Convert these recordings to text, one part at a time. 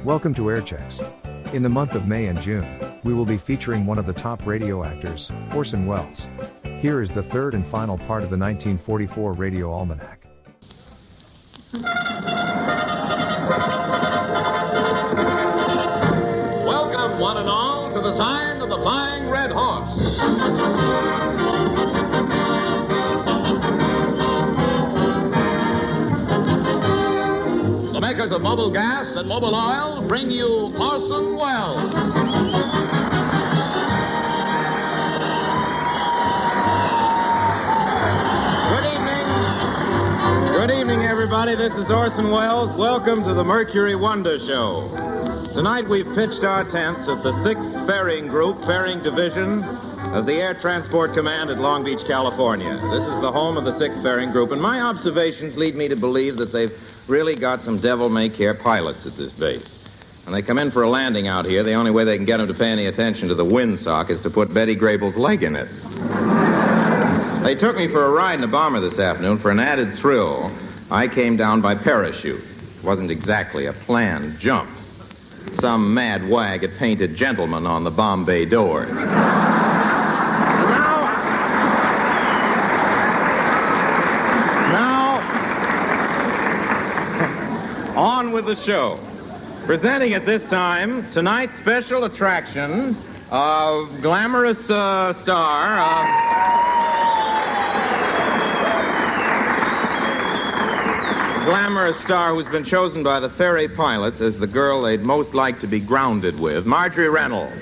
Welcome to Air Checks. In the month of May and June, we will be featuring one of the top radio actors, Orson Welles. Here is the third and final part of the 1944 Radio Almanac. Welcome, one and all, to the sign of the Flying Red Horse. The makers of Mobile Gas and Mobile Oil bring you Orson Welles. Good evening, everybody. This is Orson Welles. Welcome to the Mercury Wonder Show. Tonight we've pitched our tents at the 6th Ferrying Group, Ferrying Division of the Air Transport Command at Long Beach, California. This is the home of the 6th Ferrying Group, and my observations lead me to believe that they've really got some devil-may-care pilots at this base. When they come in for a landing out here, the only way they can get them to pay any attention to the windsock is to put Betty Grable's leg in it. They took me for a ride in a bomber this afternoon. For an added thrill, I came down by parachute. It wasn't exactly a planned jump. Some mad wag had painted gentleman on the bomb bay doors. Now, on with the show. Presenting at this time, tonight's special attraction, glamorous star who's been chosen by the ferry pilots as the girl they'd most like to be grounded with, Marjorie Reynolds.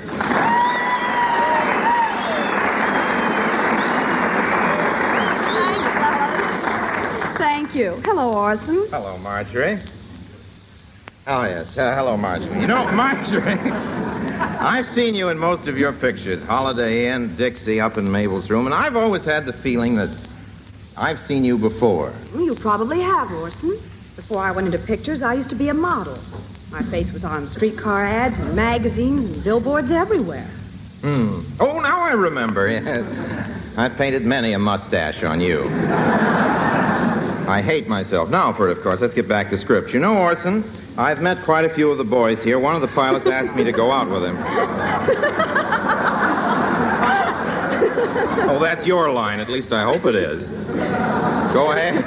Thank you. Hello, Orson. Hello, Marjorie. Oh, yes. Hello, Marjorie. You know, Marjorie, I've seen you in most of your pictures, Holiday Inn, Dixie, Up in Mabel's Room, and I've always had the feeling that I've seen you before. You probably have, Orson. Before I went into pictures, I used to be a model. My face was on streetcar ads and magazines and billboards everywhere. Oh, now I remember. Yes. I've painted many a mustache on you. I hate myself. Now for it, of course. Let's get back to script. You know, Orson, I've met quite a few of the boys here. One of the pilots asked me to go out with him. Oh, that's your line. At least I hope it is. Go ahead.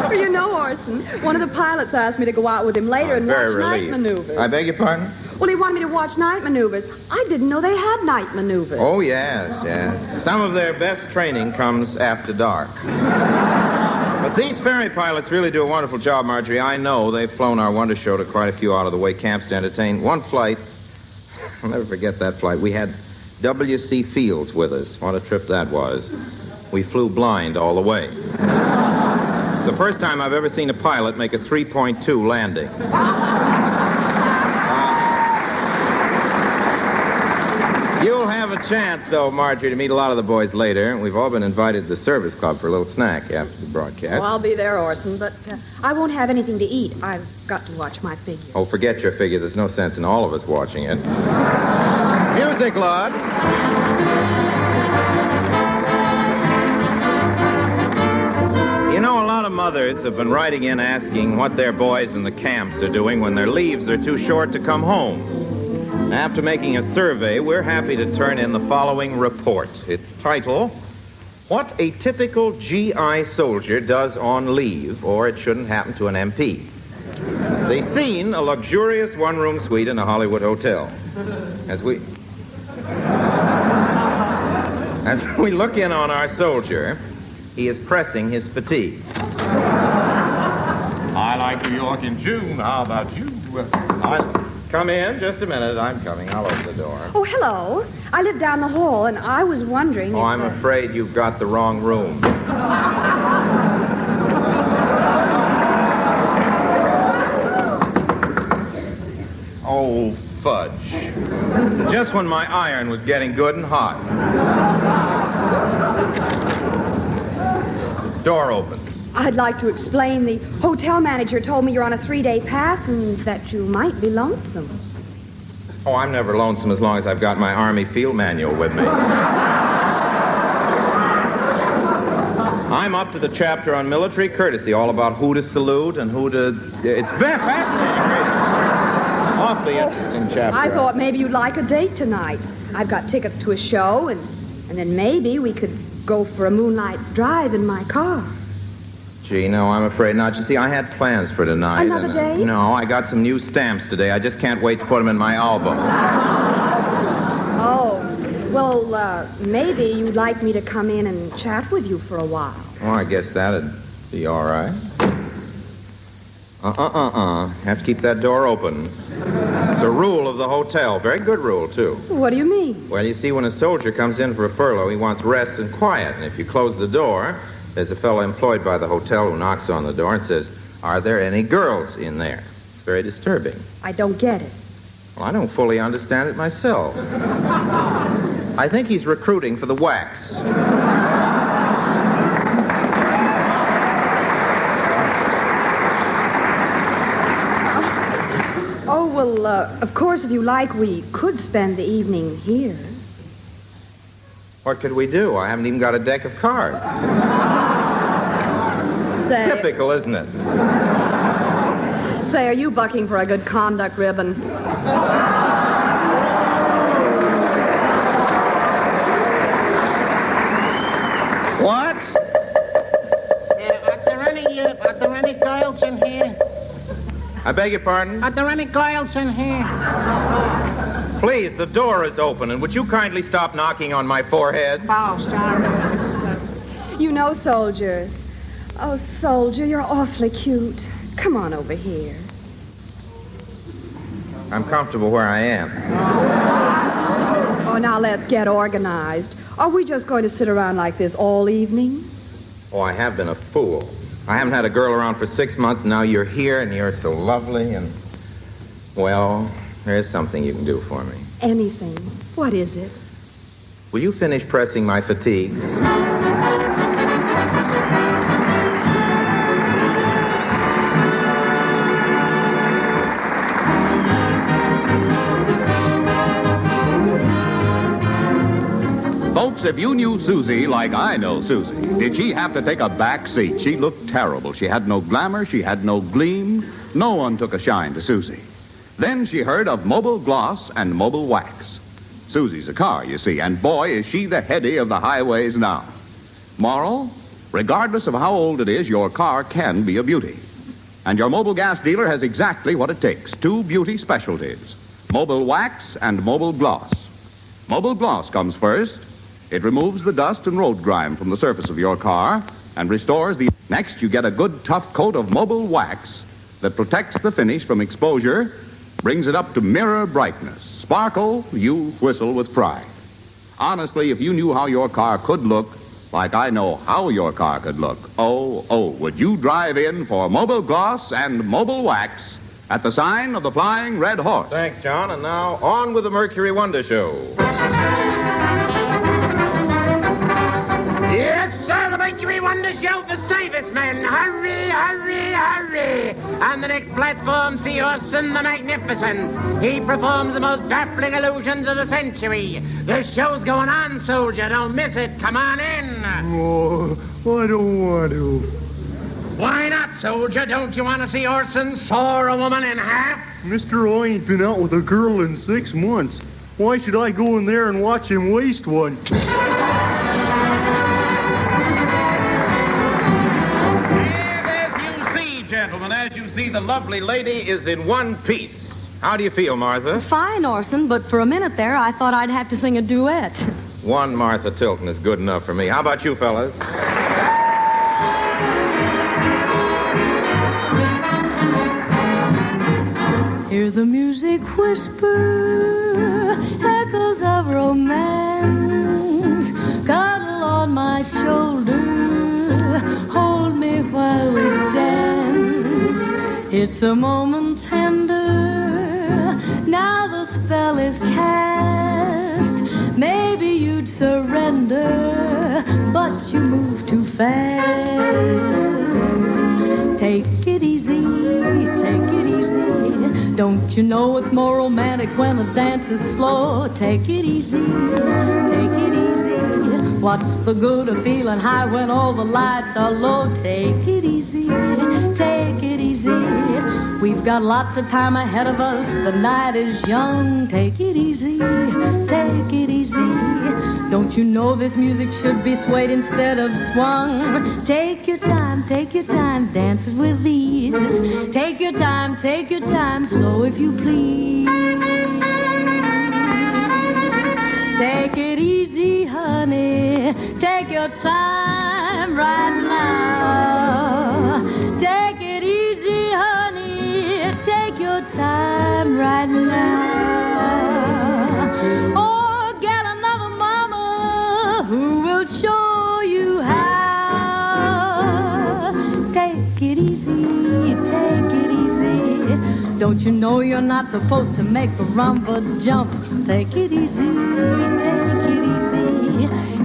Well, you know, Orson, one of the pilots asked me to go out with him later and watch night maneuvers. I beg your pardon? Well, he wanted me to watch night maneuvers. I didn't know they had night maneuvers. Oh, yes. Some of their best training comes after dark. But these ferry pilots really do a wonderful job, Marjorie. I know they've flown our Wonder Show to quite a few out-of-the-way camps to entertain. One flight, I'll never forget that flight. We had W.C. Fields with us. What a trip that was. We flew blind all the way. It's the first time I've ever seen a pilot make a 3.2 landing. You'll have a chance, though, Marjorie, to meet a lot of the boys later. We've all been invited to the service club for a little snack after the broadcast. Well, I'll be there, Orson, but I won't have anything to eat. I've got to watch my figure. Oh, forget your figure. There's no sense in all of us watching it. Music, Lud. You know, a lot of mothers have been writing in asking what their boys in the camps are doing when their leaves are too short to come home. After making a survey, we're happy to turn in the following report. Its title, What a Typical GI Soldier Does on Leave, or It Shouldn't Happen to an MP. The scene, a luxurious one-room suite in a Hollywood hotel. As we look in on our soldier, he is pressing his fatigues. I like New York in June. How about you? Come in. Just a minute. I'm coming. I'll open the door. Oh, hello. I live down the hall, and I was wondering I'm afraid you've got the wrong room. Oh, fudge. Just when my iron was getting good and hot. Door opens. I'd like to explain. The hotel manager told me you're on a 3-day pass and that you might be lonesome. Oh, I'm never lonesome as long as I've got my Army field manual with me. I'm up to the chapter on military courtesy, all about who to salute and who to... It's fascinating. awfully interesting chapter. I thought maybe you'd like a date tonight. I've got tickets to a show, and then maybe we could go for a moonlight drive in my car. Gee, no, I'm afraid not. You see, I had plans for tonight. Another date? No, I got some new stamps today. I just can't wait to put them in my album. Oh, well, maybe you'd like me to come in and chat with you for a while. Oh, I guess that'd be all right. Have to keep that door open. It's a rule of the hotel. Very good rule, too. What do you mean? Well, you see, when a soldier comes in for a furlough, he wants rest and quiet. And if you close the door, there's a fellow employed by the hotel who knocks on the door and says, "Are there any girls in there?" It's very disturbing. I don't get it. Well, I don't fully understand it myself. I think he's recruiting for the wax. Well, of course, if you like, we could spend the evening here. What could we do? I haven't even got a deck of cards. Say, typical, isn't it? Say, are you bucking for a good conduct ribbon? What? Are there any girls in here? I beg your pardon? Are there any girls in here? Please, the door is open, and would you kindly stop knocking on my forehead? Oh, sorry. You know, Soldier. Oh, Soldier, you're awfully cute. Come on over here. I'm comfortable where I am. Oh, now let's get organized. Are we just going to sit around like this all evening? Oh, I have been a fool. I haven't had a girl around for 6 months, and now you're here, and you're so lovely, and... Well, there's something you can do for me. Anything. What is it? Will you finish pressing my fatigues? Folks, if you knew Susie like I know Susie, did she have to take a back seat? She looked terrible. She had no glamour. She had no gleam. No one took a shine to Susie. Then she heard of Mobile Gloss and Mobile Wax. Susie's a car, you see, and boy, is she the heady of the highways now. Moral, regardless of how old it is, your car can be a beauty. And your Mobile Gas dealer has exactly what it takes. 2 beauty specialties, Mobile Wax and Mobile Gloss. Mobile Gloss comes first. It removes the dust and road grime from the surface of your car and restores the... Next, you get a good tough coat of Mobile Wax that protects the finish from exposure, brings it up to mirror brightness. Sparkle, you whistle with pride. Honestly, if you knew how your car could look, like I know how your car could look, would you drive in for Mobile Gloss and Mobile Wax at the sign of the Flying Red Horse? Thanks, John. And now, on with the Mercury Wonder Show. Yes, sir, the Mercury Wonder Show for servicemen. Hurry, hurry, hurry. On the next platform, see Orson the Magnificent. He performs the most baffling illusions of the century. The show's going on, soldier. Don't miss it. Come on in. Oh, I don't want to. Why not, soldier? Don't you want to see Orson saw a woman in half? Mister, I ain't been out with a girl in 6 months. Why should I go in there and watch him waste one? Gentlemen, as you see, the lovely lady is in one piece. How do you feel, Martha? Fine, Orson, but for a minute there, I thought I'd have to sing a duet. One Martha Tilton is good enough for me. How about you, fellas? Hear the music whisper, echoes of romance. Cuddle on my shoulder, hold me while we dance. It's a moment tender, now the spell is cast. Maybe you'd surrender, but you move too fast. Take it easy, take it easy. Don't you know it's more romantic when the dance is slow? Take it easy, take it easy. What's the good of feeling high when all the lights are low? Take it easy, take it easy. We've got lots of time ahead of us. The night is young. Take it easy, take it easy. Don't you know this music should be swayed instead of swung? Take your time, dance it with ease. Take your time, slow if you please. Take it easy, honey. Take your time right now. Take it easy, honey. Take your time right now. Or get another mama who will show you how. Take it easy, take it easy. Don't you know you're not supposed to make the rumba jump? Take it easy, take it easy.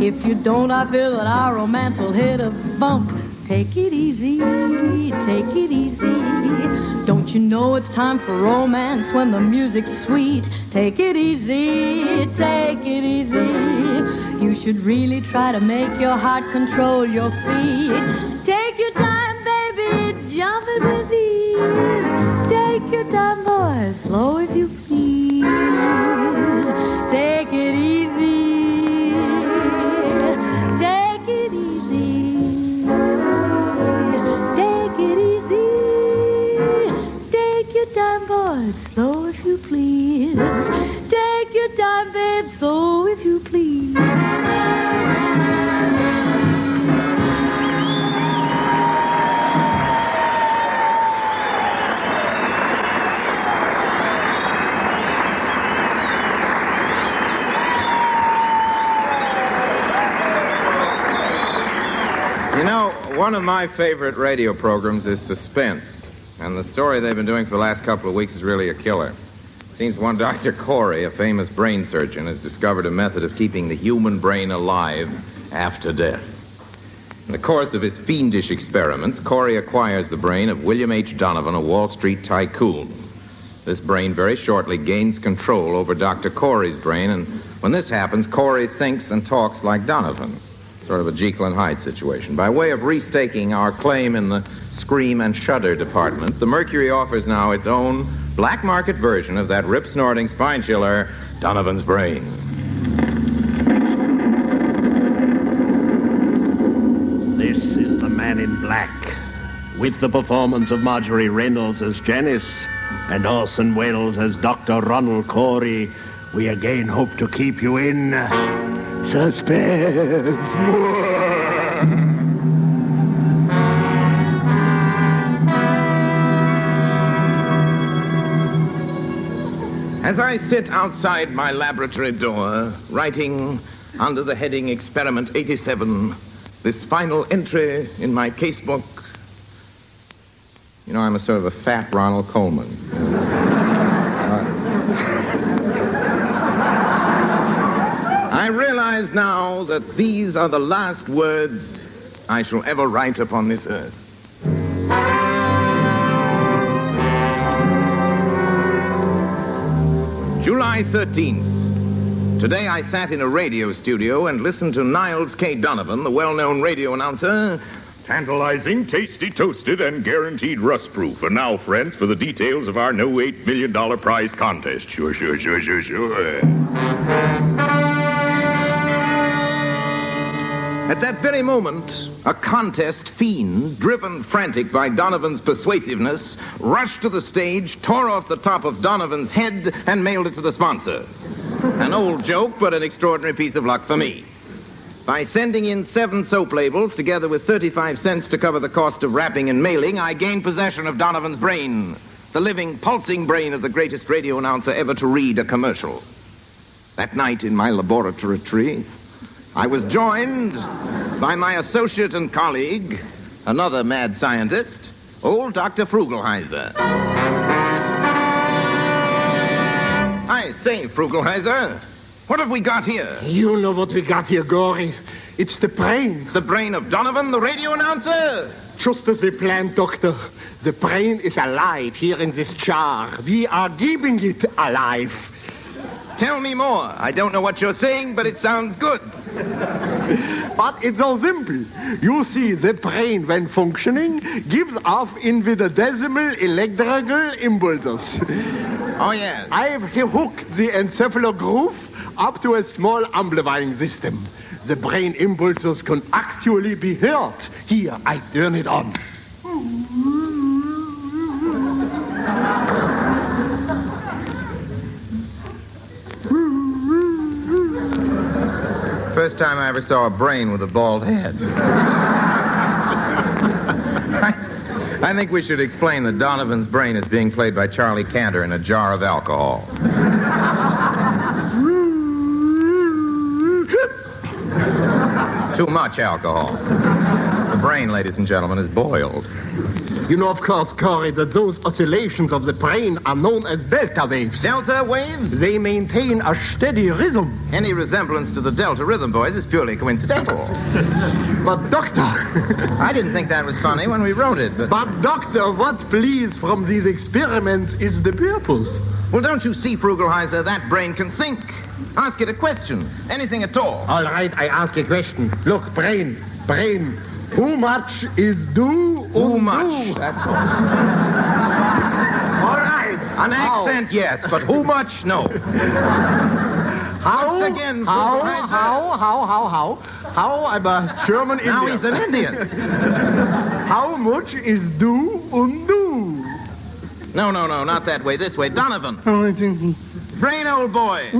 If you don't, I feel that our romance will hit a bump. Take it easy, take it easy. Don't you know it's time for romance when the music's sweet? Take it easy, take it easy. You should really try to make your heart control your feet. Take your time, baby, jump it with ease. Take your time, boy, slow if you please. Take it easy, take it easy. Take it easy, take your time, boy, slow if you please. Take your time, babe, slow if you please. You know, one of my favorite radio programs is Suspense. And the story they've been doing for the last couple of weeks is really a killer. Seems one Dr. Corey, a famous brain surgeon, has discovered a method of keeping the human brain alive after death. In the course of his fiendish experiments, Corey acquires the brain of William H. Donovan, a Wall Street tycoon. This brain very shortly gains control over Dr. Corey's brain, and when this happens, Corey thinks and talks like Donovan. Sort of a Jekyll and Hyde situation. By way of restaking our claim in the scream and shudder department, the Mercury offers now its own black market version of that rip-snorting spine chiller, Donovan's Brain. This is the Man in Black, with the performance of Marjorie Reynolds as Janice and Orson Welles as Dr. Ronald Corey. We again hope to keep you in suspense. As I sit outside my laboratory door, writing under the heading Experiment 87, this final entry in my casebook, you know, I'm a sort of a fat Ronald Coleman. I realize now that these are the last words I shall ever write upon this earth. July 13th. Today I sat in a radio studio and listened to Niles K. Donovan, the well-known radio announcer. Tantalizing, tasty, toasted, and guaranteed rust-proof. And now, friends, for the details of our new $8 million prize contest. Sure. At that very moment, a contest fiend, driven frantic by Donovan's persuasiveness, rushed to the stage, tore off the top of Donovan's head, and mailed it to the sponsor. An old joke, but an extraordinary piece of luck for me. By sending in 7 soap labels, together with 35 cents to cover the cost of wrapping and mailing, I gained possession of Donovan's brain, the living, pulsing brain of the greatest radio announcer ever to read a commercial. That night in my laboratory, I was joined by my associate and colleague, another mad scientist, old Dr. Frugelheiser. I say, Frugelheiser, what have we got here? You know what we got here, Gory. It's the brain. The brain of Donovan, the radio announcer? Just as we planned, Doctor. The brain is alive here in this jar. We are keeping it alive. Tell me more. I don't know what you're saying, but it sounds good. But it's so simple. You see, the brain, when functioning, gives off infinitesimal electrical impulses. Oh, yes. I've hooked the encephalogroove up to a small amplifying system. The brain impulses can actually be heard. Here, I turn it on. First time I ever saw a brain with a bald head. I think we should explain that Donovan's brain is being played by Charlie Cantor in a jar of alcohol. Too much alcohol. The brain, ladies and gentlemen, is boiled. You know, of course, Corey, that those oscillations of the brain are known as delta waves. Delta waves? They maintain a steady rhythm. Any resemblance to the Delta Rhythm Boys is purely coincidental. But, Doctor... I didn't think that was funny when we wrote it, but... But, Doctor, what please from these experiments is the purpose? Well, don't you see, Frugelheiser, that brain can think. Ask it a question. Anything at all. All right, I ask a question. Look, brain. Who much is due? Who much? That's all. All right. An accent, yes, but who much? No. How? Once again, How? I'm a German Indian. Now he's an Indian. How much is due undue? No, not that way. This way. Donovan. Oh, I think... Brain, old boy.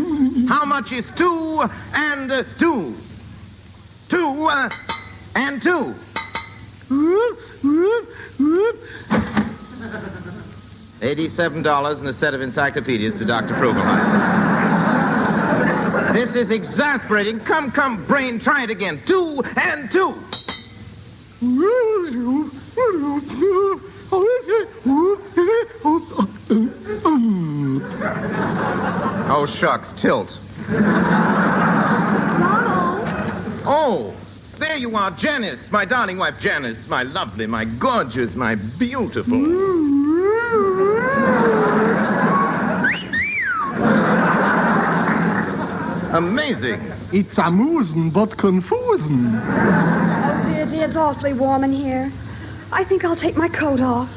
How much is 2 and 2? 2 and 2. $87 and a set of encyclopedias to Dr. Frugelheiser. This is exasperating. Come, brain, try it again. 2 and 2. Oh, shucks, tilt. Ronald! Oh, there you are, Janice, my darling wife, Janice, my lovely, my gorgeous, my beautiful. Amazing. It's amusing but confusing. Oh, dear, it's awfully warm in here. I think I'll take my coat off.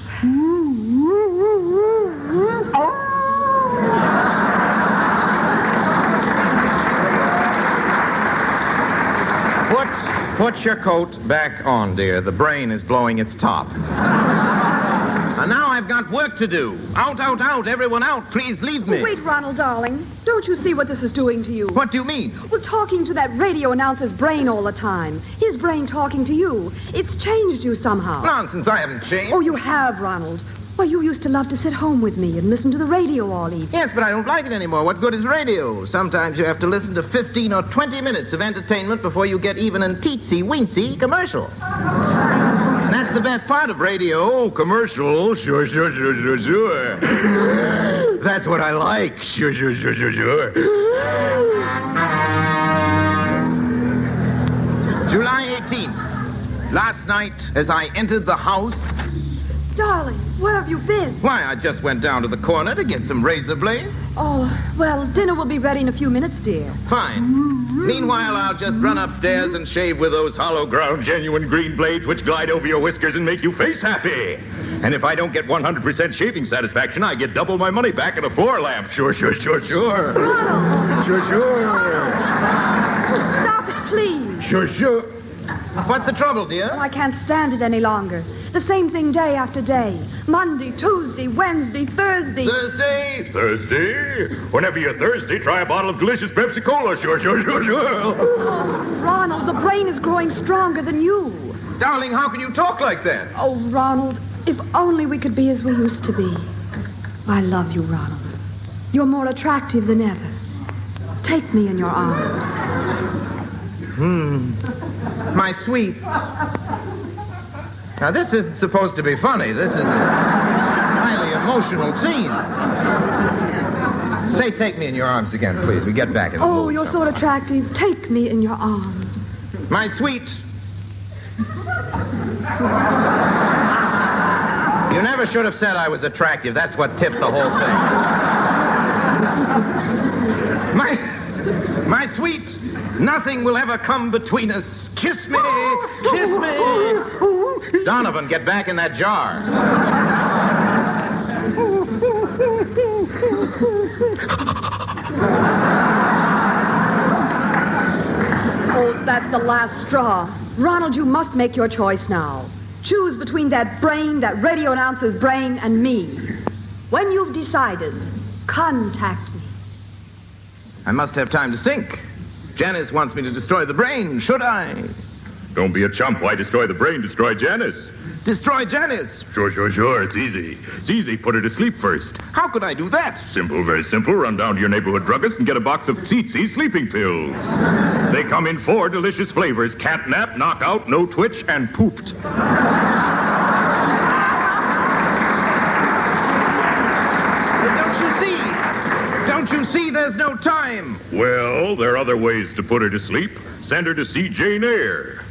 Put your coat back on, dear. The brain is blowing its top. And now I've got work to do. Out, everyone out. Please leave me. Wait, Ronald, darling. Don't you see what this is doing to you? What do you mean? Well, talking to that radio announcer's brain all the time. His brain talking to you. It's changed you somehow. Nonsense, I haven't changed. Oh, you have, Ronald. Why, you used to love to sit home with me and listen to the radio all evening. Yes, but I don't like it anymore. What good is radio? Sometimes you have to listen to 15 or 20 minutes of entertainment before you get even a teensy-weensy commercial. That's the best part of radio. Oh, commercial. Sure. That's what I like. Sure. July 18th. Last night, as I entered the house... Darling, where have you been? Why, I just went down to the corner to get some razor blades. Oh, well, dinner will be ready in a few minutes, dear. Fine. Meanwhile, I'll just run upstairs and shave with those hollow ground genuine green blades which glide over your whiskers and make you face happy. And if I don't get 100% shaving satisfaction, I get double my money back at a floor lamp. Sure. Ronald! Sure. Stop it, please. Sure. What's the trouble, dear? Oh, I can't stand it any longer. The same thing day after day. Monday, Tuesday, Wednesday, Thursday. Thursday? Whenever you're thirsty, try a bottle of delicious Pepsi Cola. Sure. Oh, Ronald, the brain is growing stronger than you. Darling, how can you talk like that? Oh, Ronald, if only we could be as we used to be. I love you, Ronald. You're more attractive than ever. Take me in your arms. My sweet. Now, this isn't supposed to be funny. This is a highly emotional scene. Say, take me in your arms again, please. We get back in the Oh, mood you're so somehow. attractive. Take me in your arms. My sweet. You never should have said I was attractive. That's what tipped the whole thing. My sweet. Nothing will ever come between us. Kiss me. Kiss me. Donovan, get back in that jar. Oh, that's the last straw. Ronald, you must make your choice now. Choose between that brain, that radio announcer's brain, and me. When you've decided, contact me. I must have time to think. Janice wants me to destroy the brain. Should I? Don't be a chump. Why destroy the brain? Destroy Janice. Destroy Janice? Sure. It's easy. It's easy. Put her to sleep first. How could I do that? Simple, very simple. Run down to your neighborhood druggist and get a box of Tsitsi sleeping pills. They come in 4 delicious flavors. Cat nap, knockout, no twitch, and pooped. Don't you see there's no time? Well, there are other ways to put her to sleep. Send her to see Jane Eyre.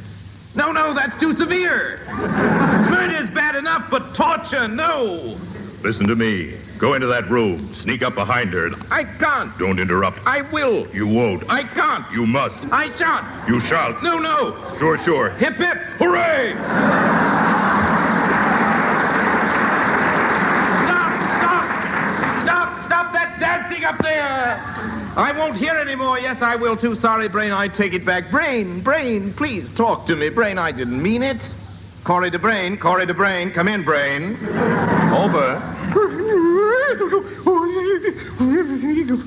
No, that's too severe. Murder's bad enough, but torture, no. Listen to me. Go into that room. Sneak up behind her. I can't. Don't interrupt. I will. You won't. I can't. You must. I shan't. You shall. No. Sure. Hip, hip. Hooray! Stop that dancing up there. I won't hear anymore. Yes, I will too. Sorry, Brain, I take it back. Brain, please talk to me. Brain, I didn't mean it. Corey to Brain, come in, Brain. Over.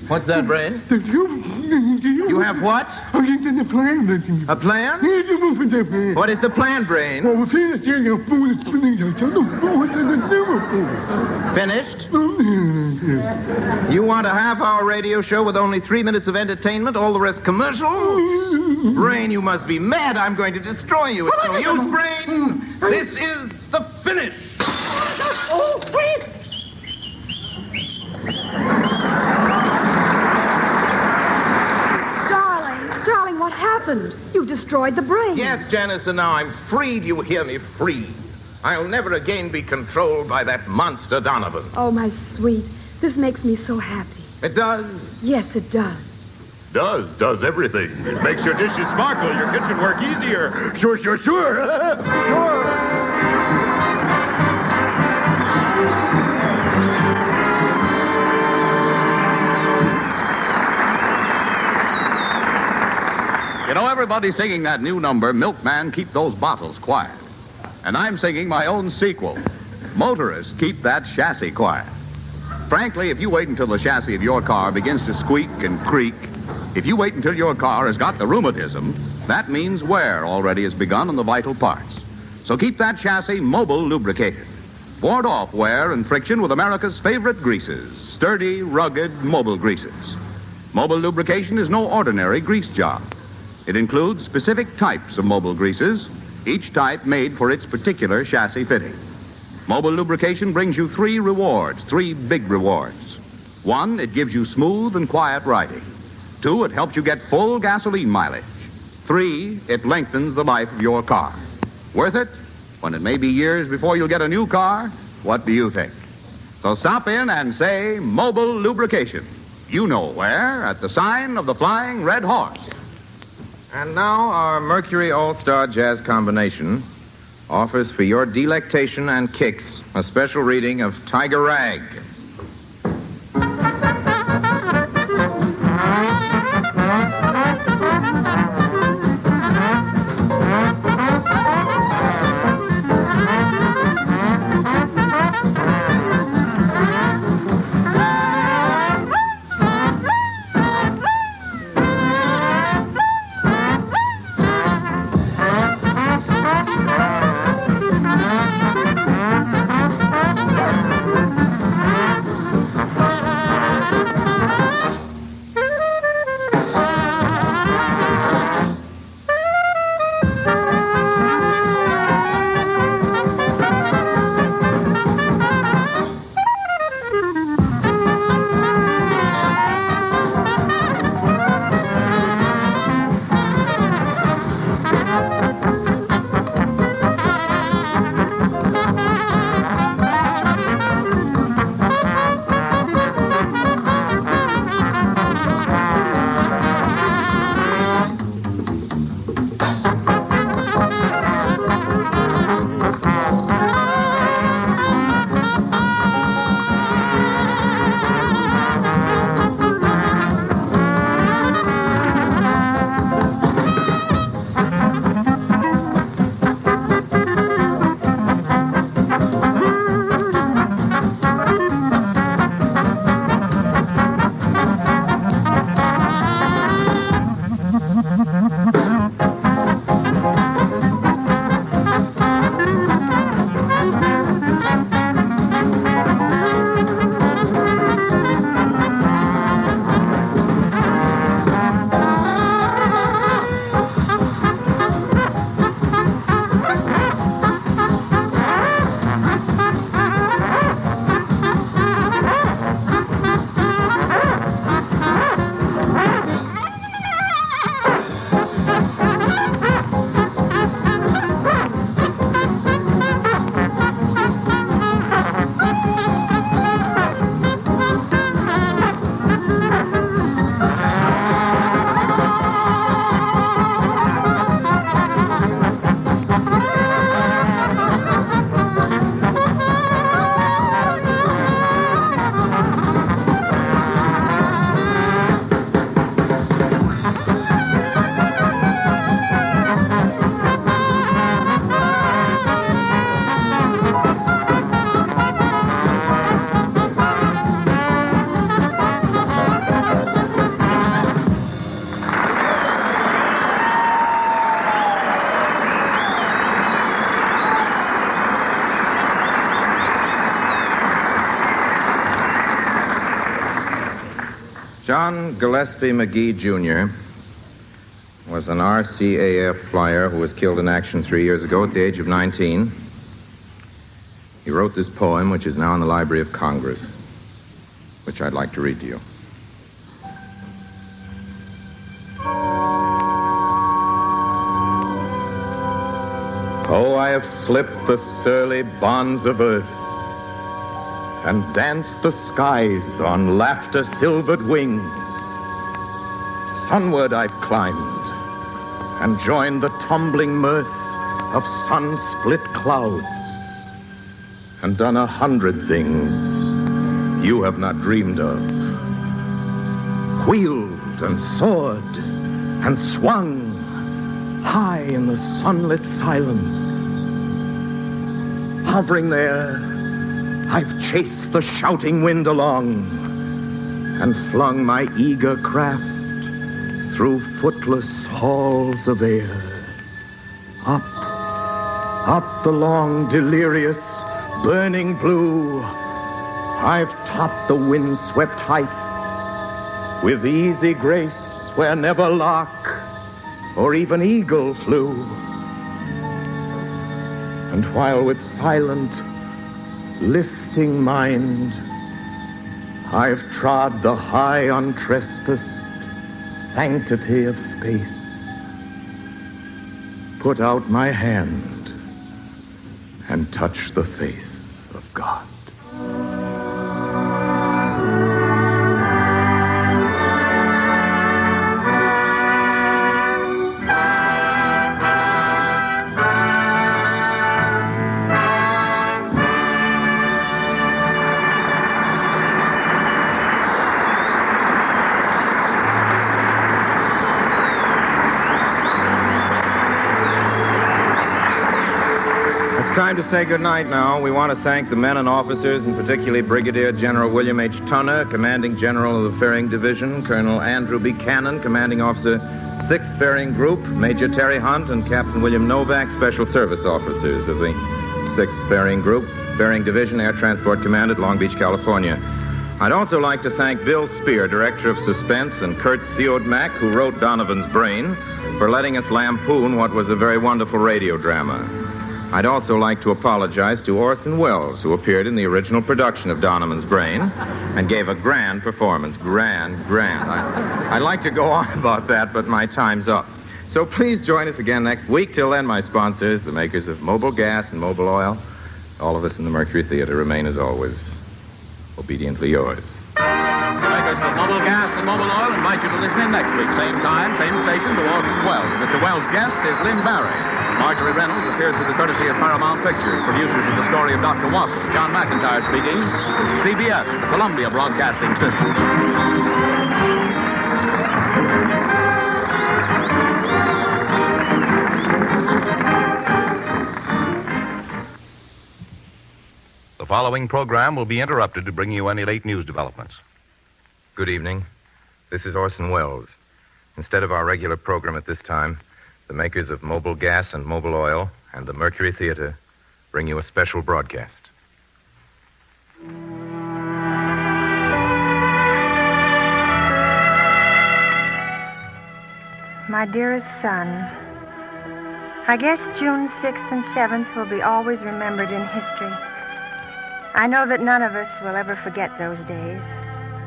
What's that, Brain? You have what? A plan? What is the plan, Brain? Finished? You want a half-hour radio show with only 3 minutes of entertainment, all the rest commercial? Brain, you must be mad. I'm going to destroy you. It's no use, Brain. This is the finish. Oh, wait. Darling, what happened? You destroyed the brain. Yes, Janice, and now I'm freed. You hear me? Free. I'll never again be controlled by that monster Donovan. Oh, my sweet. This makes me so happy. It does? Yes, it does. Does everything. It makes your dishes sparkle, your kitchen work easier. Sure. Sure. You know, everybody's singing that new number, Milkman, Keep Those Bottles Quiet. And I'm singing my own sequel, Motorists, Keep That Chassis Quiet. Frankly, if you wait until the chassis of your car begins to squeak and creak, if you wait until your car has got the rheumatism, that means wear already has begun on the vital parts. So keep that chassis mobile lubricated. Ward off wear and friction with America's favorite greases, sturdy, rugged mobile greases. Mobile lubrication is no ordinary grease job. It includes specific types of mobile greases, each type made for its particular chassis fitting. Mobile lubrication brings you 3 rewards, 3 big rewards. 1, it gives you smooth and quiet riding. 2, it helps you get full gasoline mileage. 3, it lengthens the life of your car. Worth it? When it may be years before you'll get a new car? What do you think? So stop in and say Mobile Lubrication. You know where, at the sign of the Flying Red Horse. And now our Mercury All-Star Jazz Combination offers for your delectation and kicks a special reading of Tiger Rag. John Gillespie McGee, Jr. was an RCAF flyer who was killed in action 3 years ago at the age of 19. He wrote this poem, which is now in the Library of Congress, which I'd like to read to you. Oh, I have slipped the surly bonds of earth and danced the skies on laughter-silvered wings. Sunward I've climbed and joined the tumbling mirth of sun-split clouds and done 100 things you have not dreamed of. Wheeled and soared and swung high in the sunlit silence. Hovering there, I've chased the shouting wind along and flung my eager craft through footless halls of air. Up the long, delirious, burning blue, I've topped the wind-swept heights with easy grace where never lark or even eagle flew. And while with silent, lifting mind, I've trod the high, untrespassed sanctity of space, put out my hand and touched the face of God. Time to say goodnight now. We want to thank the men and officers, and particularly Brigadier General William H. Tunner, Commanding General of the Ferrying Division, Colonel Andrew Buchanan, Commanding Officer, 6th Ferrying Group, Major Terry Hunt, and Captain William Novak, Special Service Officers of the 6th Ferrying Group, Ferrying Division, Air Transport Command at Long Beach, California. I'd also like to thank Bill Spear, Director of Suspense, and Kurt Siodmak, who wrote Donovan's Brain, for letting us lampoon what was a very wonderful radio drama. I'd also like to apologize to Orson Welles, who appeared in the original production of Donovan's Brain and gave a grand performance. Grand. I'd like to go on about that, but my time's up. So please join us again next week. Till then, my sponsors, the makers of Mobile Gas and Mobile Oil, all of us in the Mercury Theater remain, as always, obediently yours. Makers of Mobile Gas and Mobile Oil invite you to listen in next week. Same time, same station, to Orson Welles. Mr. Welles' guest is Lynn Bari. Marjorie Reynolds appears with the courtesy of Paramount Pictures, producers of The Story of Dr. Wassel. John McIntyre speaking. This is CBS, the Columbia Broadcasting System. The following program will be interrupted to bring you any late news developments. Good evening. This is Orson Welles. Instead of our regular program at this time, the makers of Mobile Gas and Mobile Oil and the Mercury Theater bring you a special broadcast. My dearest son, I guess June 6th and 7th will be always remembered in history. I know that none of us will ever forget those days,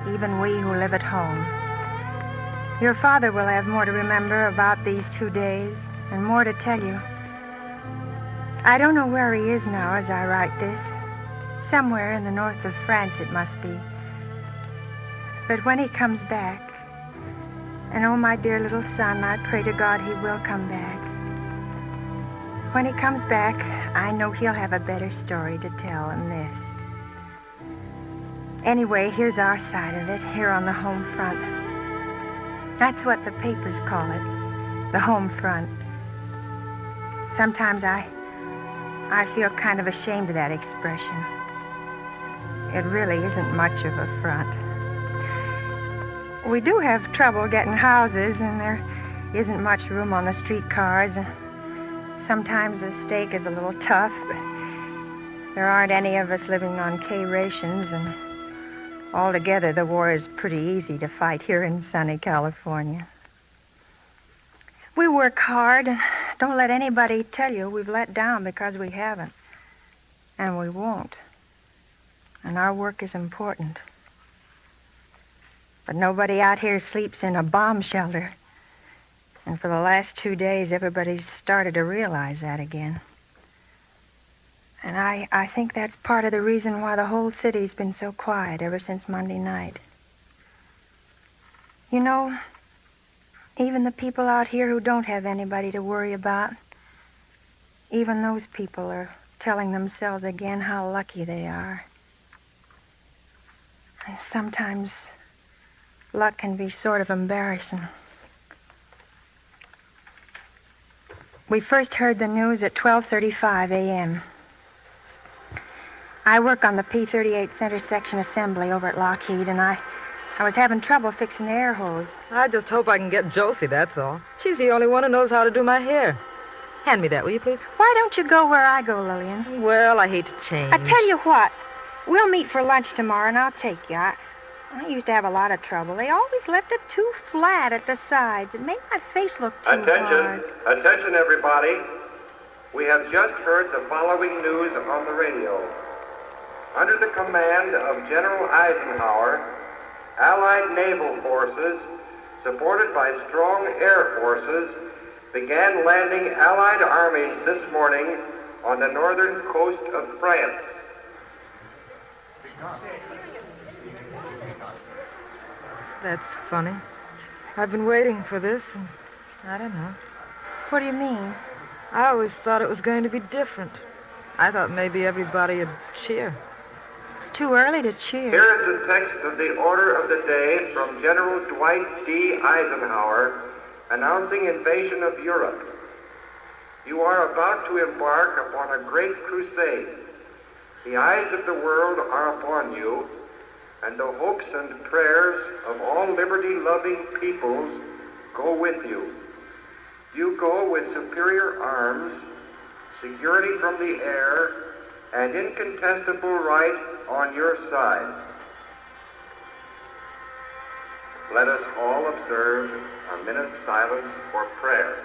even we who live at home. Your father will have more to remember about these 2 days and more to tell you. I don't know where he is now as I write this. Somewhere in the north of France it must be. But when he comes back, and oh, my dear little son, I pray to God he will come back. When he comes back, I know he'll have a better story to tell than this. Anyway, here's our side of it, here on the home front. That's what the papers call it, the home front. Sometimes I feel kind of ashamed of that expression. It really isn't much of a front. We do have trouble getting houses, and there isn't much room on the streetcars. Sometimes the steak is a little tough, but there aren't any of us living on K rations, and Altogether, the war is pretty easy to fight here in sunny California. We work hard, and don't let anybody tell you we've let down because we haven't. And we won't. And our work is important. But nobody out here sleeps in a bomb shelter. And for the last 2 days, everybody's started to realize that again. And I think that's part of the reason why the whole city's been so quiet ever since Monday night. You know, even the people out here who don't have anybody to worry about, even those people are telling themselves again how lucky they are. And sometimes luck can be sort of embarrassing. We first heard the news at 12:35 a.m. I work on the P-38 Center Section Assembly over at Lockheed, and I was having trouble fixing the air hose. I just hope I can get Josie, that's all. She's the only one who knows how to do my hair. Hand me that, will you, please? Why don't you go where I go, Lillian? Well, I hate to change. I tell you what, we'll meet for lunch tomorrow, and I'll take you. I used to have a lot of trouble. They always left it too flat at the sides. It made my face look too hard. Attention, everybody. We have just heard the following news on the radio. Under the command of General Eisenhower, Allied naval forces, supported by strong air forces, began landing Allied armies this morning on the northern coast of France. That's funny. I've been waiting for this, and I don't know. What do you mean? I always thought it was going to be different. I thought maybe everybody would cheer. It's too early to cheer. Here is the text of the order of the day from General Dwight D. Eisenhower announcing invasion of Europe. You are about to embark upon a great crusade. The eyes of the world are upon you, and the hopes and prayers of all liberty-loving peoples go with you. You go with superior arms, security from the air, and incontestable right on your side. Let us all observe a minute's silence for prayer.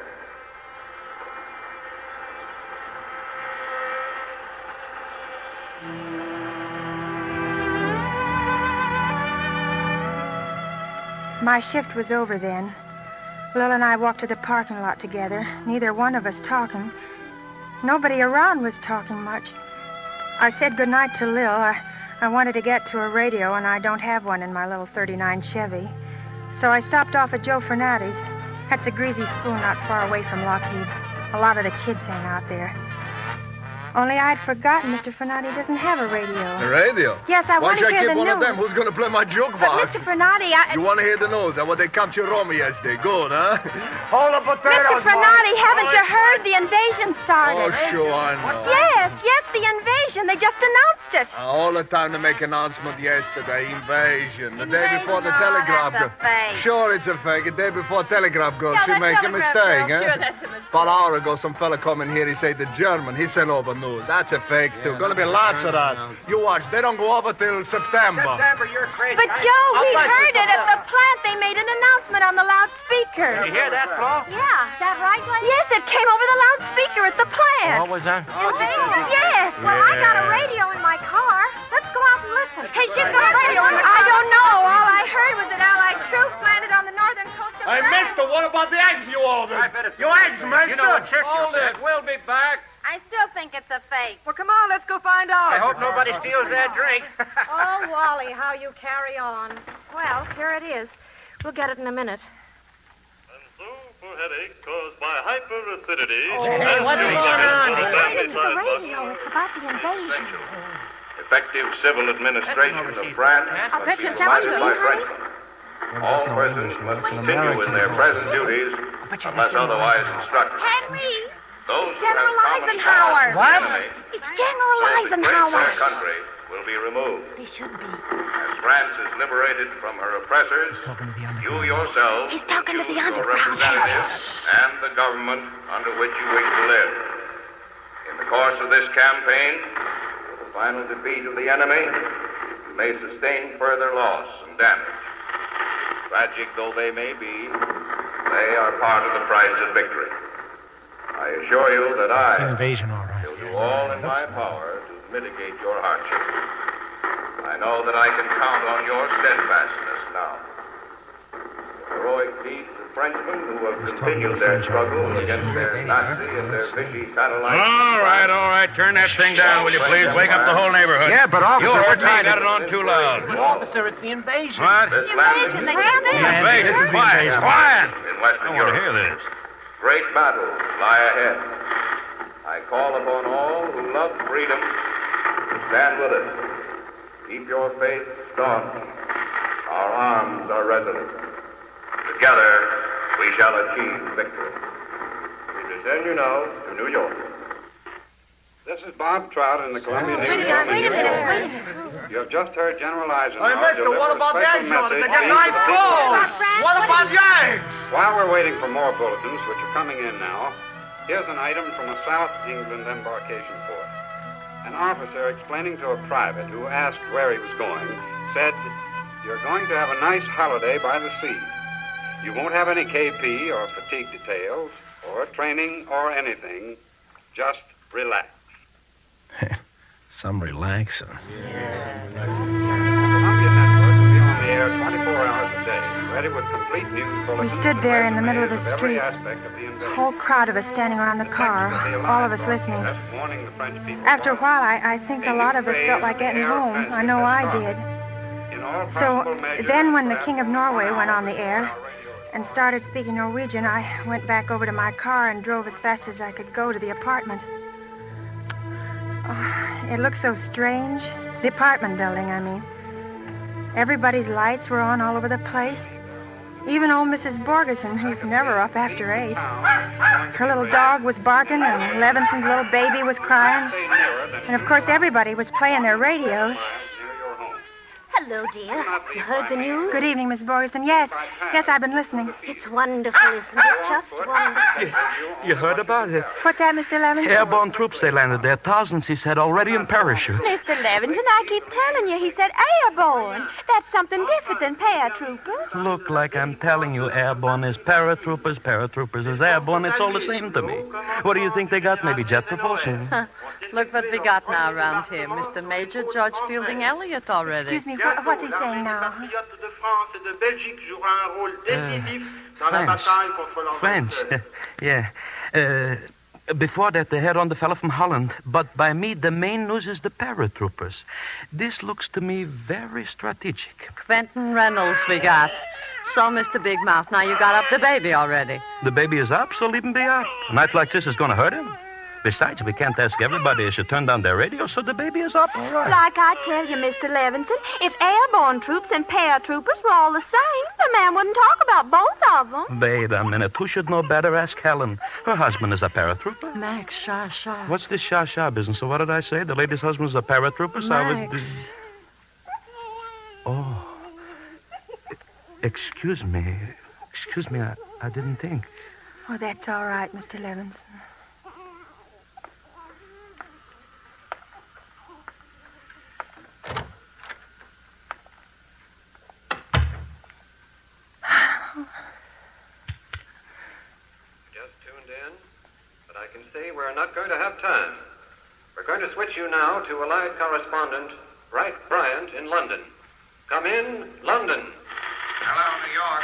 My shift was over then. Lil and I walked to the parking lot together, neither one of us talking. Nobody around was talking much. I said goodnight to Lil. I wanted to get to a radio, and I don't have one in my little 39 Chevy. So I stopped off at Joe Fernatti's. That's a greasy spoon not far away from Lockheed. A lot of the kids hang out there. Only I'd forgotten Mr. Fernatti doesn't have a radio. A radio? Yes, I want to hear the news. Why should I keep one of them? Who's going to play my jukebox? But Mr. Fernatti, You want to hear the news? How they captured Rome yesterday? Good, huh? Hold the potatoes, Mr. Fernatti, haven't you heard the invasion started? Oh, sure, I know. Yes, the invasion. They just announced it. All the time to make announcement yesterday. Invasion. The day before the telegraph that's a fake. Sure, it's a fake. The day before telegraph girl, Yeah, she that make a telegraph mistake, girl, huh? sure, that's a mistake. About an hour ago, some fella come in here, he said the German. He sent over news. That's a fake, too. Gonna be lots of that. You watch. They don't go over till September. you're crazy. But Joe, we heard it at the plant. They made an announcement on the loudspeaker. You hear that, Flo? Yeah, is that right, Lynn? Yes, it came over the loudspeaker at the plant. What was that? Yes. Well, I got a radio in my car. Let's go out and listen. Hey, she's got a radio in her car. I don't know. All I heard was that Allied troops landed on the northern coast of Hey, France. mister, what about the eggs you ordered? You eggs, mister? You know what church Hold it. We'll be back. I still think it's a fake. Well, come on, let's go find out. I hope nobody steals that drink. Oh, Wally, how you carry on. Well, here it is. We'll get it in a minute. And so, for headaches caused by hyperacidity... Hey, what's going on? Right into the radio. It's about the invasion. Effective civil administration of France I'll bet must be you it's provided by Frenchmen. All prisoners must continue in their present duties unless otherwise instructed. Henry! Those who General have common Eisenhower. ties with the enemy It's General so disgrace Eisenhower. their country will be removed. They should be. As France is liberated from her oppressors, you yourselves He's talking to the choose your underground. representatives and the government under which you wish to live. In the course of this campaign, with the final defeat of the enemy, may sustain further loss and damage. Tragic though they may be, they are part of the price of victory. I assure you that I will do all in my power to mitigate your hardship. I know that I can count on your steadfastness now. The heroic deeds of Frenchmen who have continued their struggle against their Nazi and their Vichy satellites. All right. Turn that thing down, will you please? Wake up the whole neighborhood. Yeah, but officer, You heard me. we're You got it on too loud. Officer, it's the invasion. What? The invasion. They can't Invasion. This is the Quiet. invasion. Quiet. In Western I want to Europe. hear this. Great battles lie ahead. I call upon all who love freedom to stand with us. Keep your faith staunch. Our arms are resolute. Together, we shall achieve victory. We return you now to New York. This is Bob Trout in the Columbia News. Wait a minute. You have just heard General Eisenhower. Hey, mister, deliver what a about the special eggs, brother? They message got aimed nice at the people. clothes. What about the eggs? While we're waiting for more bulletins, which are coming in now, here's an item from a South England embarkation port. An officer explaining to a private who asked where he was going said, "You're going to have a nice holiday by the sea. You won't have any KP or fatigue details or training or anything. Just relax." Some relaxing. The Columbia Network will be on the air 24 hours a day, ready with complete news bulletins. We stood there in the middle of the of every street. aspect of the A invasion. whole crowd of us standing around the car, all of us listening. Warning the French people. After a while, I think a lot of us felt like getting home. I know I did. So then when the King of Norway went on the air and started speaking Norwegian, I went back over to my car and drove as fast as I could go to the apartment. Oh, it looked so strange. The apartment building, I mean. Everybody's lights were on all over the place. Even old Mrs. Borgeson, who's never up after 8. Her little dog was barking, and Levinson's little baby was crying. And, of course, everybody was playing their radios. Hello, dear. You heard the news? Good evening, Miss Borgeson. Yes, I've been listening. It's wonderful, isn't it? Just wonderful. You heard about it? What's that, Mr. Levinson? Airborne troops, they landed there. Thousands, he said, already in parachutes. Mr. Levinson, I keep telling you, he said airborne. That's something different than paratroopers. Look like I'm telling you, airborne is paratroopers, paratroopers is airborne. It's all the same to me. What do you think they got? Maybe jet propulsion? Look what we got now around here. Mr. Major George Fielding Elliott already. Excuse me, what's he saying now? French. Yeah. Before that, they had on the fellow from Holland. But by me, the main news is the paratroopers. This looks to me very strategic. Quentin Reynolds we got. So, Mr. Big Mouth, now you got up the baby already. The baby is up, so leave him be up. A night like this is going to hurt him. Besides, we can't ask everybody they should turn down their radio, so the baby is up, all right. Like I tell you, Mr. Levinson, if airborne troops and paratroopers were all the same, the man wouldn't talk about both of them. Wait a minute. Who should know better? Ask Helen. Her husband is a paratrooper. Max, sha-sha. What's this sha-sha business? So what did I say? The lady's husband is a paratrooper? So I would... Oh. Excuse me. I didn't think. Oh, that's all right, Mr. Levinson. I can see we're not going to have time. We're going to switch you now to Allied correspondent Wright Bryant in London. Come in, London. Hello, New York.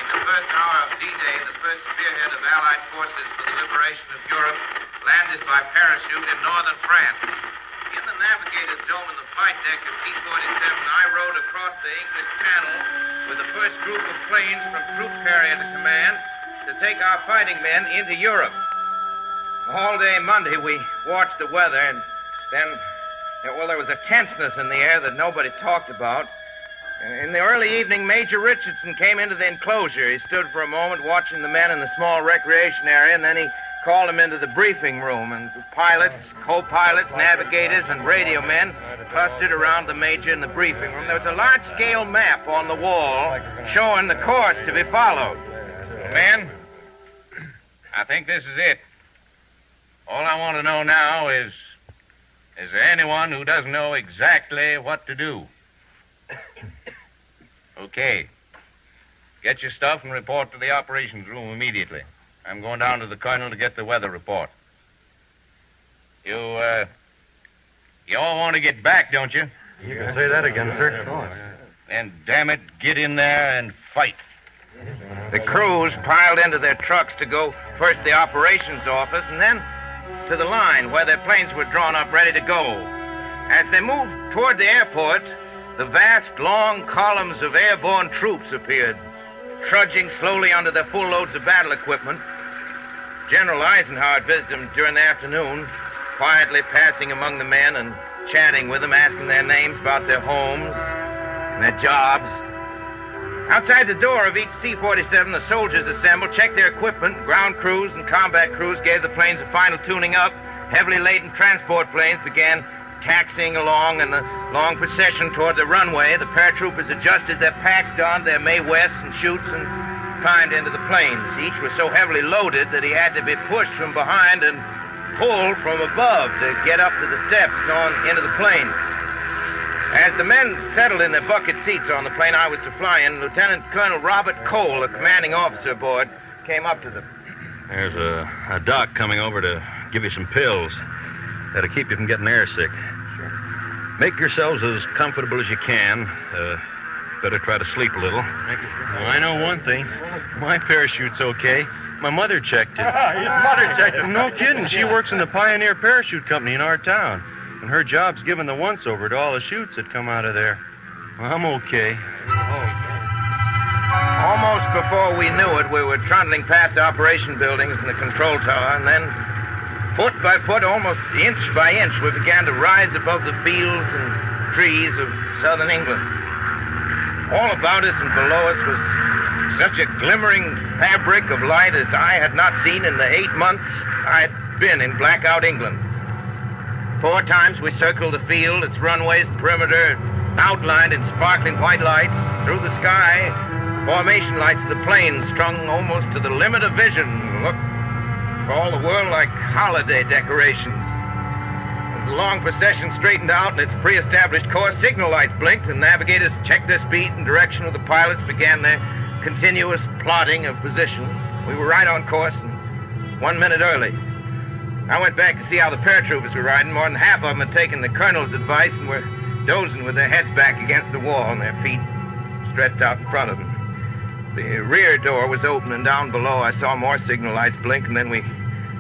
In the first hour of D-Day, the first spearhead of Allied forces for the liberation of Europe landed by parachute in northern France. In the navigator's dome in the flight deck of T-47, I rode across the English Channel with the first group of planes from Troop Carrier Command to take our fighting men into Europe. All day Monday, we watched the weather, and then, there was a tenseness in the air that nobody talked about. In the early evening, Major Richardson came into the enclosure. He stood for a moment watching the men in the small recreation area, and then he called them into the briefing room, and pilots, co-pilots, navigators, and radio men clustered around the Major in the briefing room. There was a large-scale map on the wall showing the course to be followed. Men, I think this is it. All I want to know now is Is there anyone who doesn't know exactly what to do? Okay. Get your stuff and report to the operations room immediately. I'm going down to the colonel to get the weather report. You all want to get back, don't you? You can say that again, sir. Then, damn it, get in there and fight. The crews piled into their trucks to go first to the operations office and then to the line where their planes were drawn up ready to go. As they moved toward the airport, the vast, long columns of airborne troops appeared, trudging slowly under their full loads of battle equipment. General Eisenhower visited them during the afternoon, quietly passing among the men and chatting with them, asking their names, about their homes and their jobs. Outside the door of each C-47, the soldiers assembled, checked their equipment. Ground crews and combat crews gave the planes a final tuning up. Heavily laden transport planes began taxiing along in a long procession toward the runway. The paratroopers adjusted their packs, donned their Mae West and chutes, and climbed into the planes. Each was so heavily loaded that he had to be pushed from behind and pulled from above to get up to the steps going into the plane. As the men settled in their bucket seats on the plane I was to fly in, Lieutenant Colonel Robert Cole, the commanding officer aboard, came up to them. There's a doc coming over to give you some pills that'll keep you from getting airsick. Sure. Make yourselves as comfortable as you can. Better try to sleep a little. Thank you, sir. Well, I know one thing. My parachute's okay. My mother checked it. His mother checked it. No kidding. She works in the Pioneer Parachute Company in our town. And her job's giving the once-over to all the chutes that come out of there. Well, I'm okay. Almost before we knew it, we were trundling past the operation buildings and the control tower, and then, foot by foot, almost inch by inch, we began to rise above the fields and trees of southern England. All about us and below us was such a glimmering fabric of light as I had not seen in the 8 months I had been in blackout England. 4 times we circled the field, its runways and perimeter outlined in sparkling white lights. Through the sky, formation lights of the planes strung almost to the limit of vision looked for all the world like holiday decorations. As the long procession straightened out in its pre-established course, signal lights blinked and navigators checked their speed and direction of the pilots began their continuous plotting of position. We were right on course and 1 minute early. I went back to see how the paratroopers were riding. More than half of them had taken the colonel's advice and were dozing with their heads back against the wall and their feet stretched out in front of them. The rear door was open, and down below I saw more signal lights blink, and then we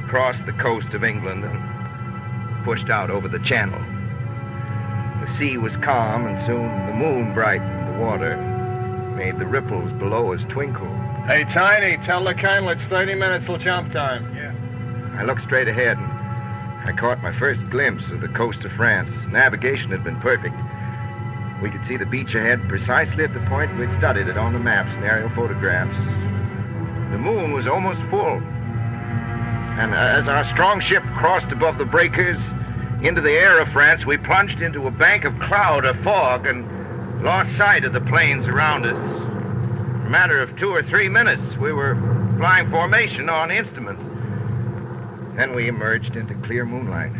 crossed the coast of England and pushed out over the channel. The sea was calm, and soon the moon brightened the water, made the ripples below us twinkle. Hey, Tiny, tell the colonel it's 30 minutes till jump time. Yeah. I looked straight ahead, and I caught my first glimpse of the coast of France. Navigation had been perfect. We could see the beach ahead precisely at the point we'd studied it on the maps and aerial photographs. The moon was almost full. And as our strong ship crossed above the breakers into the air of France, we plunged into a bank of cloud or fog and lost sight of the plains around us. In a matter of 2 or 3 minutes, we were flying formation on instruments. Then we emerged into clear moonlight.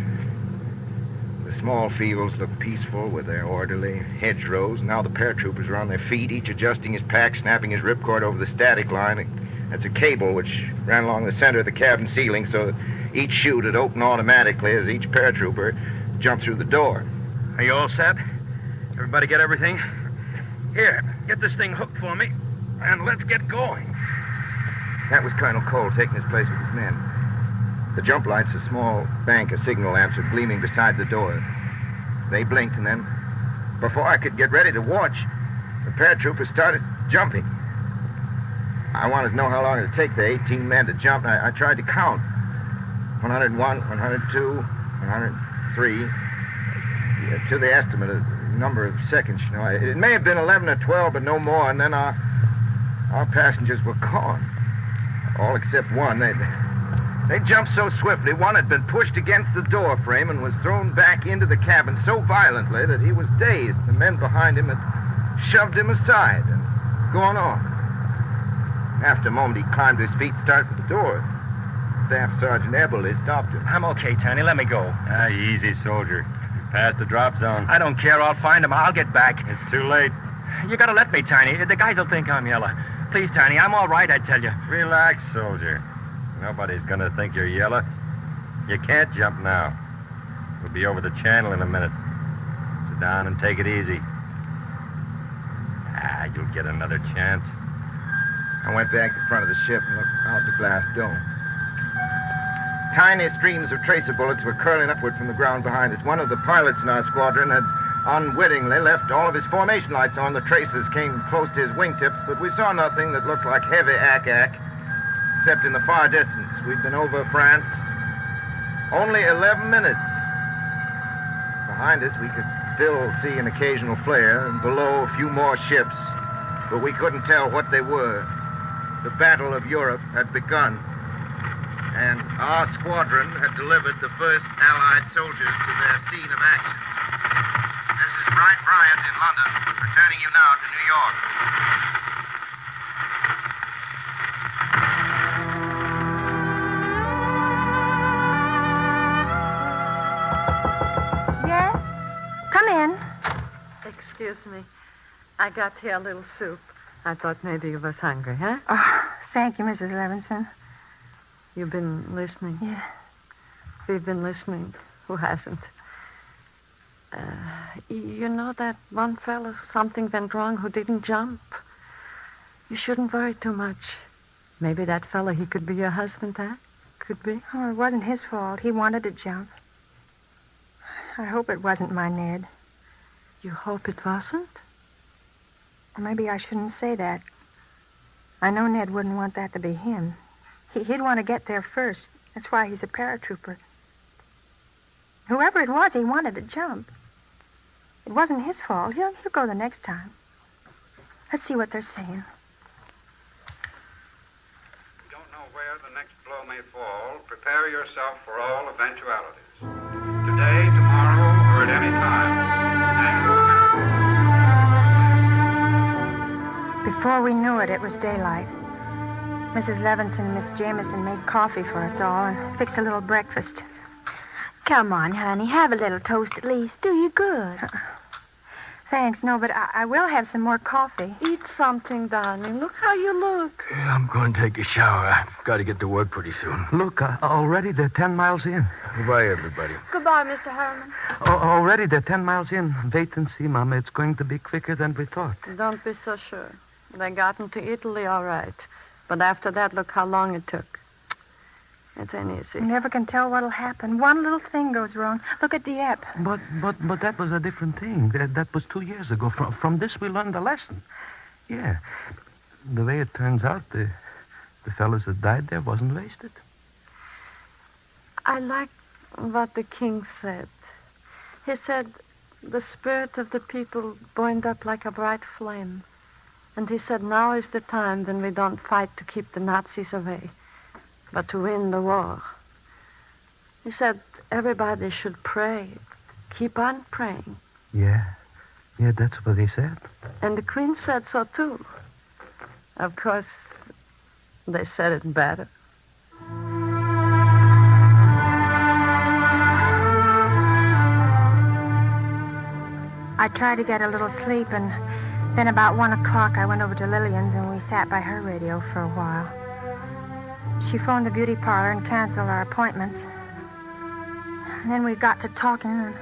The small fields looked peaceful with their orderly hedgerows. Now the paratroopers were on their feet, each adjusting his pack, snapping his ripcord over the static line. That's a cable which ran along the center of the cabin ceiling so that each chute would open automatically as each paratrooper jumped through the door. Are you all set? Everybody get everything? Here, get this thing hooked for me, and let's get going. That was Colonel Cole taking his place with his men. The jump lights, a small bank of signal lamps, were gleaming beside the door. They blinked, and then, before I could get ready to watch, the paratroopers started jumping. I wanted to know how long it would take the 18 men to jump, and I tried to count. 101, 102, 103, to the estimate, a number of seconds, you know. It may have been 11 or 12, but no more, and then our passengers were gone. All except one. They jumped so swiftly, one had been pushed against the door frame and was thrown back into the cabin so violently that he was dazed. The men behind him had shoved him aside and gone on. After a moment, he climbed to his feet and started for the door. Staff Sergeant Eberle stopped him. I'm okay, Tiny. Let me go. Easy, soldier. Past the drop zone. I don't care. I'll find him. I'll get back. It's too late. You gotta let me, Tiny. The guys will think I'm yellow. Please, Tiny, I'm all right, I tell you. Relax, soldier. Nobody's gonna think you're yellow. You can't jump now. We'll be over the channel in a minute. Sit down and take it easy. You'll get another chance. I went back to the front of the ship and looked out the glass dome. Tiny streams of tracer bullets were curling upward from the ground behind us. One of the pilots in our squadron had unwittingly left all of his formation lights on. The tracers came close to his wingtips, but we saw nothing that looked like heavy ack-ack, except in the far distance. We'd been over France only 11 minutes. Behind us, we could still see an occasional flare, and below a few more ships, but we couldn't tell what they were. The Battle of Europe had begun, and our squadron had delivered the first Allied soldiers to their scene of action. This is Bryant in London, returning you now to New York. Yes? Come in. Excuse me. I got here a little soup. I thought maybe you was hungry, huh? Oh, thank you, Mrs. Levinson. You've been listening? Yeah. We've been listening. Who hasn't? You know that one fellow, something went wrong, who didn't jump? You shouldn't worry too much. Maybe that fellow, he could be your husband, huh? Could be. Oh, it wasn't his fault. He wanted to jump. I hope it wasn't my Ned. You hope it wasn't? Or maybe I shouldn't say that. I know Ned wouldn't want that to be him. He'd want to get there first. That's why he's a paratrooper. Whoever it was, he wanted to jump. It wasn't his fault. He'll go the next time. Let's see what they're saying. You don't know where the next blow may fall. Prepare yourself for all eventualities. Today, tomorrow, or at any time. Before we knew it, it was daylight. Mrs. Levinson and Miss Jameson made coffee for us all and fixed a little breakfast. Come on, honey. Have a little toast at least. Do you good. Thanks, no, but I will have some more coffee. Eat something, darling. Look how you look. I'm going to take a shower. I've got to get to work pretty soon. Look, already they're 10 miles in. Goodbye, everybody. Goodbye, Mr. Herman. Already they're 10 miles in. Wait and see, Mama. It's going to be quicker than we thought. Don't be so sure. They got into Italy all right. But after that, look how long it took. It ain't easy. You never can tell what'll happen. One little thing goes wrong. Look at Dieppe. But that was a different thing. That was 2 years ago. From this, we learned a lesson. Yeah. The way it turns out, the fellows that died there wasn't wasted. I like what the king said. He said the spirit of the people burned up like a bright flame. And he said now is the time when we don't fight to keep the Nazis away, but to win the war. He said everybody should pray. Keep on praying. Yeah, that's what he said. And the Queen said so, too. Of course, they said it better. I tried to get a little sleep, and then about 1 o'clock I went over to Lillian's and we sat by her radio for a while. She phoned the beauty parlor and canceled our appointments. And then we got to talking and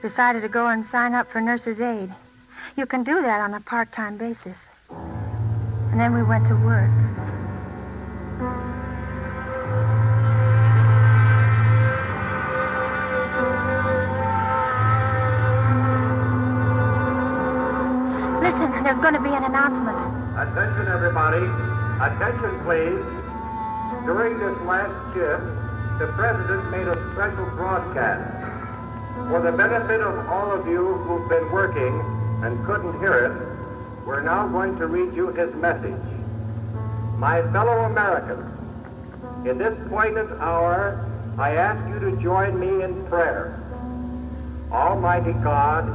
decided to go and sign up for nurse's aid. You can do that on a part-time basis. And then we went to work. Listen, there's going to be an announcement. Attention, everybody. Attention, please. During this last shift, the President made a special broadcast. For the benefit of all of you who've been working and couldn't hear it, we're now going to read you his message. My fellow Americans, in this poignant hour, I ask you to join me in prayer. Almighty God,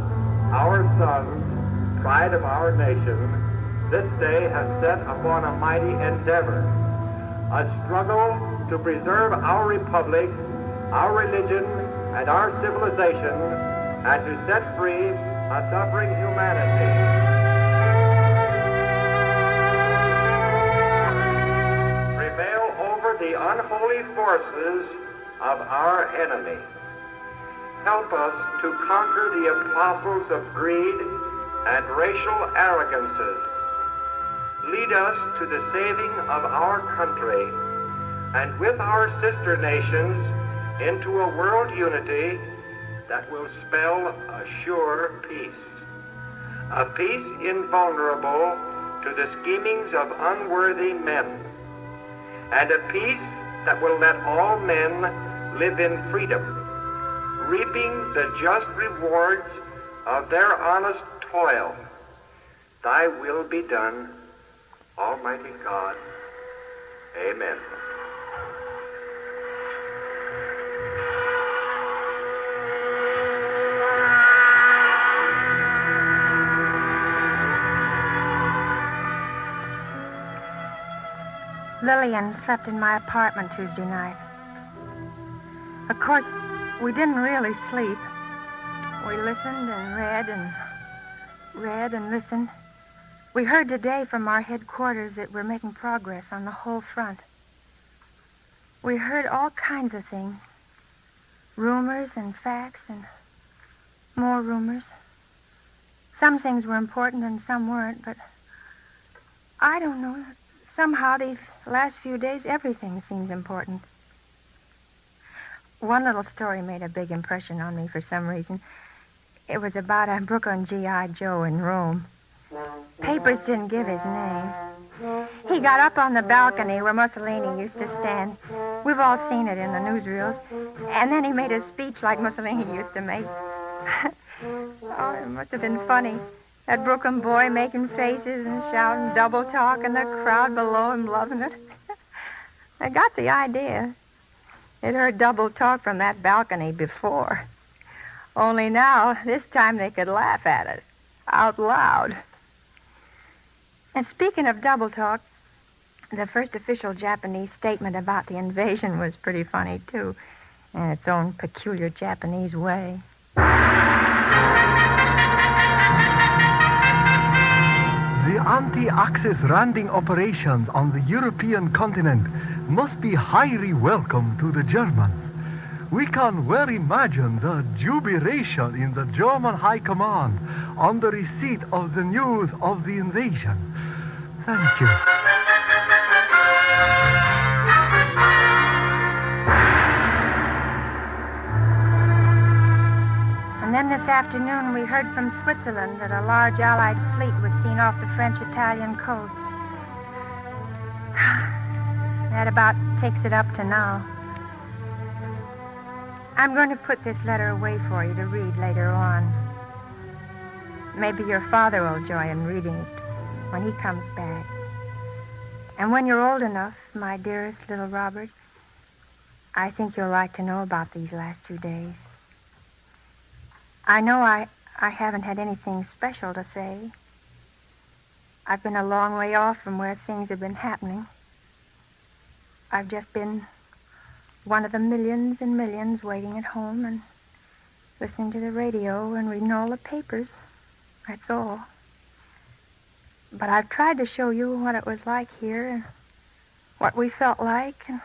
our sons, pride of our nation, this day has set upon a mighty endeavor, a struggle to preserve our republic, our religion, and our civilization and to set free a suffering humanity. Prevail over the unholy forces of our enemy. Help us to conquer the apostles of greed and racial arrogances. Lead us to the saving of our country, and with our sister nations into a world unity that will spell a sure peace. A peace invulnerable to the schemings of unworthy men, and a peace that will let all men live in freedom, reaping the just rewards of their honest toil. Thy will be done, Almighty God. Amen. Lillian slept in my apartment Tuesday night. Of course, we didn't really sleep. We listened and read and listened. We heard today from our headquarters that we're making progress on the whole front. We heard all kinds of things. Rumors and facts and more rumors. Some things were important and some weren't, but I don't know. Somehow these last few days, everything seems important. One little story made a big impression on me for some reason. It was about a Brooklyn G.I. Joe in Rome. Papers didn't give his name. He got up on the balcony where Mussolini used to stand. We've all seen it in the newsreels. And then he made a speech like Mussolini used to make. Oh, it must have been funny. That Brooklyn boy making faces and shouting double talk and the crowd below him loving it. I got the idea. They'd heard double talk from that balcony before. Only now, this time they could laugh at it. Out loud. And speaking of double talk, the first official Japanese statement about the invasion was pretty funny, too, in its own peculiar Japanese way. The anti-Axis landing operations on the European continent must be highly welcome to the Germans. We can well imagine the jubilation in the German High Command on the receipt of the news of the invasion. Thank you. And then this afternoon we heard from Switzerland that a large Allied fleet was seen off the French-Italian coast. That about takes it up to now. I'm going to put this letter away for you to read later on. Maybe your father will join reading it when he comes back. And when you're old enough, my dearest little Robert, I think you'll like to know about these last 2 days. I know I haven't had anything special to say. I've been a long way off from where things have been happening. I've just been one of the millions and millions waiting at home and listening to the radio and reading all the papers. That's all. But I've tried to show you what it was like here and what we felt like and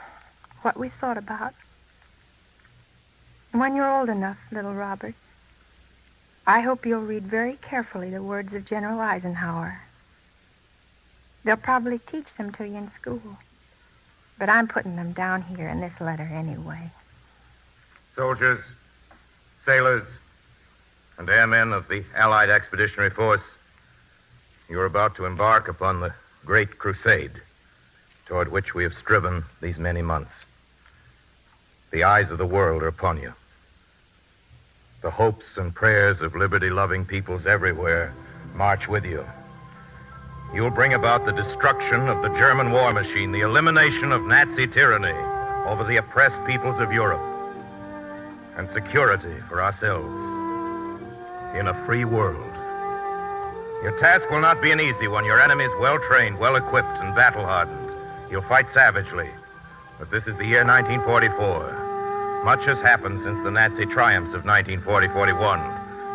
what we thought about. And when you're old enough, little Robert, I hope you'll read very carefully the words of General Eisenhower. They'll probably teach them to you in school. But I'm putting them down here in this letter anyway. Soldiers, sailors, and airmen of the Allied Expeditionary Force, you are about to embark upon the great crusade toward which we have striven these many months. The eyes of the world are upon you. The hopes and prayers of liberty-loving peoples everywhere march with you. You will bring about the destruction of the German war machine, the elimination of Nazi tyranny over the oppressed peoples of Europe, and security for ourselves in a free world. Your task will not be an easy one. Your enemy is well-trained, well-equipped, and battle-hardened. You'll fight savagely. But this is the year 1944. Much has happened since the Nazi triumphs of 1940-41.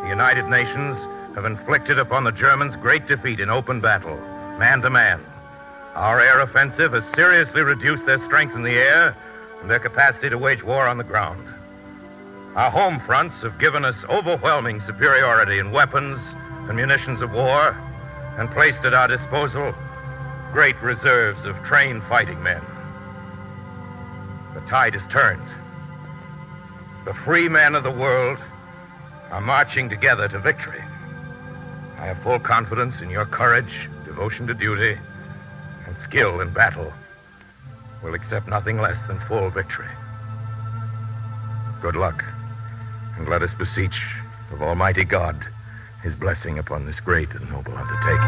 the United Nations have inflicted upon the Germans great defeat in open battle, man to man. Our air offensive has seriously reduced their strength in the air and their capacity to wage war on the ground. Our home fronts have given us overwhelming superiority in weapons and munitions of war and placed at our disposal great reserves of trained fighting men. The tide has turned. The free men of the world are marching together to victory. I have full confidence in your courage, devotion to duty, and skill in battle. We'll accept nothing less than full victory. Good luck, and let us beseech of Almighty God His blessing upon this great and noble undertaking.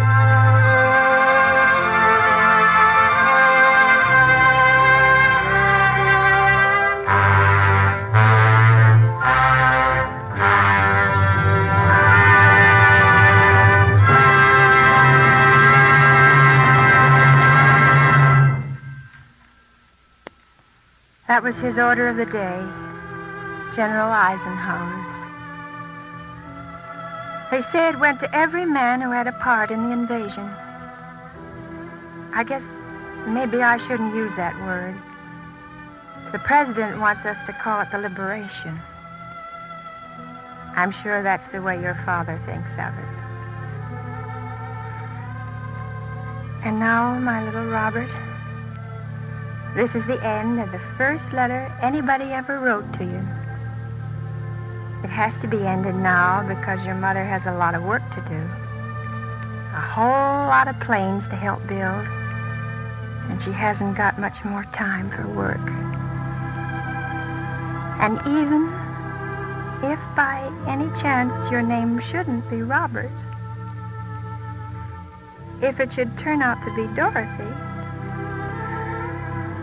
That was his order of the day, General Eisenhower's. They say it went to every man who had a part in the invasion. I guess maybe I shouldn't use that word. The president wants us to call it the liberation. I'm sure that's the way your father thinks of it. And now, my little Robert, this is the end of the first letter anybody ever wrote to you. It has to be ended now because your mother has a lot of work to do. A whole lot of planes to help build, and she hasn't got much more time for work. And even if by any chance your name shouldn't be Robert, if it should turn out to be Dorothy,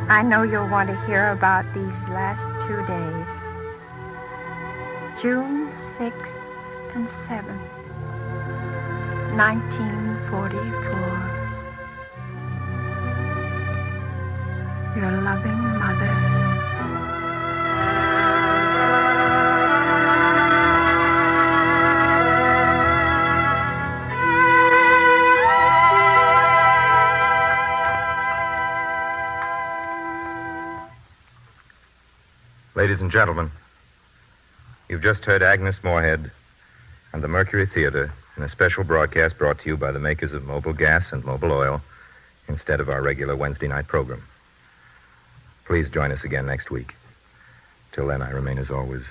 I know you'll want to hear about these last 2 days. June 6th and 7th, 1944. Your loving mother. Ladies and gentlemen, you've just heard Agnes Moorehead and the Mercury Theater in a special broadcast brought to you by the makers of Mobil Gas and Mobil Oil instead of our regular Wednesday night program. Please join us again next week. Till then, I remain, as always,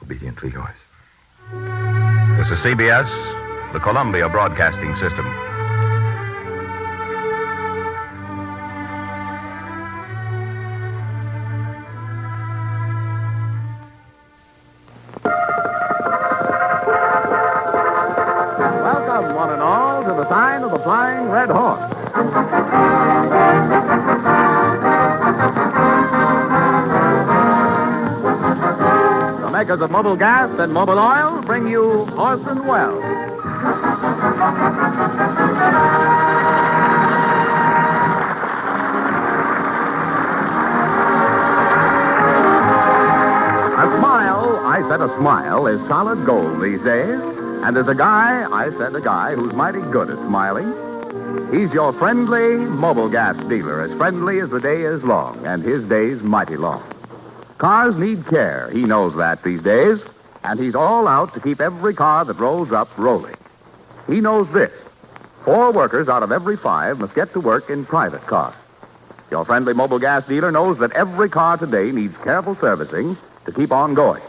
obediently yours. This is CBS, the Columbia Broadcasting System. Welcome, one and all, to the sign of the Flying Red Horse. The makers of Mobil Gas and Mobil Oil bring you Orson Welles. A smile, I said a smile, is solid gold these days. And there's a guy, I said a guy, who's mighty good at smiling. He's your friendly Mobil Gas dealer, as friendly as the day is long, and his day's mighty long. Cars need care, he knows that these days, and he's all out to keep every car that rolls up rolling. He knows this: 4 workers out of every 5 must get to work in private cars. Your friendly Mobil Gas dealer knows that every car today needs careful servicing to keep on going.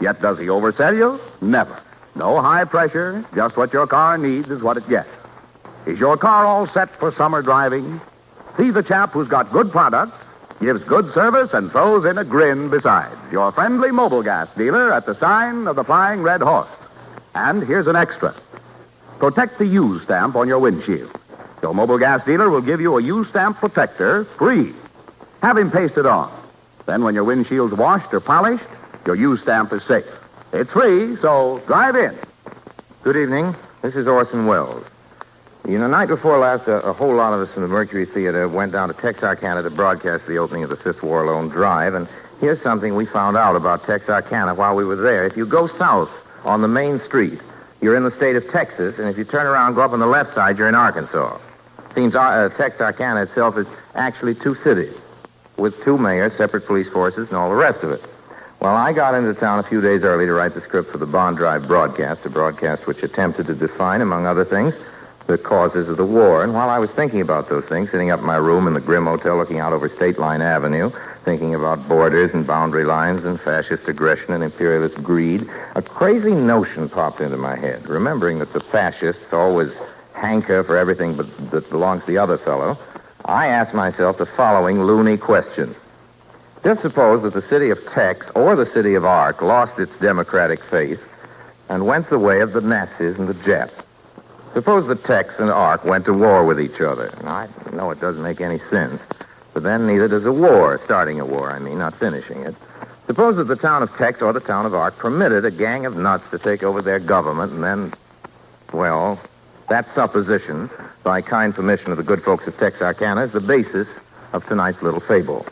Yet does he oversell you? Never. No high pressure, just what your car needs is what it gets. Is your car all set for summer driving? See the chap who's got good products, gives good service, and throws in a grin besides. Your friendly Mobil Gas dealer at the sign of the Flying Red Horse. And here's an extra. Protect the U stamp on your windshield. Your Mobil Gas dealer will give you a U stamp protector free. Have him paste it on. Then when your windshield's washed or polished, your U stamp is safe. It's free, so drive in. Good evening. This is Orson Welles. The night before last, a whole lot of us from the Mercury Theater went down to Texarkana to broadcast the opening of the Fifth War Loan Drive, and here's something we found out about Texarkana while we were there. If you go south on the main street, you're in the state of Texas, and if you turn around, go up on the left side, you're in Arkansas. Seems Texarkana itself is actually two cities, with two mayors, separate police forces, and all the rest of it. Well, I got into town a few days early to write the script for the Bond Drive broadcast, a broadcast which attempted to define, among other things, the causes of the war. And while I was thinking about those things, sitting up in my room in the Grim Hotel looking out over State Line Avenue, thinking about borders and boundary lines and fascist aggression and imperialist greed, a crazy notion popped into my head, remembering that the fascists always hanker for everything that belongs to the other fellow. I asked myself the following loony question. Just suppose that the city of Tex or the city of Ark lost its democratic faith and went the way of the Nazis and the Japs. Suppose the Tex and Ark went to war with each other. Now, I know it doesn't make any sense, but then neither does a war, starting a war, not finishing it. Suppose that the town of Tex or the town of Ark permitted a gang of nuts to take over their government, and then, well, that supposition, by kind permission of the good folks of Texarkana, is the basis of tonight's little fable.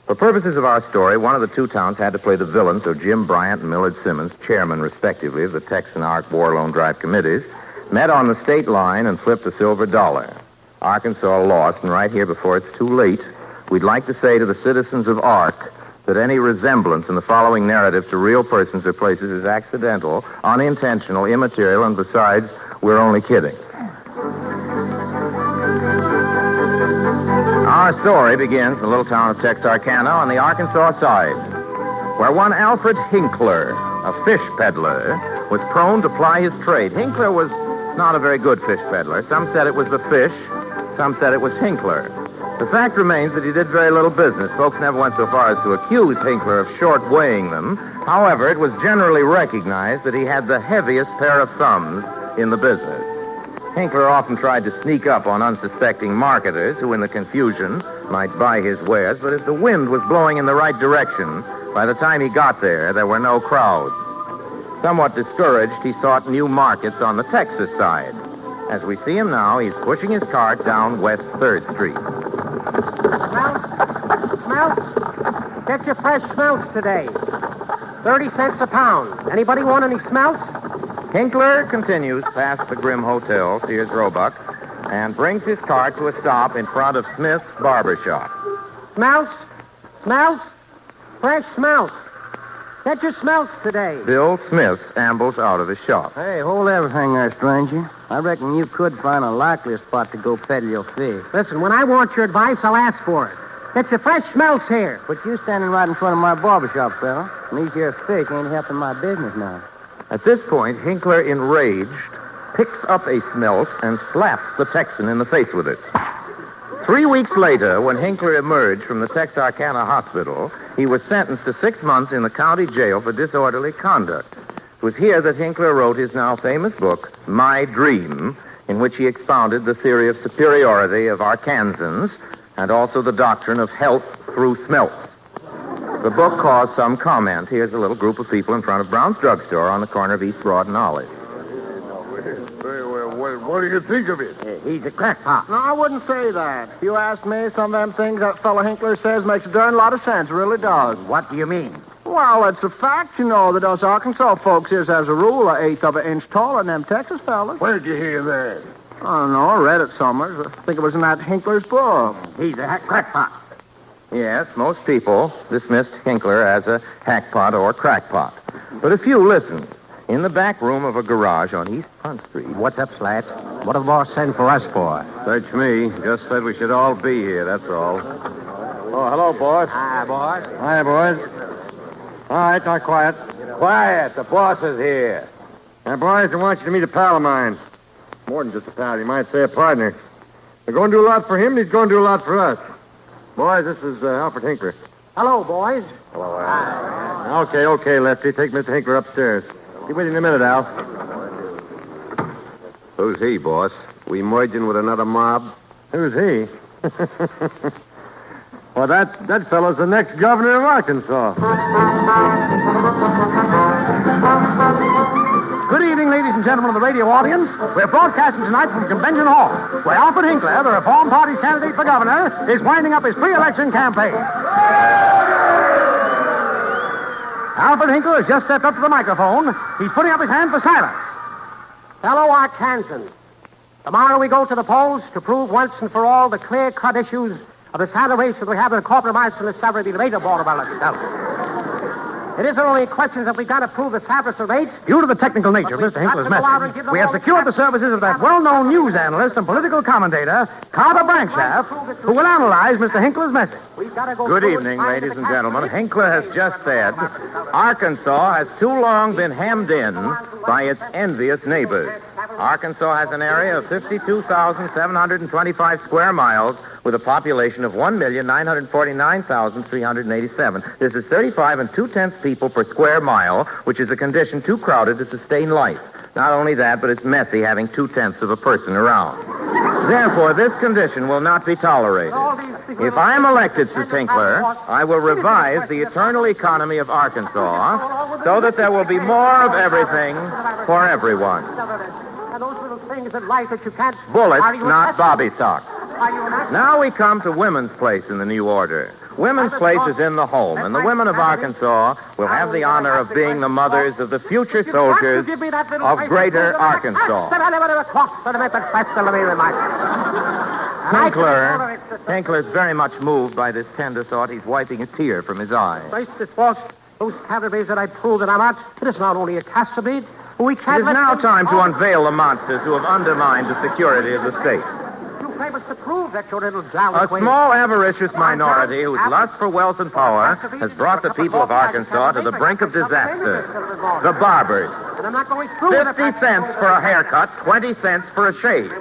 For purposes of our story, one of the two towns had to play the villain, so Jim Bryant and Millard Simmons, chairmen, respectively, of the Tex and Ark War Loan Drive committees, met on the state line and flipped a silver dollar. Arkansas lost, and right here before it's too late, we'd like to say to the citizens of Ark that any resemblance in the following narrative to real persons or places is accidental, unintentional, immaterial, and besides, we're only kidding. Our story begins in the little town of Texarkana on the Arkansas side, where one Alfred Hinkler, a fish peddler, was prone to ply his trade. Hinkler was not a very good fish peddler. Some said it was the fish, some said it was Hinkler. The fact remains that he did very little business. Folks never went so far as to accuse Hinkler of short-weighing them. However, it was generally recognized that he had the heaviest pair of thumbs in the business. Hinkler often tried to sneak up on unsuspecting marketers who, in the confusion, might buy his wares, but if the wind was blowing in the right direction, by the time he got there were no crowds. Somewhat discouraged, he sought new markets on the Texas side. As we see him now, he's pushing his cart down West 3rd Street. Smelts? Get your fresh smelts today. 30 cents a pound. Anybody want any smelts? Hinkler continues past the Grim Hotel, Sears Roebuck, and brings his cart to a stop in front of Smith's Barber Shop. Smelts? Smelts? Fresh smelts. Get your smelts today. Bill Smith ambles out of his shop. Hey, hold everything there, stranger. I reckon you could find a likelier spot to go peddle your fish. Listen, when I want your advice, I'll ask for it. Get your fresh smelts here. But you standing right in front of my barber shop, fella. And these here fish ain't helping my business now. At this point, Hinkler, enraged, picks up a smelt and slaps the Texan in the face with it. 3 weeks later, when Hinkler emerged from the Texarkana hospital, he was sentenced to 6 months in the county jail for disorderly conduct. It was here that Hinkler wrote his now famous book, My Dream, in which he expounded the theory of superiority of Arkansans and also the doctrine of health through smelts. The book caused some comment. Here's a little group of people in front of Brown's drugstore on the corner of East Broad and Olive. What do you think of it? He's a crackpot. No, I wouldn't say that. If you ask me, some of them things that fellow Hinkler says makes a darn lot of sense. It really does. What do you mean? Well, it's a fact, you know, that us Arkansas folks is, as a rule, an eighth of an inch taller than them Texas fellas. Where'd you hear that? I don't know. I read it somewhere. I think it was in that Hinkler's book. He's a crackpot. Yes, most people dismissed Hinkler as a hackpot or crackpot. But a few listened. In the back room of a garage on East Front Street. What's up, Slats? What did the boss send for us for? Search me. Just said we should all be here, that's all. Oh, hello, boss. Hi, boss. Hi, boys. All right, now quiet. Quiet. The boss is here. Now, boys, I want you to meet a pal of mine. More than just a pal. You might say a partner. We're going to do a lot for him, and he's going to do a lot for us. Boys, this is Alfred Hinkler. Hello, boys. Hello, Al. Okay, Lefty. Take Mr. Hinkler upstairs. Be with you in a minute, Al. Who's he, boss? We merging with another mob? Who's he? Well, that fellow's the next governor of Arkansas. Good evening, ladies and gentlemen of the radio audience. We're broadcasting tonight from Convention Hall, where Alfred Hinkler, the Reform Party's candidate for governor, is winding up his pre-election campaign. Alfred Hinkle has just stepped up to the microphone. He's putting up his hand for silence. Fellow Arkansans, tomorrow we go to the polls to prove once and for all the clear-cut issues of the sad race that we have in compromise and the severity debate of all about ourselves. It isn't only questions that we've got to prove the Sabbath rates. Due to the technical nature of Mr. Hinkle's message, we have secured the services of that well-known news analyst and political commentator, Carter Brankshaft, who will analyze Mr. Hinkle's message. Good evening, ladies and gentlemen. Hinkler has just said Arkansas has too long been hemmed in by its envious neighbors. Arkansas has an area of 52,725 square miles with a population of 1,949,387. This is 35 2/10 people per square mile, which is a condition too crowded to sustain life. Not only that, but it's messy having 2/10 of a person around. Therefore, this condition will not be tolerated. If I am elected, says Hinkler, I will revise the eternal economy of Arkansas so that there will be more of everything for everyone. And those little things in life that you can't... Bullets, not bobby socks. Now we come to women's place in the new order. Women's place is in the home, and the women of Arkansas will have the honor of being the mothers of the future soldiers of greater Arkansas. Hinkler's very much moved by this tender thought. He's wiping a tear from his eye. Those candidates that I proved that I'm not, it is not only a castigate. We can't. It is now time to unveil the monsters who have undermined the security of the state. claim us to prove that your little A Galloway... small, avaricious minority whose lust for wealth and power has brought the people of Arkansas to the brink of disaster. The barbers. 50 cents for a haircut, 20 cents for a shave.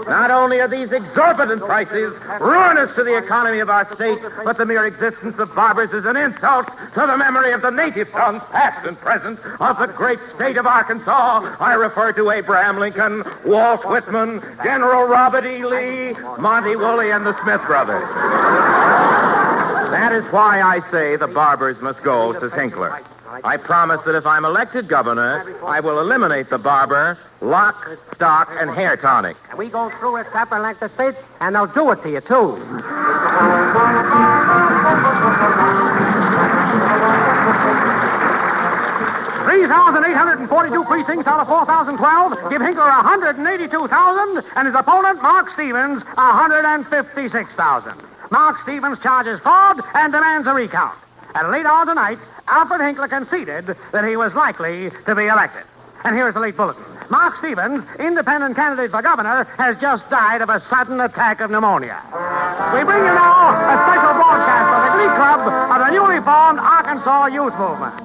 Not only are these exorbitant prices ruinous to the economy of our state, but the mere existence of barbers is an insult to the memory of the native sons, past and present, of the great state of Arkansas. I refer to Abraham Lincoln, Walt Whitman, General Robert E. Lee, Monty Woolley, and the Smith brothers. That is why I say the barbers must go, says Hinkler. I promise that if I'm elected governor, I will eliminate the barber, lock, stock, and hair tonic. And we go through it separate like the states, and they'll do it to you, too. 3,842 precincts out of 4,012 give Hinkler 182,000, and his opponent, Mark Stevens, 156,000. Mark Stevens charges fraud and demands a recount. At a late hour tonight, Alfred Hinkler conceded that he was likely to be elected. And here's the late bulletin. Mark Stevens, independent candidate for governor, has just died of a sudden attack of pneumonia. We bring you now a special broadcast of the Glee Club of the newly formed Arkansas Youth Movement.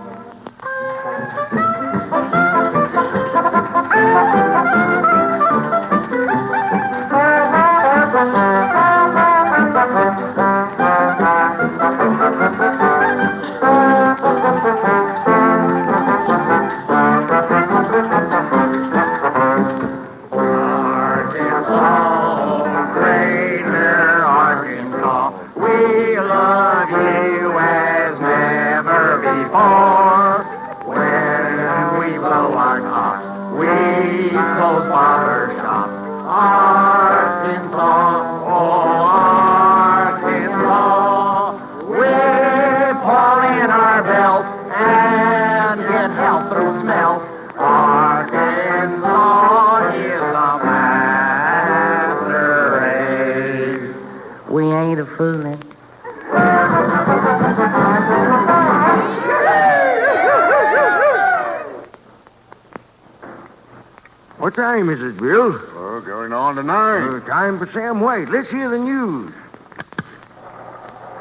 What time is it, Bill? Oh, going on to 9. Time for Sam White. Let's hear the news.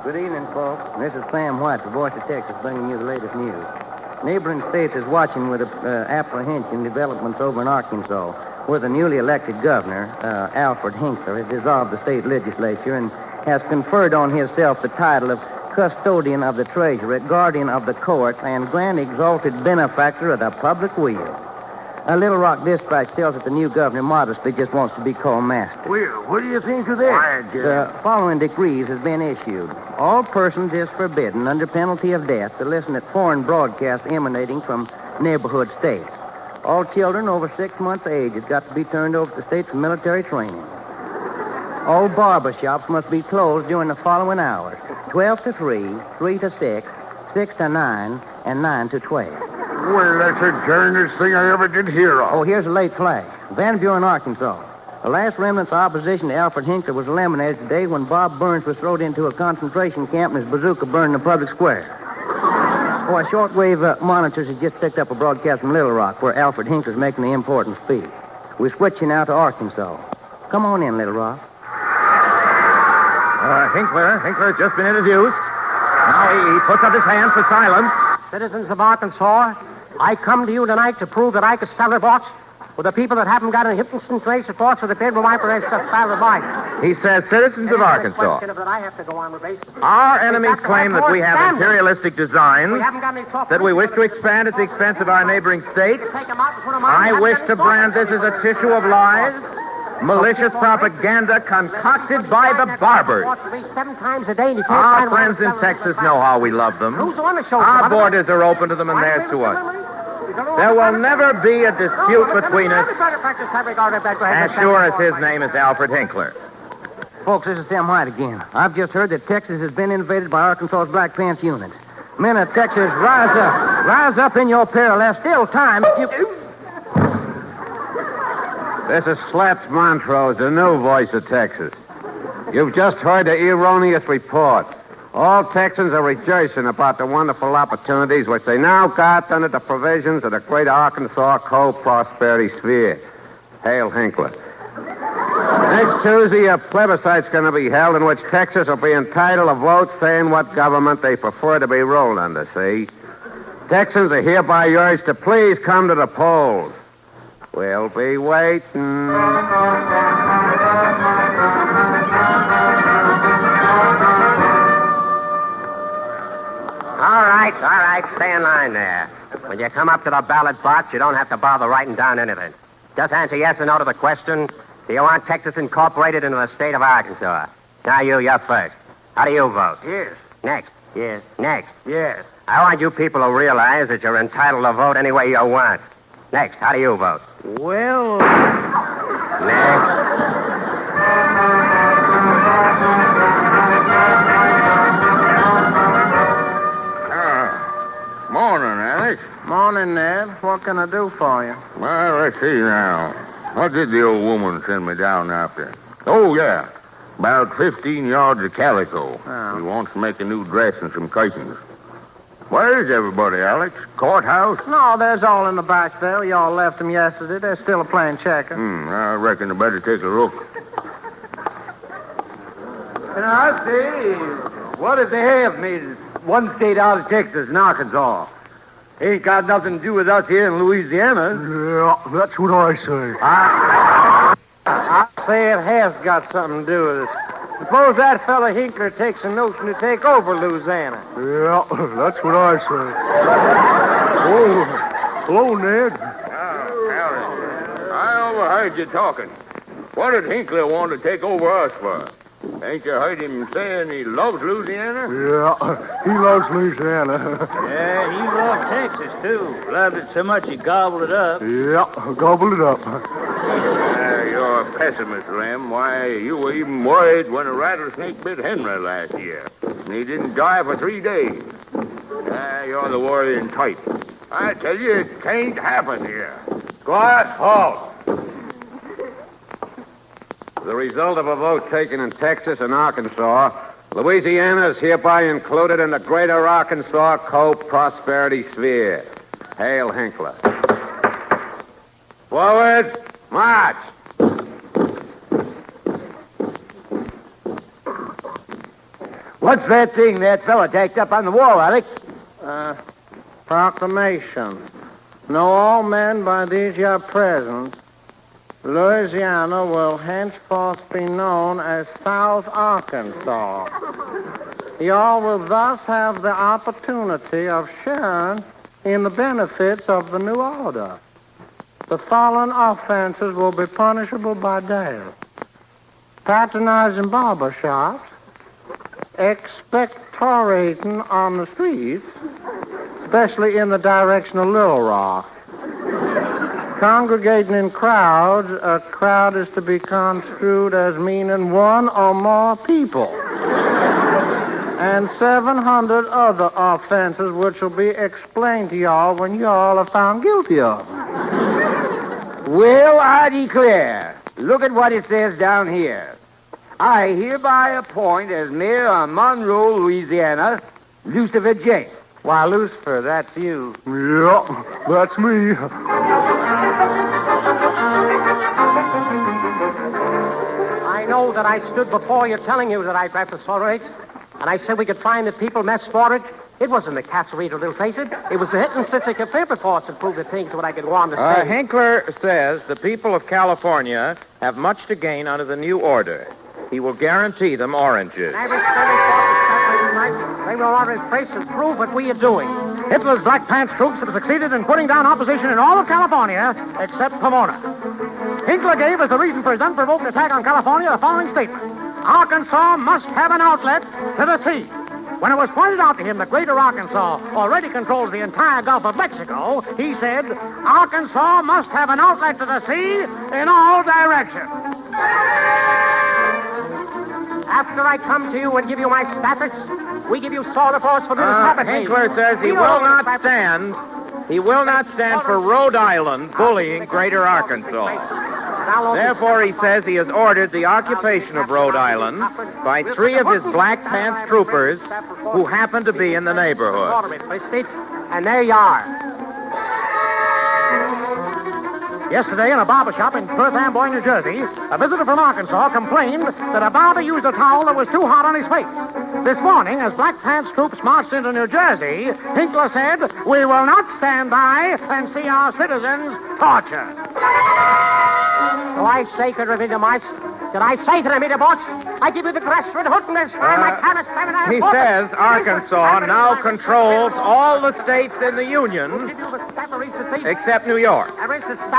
Good evening, folks. This is Sam White, the voice of Texas, bringing you the latest news. Neighboring states is watching with apprehension developments over in Arkansas, where the newly elected governor, Alfred Hinkler, has dissolved the state legislature and has conferred on himself the title of custodian of the treasury, guardian of the courts, and grand exalted benefactor of the public weal. A Little Rock Dispatch tells that the new governor modestly just wants to be called master. Well, what do you think of that? The following decrees has been issued. All persons is forbidden, under penalty of death, to listen at foreign broadcasts emanating from neighborhood states. All children over 6 months of age has got to be turned over to the states for military training. All barber shops must be closed during the following hours: 12 to 3, 3 to 6, 6 to 9, and 9 to 12. Well, that's the darndest thing I ever did hear of. Oh, here's a late flag. Van Buren, Arkansas. The last remnants of opposition to Alfred Hinckley was eliminated today when Bob Burns was thrown into a concentration camp and his bazooka burned in the public square. Oh, our shortwave monitors have just picked up a broadcast from Little Rock where Alfred Hinckley's making the important speech. We're switching now to Arkansas. Come on in, Little Rock. Hinckley's just been introduced. Now he puts up his hands for silence. Citizens of Arkansas, I come to you tonight to prove that I can sell reports with the people that haven't got any Hipkinson trace reports for the bedroom operators to sell reports. He says citizens of Arkansas. I have to go on with basis. Our enemies claim that we have imperialistic designs, that we wish to expand at the expense of our neighboring states. I wish to brand this as a tissue of lies, malicious propaganda concocted by the barbers. 7 times a day. Our friends in Texas know how we love them. Our borders are open to them and theirs to us. There will never be a dispute between us as sure as his name is Alfred Hinckley. Folks, this is Sam White again. I've just heard that Texas has been invaded by Arkansas's Black Pants unit. Men of Texas, rise up. Rise up in your peril. There's still time if you... This is Slats Montrose, the new voice of Texas. You've just heard the erroneous report. All Texans are rejoicing about the wonderful opportunities which they now got under the provisions of the Great Arkansas Co-Prosperity Sphere. Hail Hinckley. Next Tuesday, a plebiscite's going to be held in which Texas will be entitled to vote saying what government they prefer to be ruled under, see? Texans are hereby urged to please come to the polls. We'll be waiting. All right, stay in line there. When you come up to the ballot box, you don't have to bother writing down anything. Just answer yes or no to the question, do you want Texas incorporated into the state of Arkansas? Now you're first. How do you vote? Yes. Next. Yes. Next. Yes. I want you people to realize that you're entitled to vote any way you want. Next, how do you vote? Well... Next. Morning, Alex. Morning, Ned. What can I do for you? Well, let's see now. What did the old woman send me down after? Oh, yeah. About 15 yards of calico. Oh. She wants to make a new dress and some curtains. Where's everybody, Alex? Courthouse? No, there's all in the back there. Y'all left them yesterday. They're still playing checkers. I reckon I better take a look. I see. What if they have made one state out of Texas and Arkansas? Ain't got nothing to do with us here in Louisiana. Yeah, that's what I say. I say it has got something to do with it. Suppose that fella Hinckley takes a notion to take over Louisiana. Yeah, that's what I say. Oh, hello, Ned. I overheard you talking. What did Hinckley want to take over us for? Ain't you heard him saying he loves Louisiana? Yeah, he loves Louisiana. Yeah, he loved Texas, too. Loved it so much he gobbled it up. Yeah, gobble it up. You're a pessimist, Lem. Why, you were even worried when a rattlesnake bit Henry last year. And he didn't die for 3 days. You're the worrying type. I tell you, it can't happen here. Quiet, halt. The result of a vote taken in Texas and Arkansas, Louisiana is hereby included in the Greater Arkansas Co-Prosperity Sphere. Hail Hinckley. Forward, march. What's that thing that fella tacked up on the wall, Alex? Proclamation. Know all men by these your presents, Louisiana will henceforth be known as South Arkansas. Y'all will thus have the opportunity of sharing in the benefits of the new order. The following offenses will be punishable by death: patronizing barber shops, expectorating on the streets, especially in the direction of Little Rock, congregating in crowds. A crowd is to be construed as meaning one or more people. and 700 other offenses which will be explained to y'all when y'all are found guilty of. Well, I declare. Look at what it says down here. I hereby appoint as mayor of Monroe, Louisiana, Lucifer Jenks. Why, Lucifer, that's you. Yeah, that's me. I know that I stood before you telling you that I grabbed the sororate, and I said we could find the people mess for it. It wasn't the Casserito, they'll face it. It was the Hittin' City Cafe reports that proved the things what I could go on to say. Hinkler says the people of California have much to gain under the new order. He will guarantee them oranges. They will on his face and prove what we are doing. Hitler's Black Pants troops have succeeded in putting down opposition in all of California except Pomona. Hinkler gave as the reason for his unprovoked attack on California the following statement. Arkansas must have an outlet to the sea. When it was pointed out to him that Greater Arkansas already controls the entire Gulf of Mexico, he said, Arkansas must have an outlet to the sea in all directions. After I come to you and give you my statics, we give you solid force for Hinkler says he will not stand for Rhode Island bullying Greater Arkansas. Therefore, he says he has ordered the occupation of Rhode Island by 3 of his Black Pants troopers who happen to be in the neighborhood. And there you are. Yesterday, in a barber shop in Perth Amboy, New Jersey, a visitor from Arkansas complained that a barber used a towel that was too hot on his face. This morning, as Black Pants troops marched into New Jersey, Hinkler said, we will not stand by and see our citizens tortured. So I say to the mice, did I say to the meter box, I give you the Grassford Hood and this time I can't stand He says Arkansas now controls all the states in the Union except New York.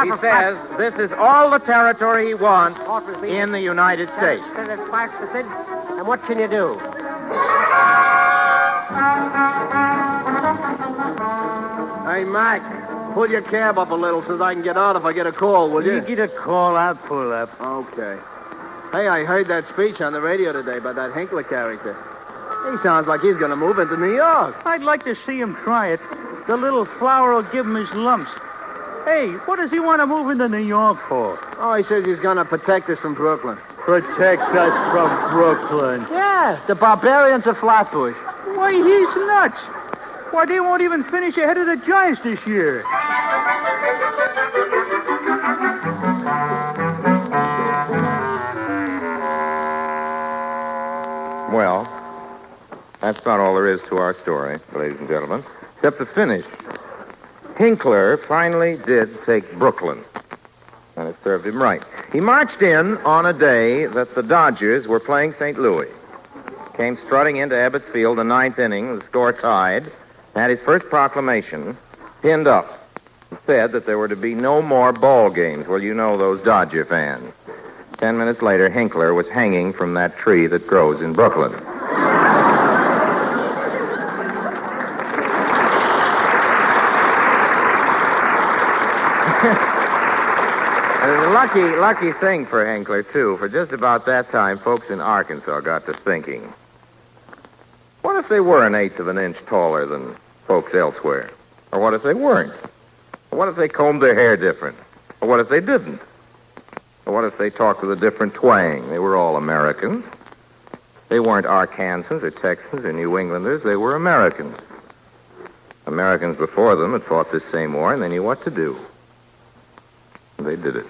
He says this is all the territory he wants in the United States. And what can you do? Hey, Mac, pull your cab up a little so I can get out if I get a call, will you? You get a call, I'll pull up. Okay. Hey, I heard that speech on the radio today by that Hinkler character. He sounds like he's going to move into New York. I'd like to see him try it. The little flower will give him his lumps. Hey, what does he want to move into New York for? Oh, he says he's going to protect us from Brooklyn. Protect us from Brooklyn. Yeah, the barbarians of Flatbush. Why, he's nuts. Why, they won't even finish ahead of the Giants this year. Well, that's about all there is to our story, ladies and gentlemen, except the finish. Hinkler finally did take Brooklyn, and it served him right. He marched in on a day that the Dodgers were playing St. Louis. Came strutting into Ebbets Field, the 9th inning, the score tied, had his first proclamation pinned up. He said that there were to be no more ball games. Well, you know those Dodger fans. 10 minutes later, Hinkler was hanging from that tree that grows in Brooklyn. It was a lucky thing for Hinkler, too. For just about that time, folks in Arkansas got to thinking, what if they were an eighth of an inch taller than folks elsewhere? Or what if they weren't? Or what if they combed their hair different? Or what if they didn't? Or what if they talked with a different twang? They were all Americans. They weren't Arkansans or Texans or New Englanders. They were Americans. Americans before them had fought this same war, and they knew what to do. They did it.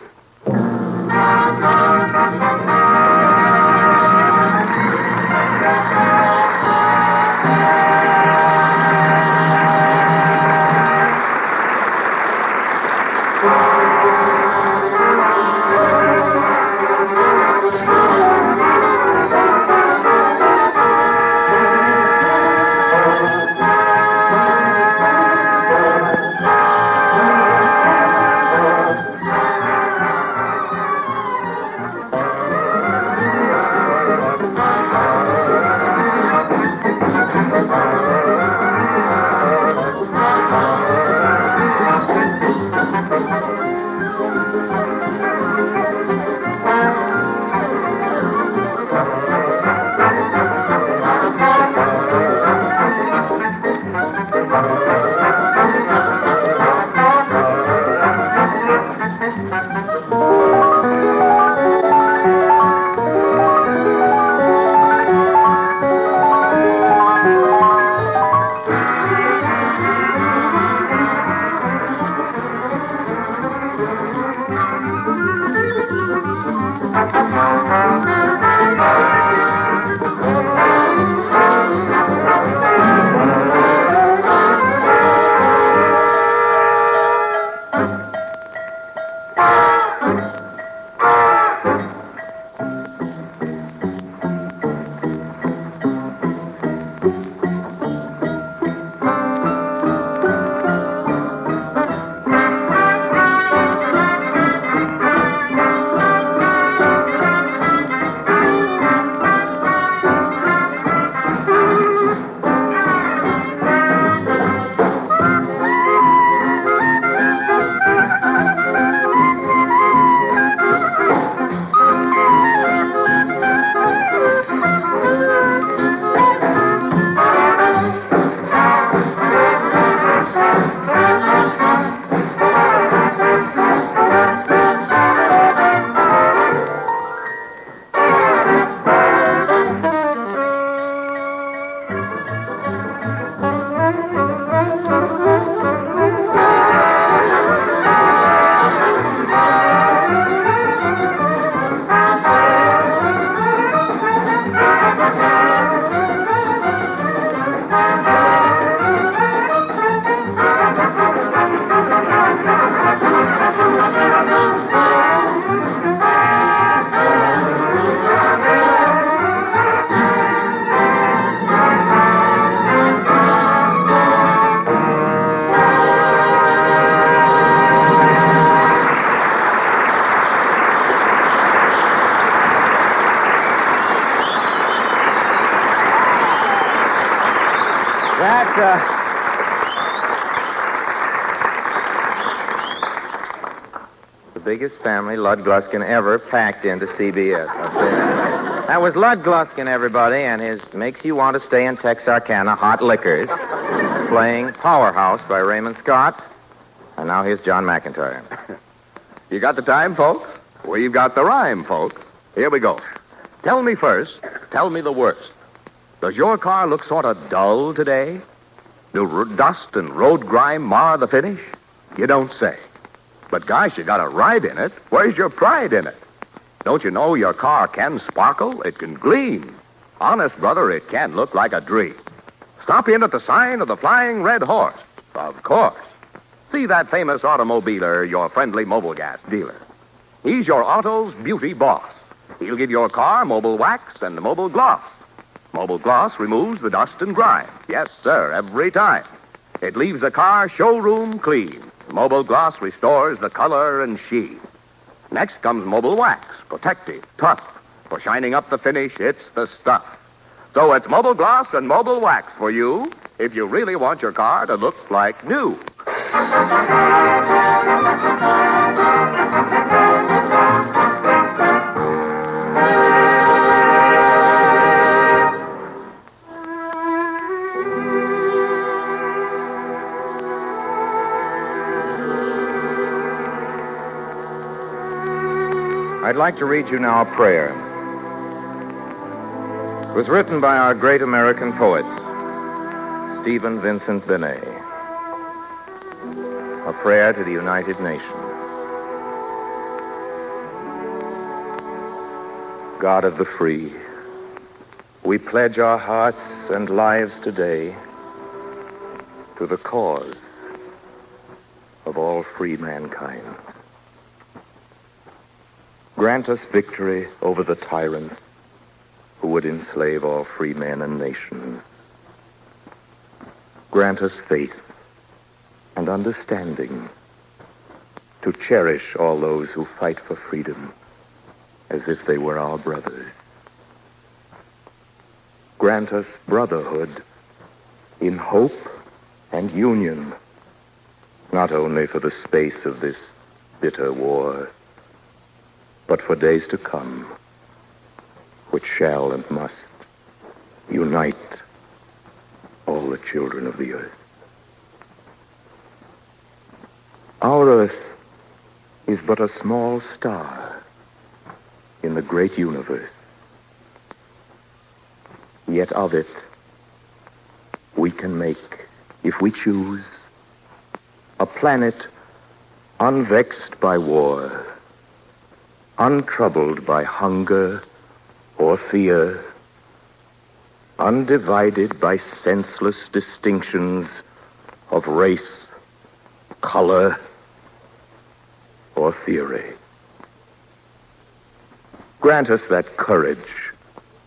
biggest family Lud Gluskin ever packed into CBS. That was Lud Gluskin, everybody, and his Makes You Want to Stay in Texarkana Hot Liquors, playing Powerhouse by Raymond Scott. And now here's John McIntyre. You got the time, folks? We've got the rhyme, folks. Here we go. Tell me first, tell me the worst. Does your car look sort of dull today? Do dust and road grime mar the finish? You don't say. But gosh, you got a ride in it. Where's your pride in it? Don't you know your car can sparkle? It can gleam. Honest, brother, it can look like a dream. Stop in at the sign of the Flying Red Horse. Of course. See that famous automobiler, your friendly mobile gas dealer. He's your auto's beauty boss. He'll give your car mobile wax and mobile gloss. Mobile gloss removes the dust and grime. Yes, sir, every time. It leaves the car showroom clean. Mobile gloss restores the color and sheen. Next comes mobile wax, protective, tough. For shining up the finish, it's the stuff. So it's mobile gloss and mobile wax for you if you really want your car to look like new. I'd like to read you now a prayer. It was written by our great American poet, Stephen Vincent Benet. A prayer to the United Nations. God of the free, we pledge our hearts and lives today to the cause of all free mankind. Grant us victory over the tyrant who would enslave all free men and nations. Grant us faith and understanding to cherish all those who fight for freedom as if they were our brothers. Grant us brotherhood in hope and union, not only for the space of this bitter war, but for days to come, which shall and must unite all the children of the earth. Our earth is but a small star in the great universe. Yet of it, we can make, if we choose, a planet unvexed by war, untroubled by hunger or fear, undivided by senseless distinctions of race, color, or theory. Grant us that courage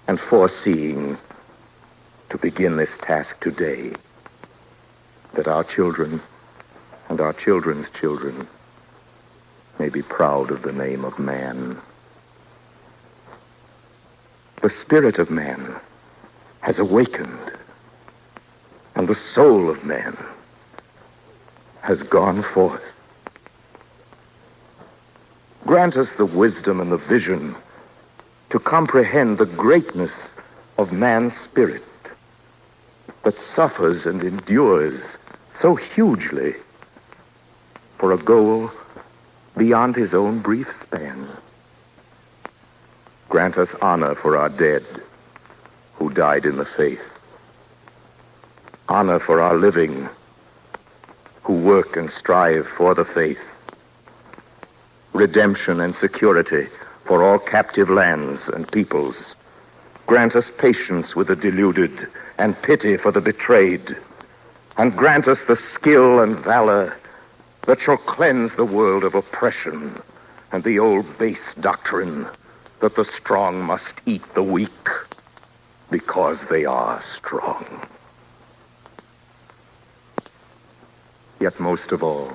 and foreseeing to begin this task today, that our children and our children's children may be proud of the name of man. The spirit of man has awakened, and the soul of man has gone forth. Grant us the wisdom and the vision to comprehend the greatness of man's spirit that suffers and endures so hugely for a goal beyond his own brief span. Grant us honor for our dead who died in the faith. Honor for our living who work and strive for the faith. Redemption and security for all captive lands and peoples. Grant us patience with the deluded and pity for the betrayed. And grant us the skill and valor that shall cleanse the world of oppression and the old base doctrine that the strong must eat the weak because they are strong. Yet most of all,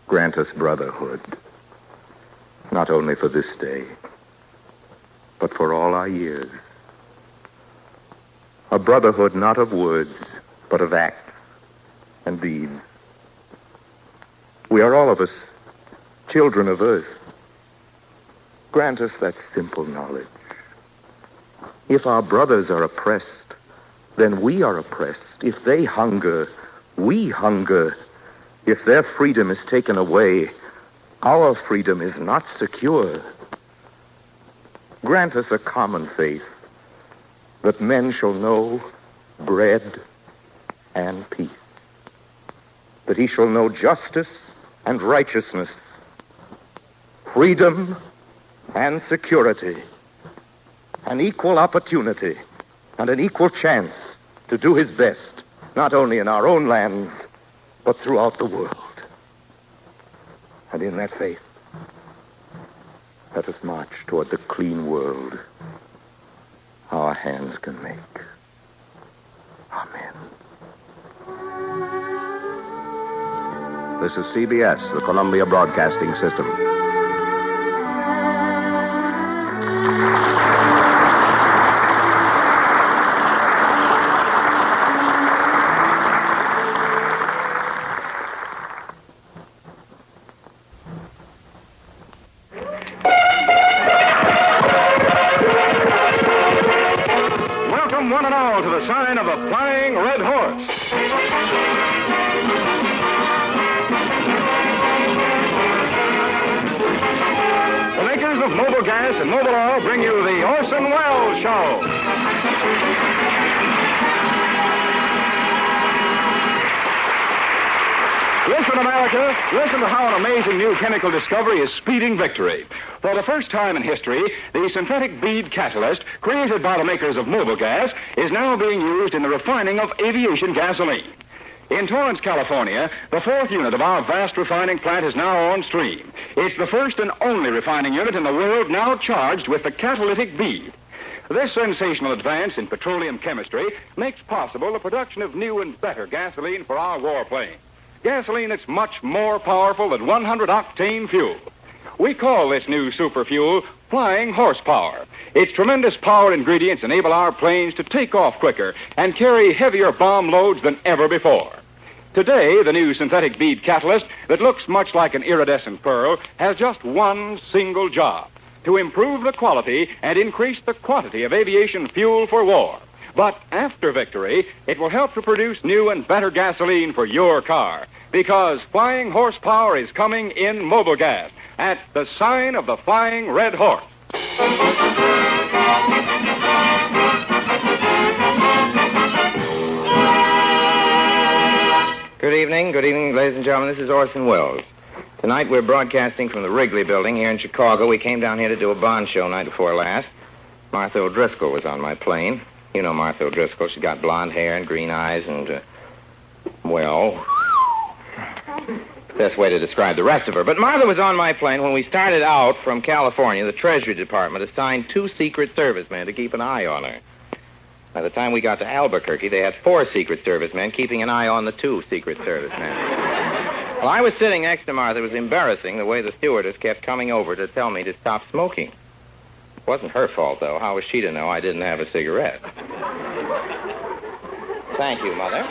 grant us brotherhood, not only for this day, but for all our years. A brotherhood not of words, but of acts and deeds. We are all of us children of earth. Grant us that simple knowledge. If our brothers are oppressed, then we are oppressed. If they hunger, we hunger. If their freedom is taken away, our freedom is not secure. Grant us a common faith, that men shall know bread and peace, that he shall know justice and righteousness, freedom and security, an equal opportunity and an equal chance to do his best, not only in our own lands, but throughout the world. And in that faith, let us march toward the clean world our hands can make. Amen. This is CBS, the Columbia Broadcasting System. Welcome one and all to the sign of a flying red horse. The makers of Mobile Gas and Mobile Oil bring you the Orson Welles Show. Listen, America, listen to how an amazing new chemical discovery is speeding victory. For the first time in history, the synthetic bead catalyst, created by the makers of Mobile Gas, is now being used in the refining of aviation gasoline. In Torrance, California, the fourth unit of our vast refining plant is now on stream. It's the first and only refining unit in the world now charged with the catalytic bead. This sensational advance in petroleum chemistry makes possible the production of new and better gasoline for our warplanes. Gasoline that's much more powerful than 100-octane fuel. We call this new super fuel flying horsepower. Its tremendous power ingredients enable our planes to take off quicker and carry heavier bomb loads than ever before. Today, the new synthetic bead catalyst that looks much like an iridescent pearl has just one single job: to improve the quality and increase the quantity of aviation fuel for war. But after victory, it will help to produce new and better gasoline for your car, because flying horsepower is coming in Mobile Gas at the sign of the Flying Red Horse. Good evening, ladies and gentlemen. This is Orson Welles. Tonight we're broadcasting from the Wrigley Building here in Chicago. We came down here to do a Bond show night before last. Martha O'Driscoll was on my plane. You know Martha O'Driscoll. She got blonde hair and green eyes and, best way to describe the rest of her. But Martha was on my plane when we started out from California. The Treasury Department assigned 2 Secret Service men to keep an eye on her. By the time we got to Albuquerque, they had 4 Secret Service men keeping an eye on the 2 Secret Service men. Well, I was sitting next to Martha. It was embarrassing the way the stewardess kept coming over to tell me to stop smoking. It wasn't her fault, though. How was she to know I didn't have a cigarette? Thank you, Mother.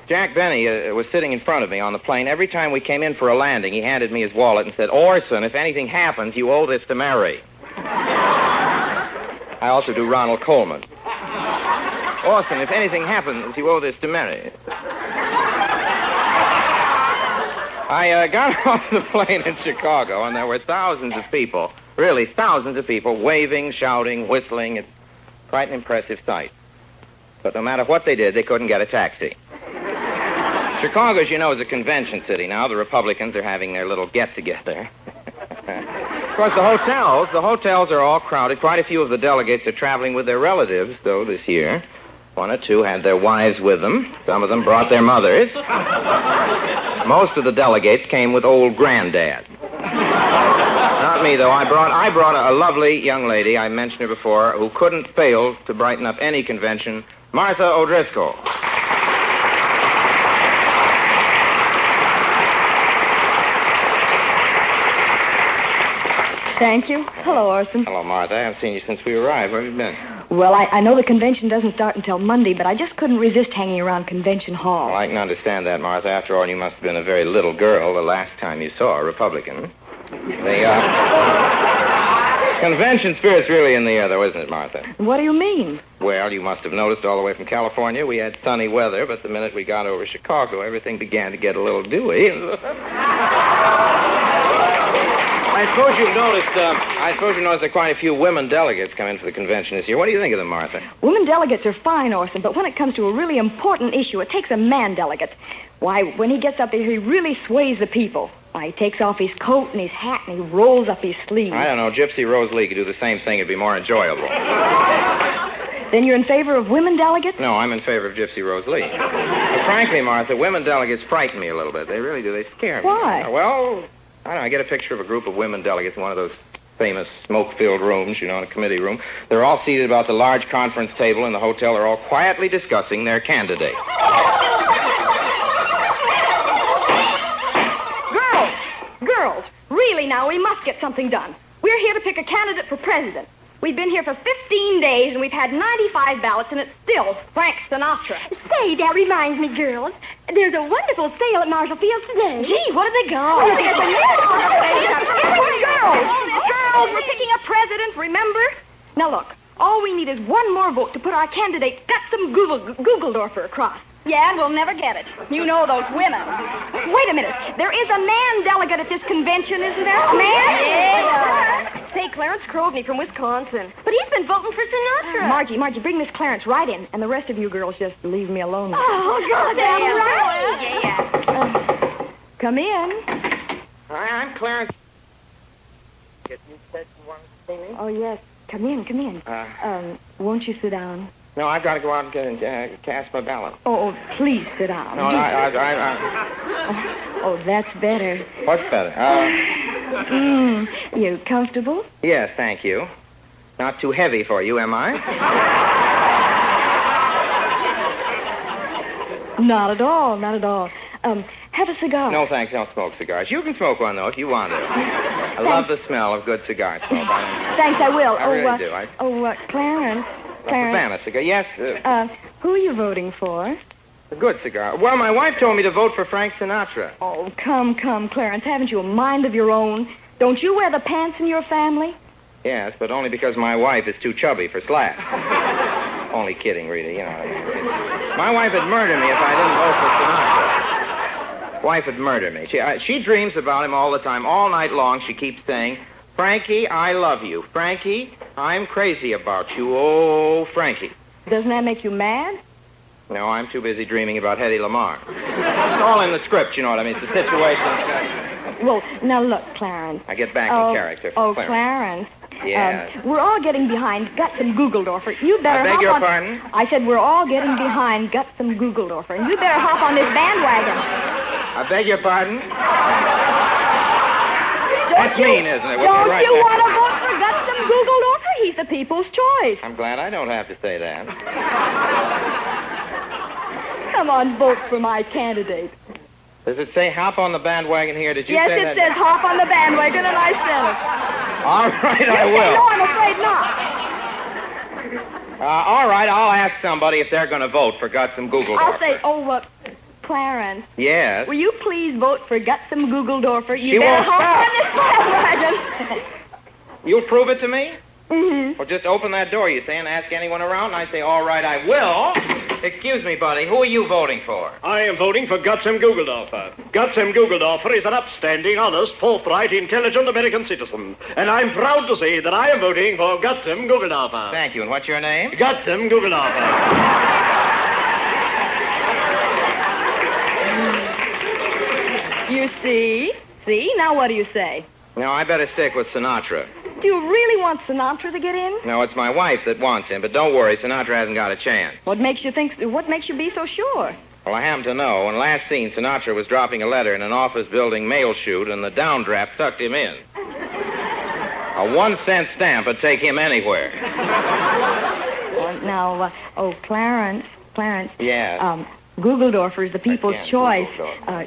Jack Benny was sitting in front of me on the plane. Every time we came in for a landing, he handed me his wallet and said, "Orson, if anything happens, you owe this to Mary." I also do Ronald Coleman. "Orson, if anything happens, you owe this to Mary." I got off the plane in Chicago, and there were thousands of people, really thousands of people, waving, shouting, whistling. It's quite an impressive sight. But no matter what they did, they couldn't get a taxi. Chicago, as you know, is a convention city now. The Republicans are having their little get-together. Of course, the hotels are all crowded. Quite a few of the delegates are traveling with their relatives, though, this year. 1 or 2 had their wives with them. Some of them brought their mothers. Most of the delegates came with old granddad. Not me, though. I brought a lovely young lady, I mentioned her before, who couldn't fail to brighten up any convention, Martha O'Driscoll. Thank you. Hello, Orson. Hello, Martha. I haven't seen you since we arrived. Where have you been? Well, I know the convention doesn't start until Monday, but I just couldn't resist hanging around Convention Hall. Well, I can understand that, Martha. After all, you must have been a very little girl the last time you saw a Republican. The convention spirit's really in the air, though, isn't it, Martha? What do you mean? Well, you must have noticed all the way from California we had sunny weather, but the minute we got over Chicago, everything began to get a little dewy. I suppose you've noticed there are quite a few women delegates come in for the convention this year. What do you think of them, Martha? Women delegates are fine, Orson, but when it comes to a really important issue, it takes a man delegate. Why, when he gets up there, he really sways the people. Why, he takes off his coat and his hat and he rolls up his sleeves. I don't know. Gypsy Rose Lee could do the same thing. It'd be more enjoyable. Then you're in favor of women delegates? No, I'm in favor of Gypsy Rose Lee. But frankly, Martha, women delegates frighten me a little bit. They really do. They scare me. Why? Well, I don't know. I get a picture of a group of women delegates in one of those famous smoke-filled rooms, in a committee room. They're all seated about the large conference table in the hotel. They're all quietly discussing their candidate. Girls, really now, we must get something done. We're here to pick a candidate for president. We've been here for 15 days, and we've had 95 ballots, and it's still Frank Sinatra. Say, that reminds me, girls. There's a wonderful sale at Marshall Fields today. Gee, what did they go? Girls, we're picking a president, remember? Now, look, all we need is one more vote to put our candidate Gutsum Googledorfer across. Yeah, and we'll never get it. You know those women. Wait a minute. There is a man delegate at this convention, isn't there? A man? Yeah. Say, Clarence Crovney from Wisconsin. But he's been voting for Sinatra. Margie, bring Miss Clarence right in, and the rest of you girls just leave me alone. Oh, God, that's right. Yeah. Come in. Hi, I'm Clarence. You said you wanted to see me? Oh, yes. Come in. Won't you sit down? No, I've got to go out and cast my ballot. Oh, please sit down. No, Oh, that's better. What's better? You comfortable? Yes, thank you. Not too heavy for you, am I? Not at all. Have a cigar. No, thanks. I don't smoke cigars. You can smoke one, though, if you want to. I love the smell of good cigar smoke. Thanks, I will. I really do. Clarence. A Havana cigar. Yes. Who are you voting for? A good cigar. Well, my wife told me to vote for Frank Sinatra. Oh, come, Clarence. Haven't you a mind of your own? Don't you wear the pants in your family? Yes, but only because my wife is too chubby for slats. Only kidding, really. My wife would murder me if I didn't vote for Sinatra. Wife would murder me. She dreams about him all the time. All night long, she keeps saying, Frankie, I love you. Frankie, I'm crazy about you. Oh, Frankie. Doesn't that make you mad? No, I'm too busy dreaming about Hedy Lamarr. It's all in the script, you know what I mean? It's the situation. Well, now look, Clarence. I get back in character. Clarence. Yes. We're all getting behind Gutsum Googledorfer. You better I beg your pardon? I said we're all getting behind Gutsum Googledorfer, and you better hop on this bandwagon. I beg your pardon? That's mean, isn't it? Don't you want to vote for Gutsum Googledorfer? He's the people's choice. I'm glad I don't have to say that. Come on, vote for my candidate. Does it say hop on the bandwagon here? Did you say that? Yes, it says hop on the bandwagon, and I said it. All right, I will. No, I'm afraid not. All right, I'll ask somebody if they're going to vote for Gutsum Googledorfer. I'll say, Clarence. Yes? Will you please vote for Gutsum Googledorfer? You better hop on this bandwagon. You'll prove it to me? Mm-hmm. Well, just open that door, you say, and ask anyone around, and I say, all right, I will. Excuse me, buddy, who are you voting for? I am voting for Gutsum Googledorfer. Gutsum Googledorfer is an upstanding, honest, forthright, intelligent American citizen. And I'm proud to say that I am voting for Gutsum Googledorfer. Thank you. And what's your name? Gutsum Googledorfer. You see? See? Now what do you say? No, I better stick with Sinatra. Do you really want Sinatra to get in? No, it's my wife that wants him, but don't worry, Sinatra hasn't got a chance. What makes you be so sure? Well, I happen to know. When last seen, Sinatra was dropping a letter in an office building mail chute, and the downdraft sucked him in. A 1-cent stamp would take him anywhere. Clarence. Yes. Googledorfer is the people's choice.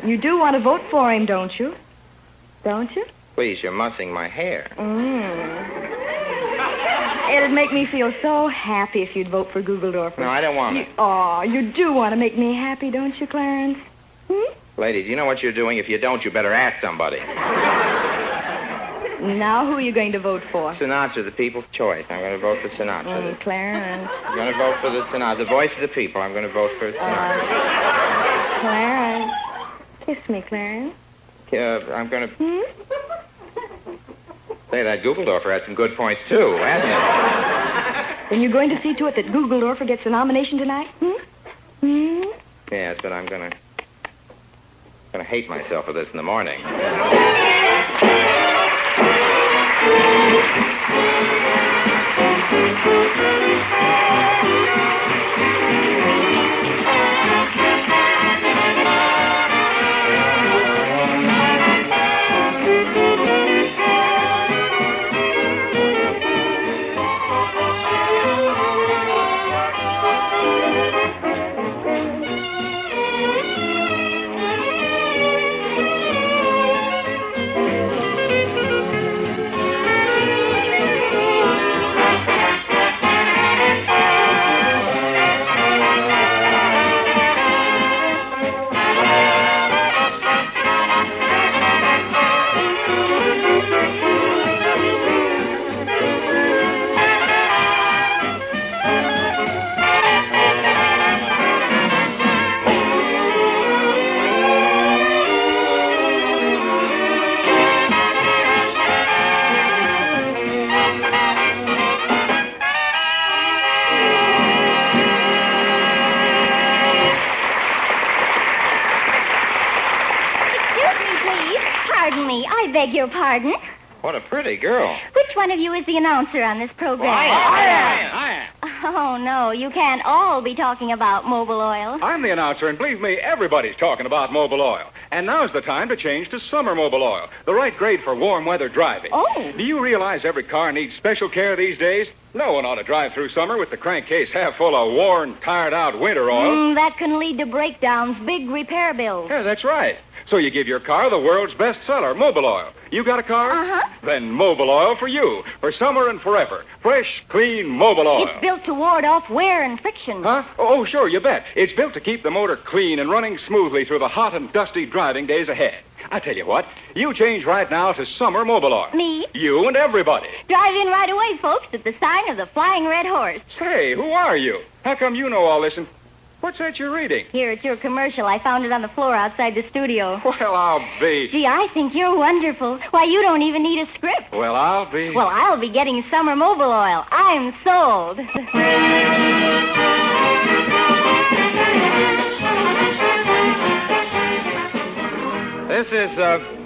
You do want to vote for him, don't you? Don't you? Please, you're mussing my hair. It'd make me feel so happy if you'd vote for Gugeldorfer. No, I don't want it. Oh, you do want to make me happy, don't you, Clarence? Ladies, you know what you're doing? If you don't, you better ask somebody. Now, who are you going to vote for? Sinatra, the people's choice. I'm going to vote for Sinatra. Clarence. I'm going to vote for the Sinatra, the voice of the people. I'm going to vote for Sinatra. Clarence. Kiss me, Clarence. I'm going to... Say, that Gugeldorfer had some good points, too, hasn't he? Then you're going to see to it that Gugeldorfer gets the nomination tonight? Yes, but I'm going to hate myself for this in the morning. Your pardon? What a pretty girl. Which one of you is the announcer on this program? I am. Oh, no, you can't all be talking about Mobil Oil. I'm the announcer, and believe me, everybody's talking about Mobil Oil. And now's the time to change to summer Mobil Oil, the right grade for warm weather driving. Oh. Do you realize every car needs special care these days? No one ought to drive through summer with the crankcase half full of worn, tired-out winter oil. That can lead to breakdowns, big repair bills. Yeah, that's right. So you give your car the world's best seller, Mobil Oil. You got a car? Uh-huh. Then Mobil Oil for you, for summer and forever. Fresh, clean Mobil Oil. It's built to ward off wear and friction. Huh? Oh, sure, you bet. It's built to keep the motor clean and running smoothly through the hot and dusty driving days ahead. I tell you what, you change right now to summer Mobil Oil. Me? You and everybody. Drive in right away, folks, at the sign of the Flying Red Horse. Say, who are you? How come you know all this? And what's that you're reading? Here, it's your commercial. I found it on the floor outside the studio. Well, I'll be... Gee, I think you're wonderful. Why, you don't even need a script. Well, I'll be... Well, I'll be getting summer Mobil Oil. I'm sold. This is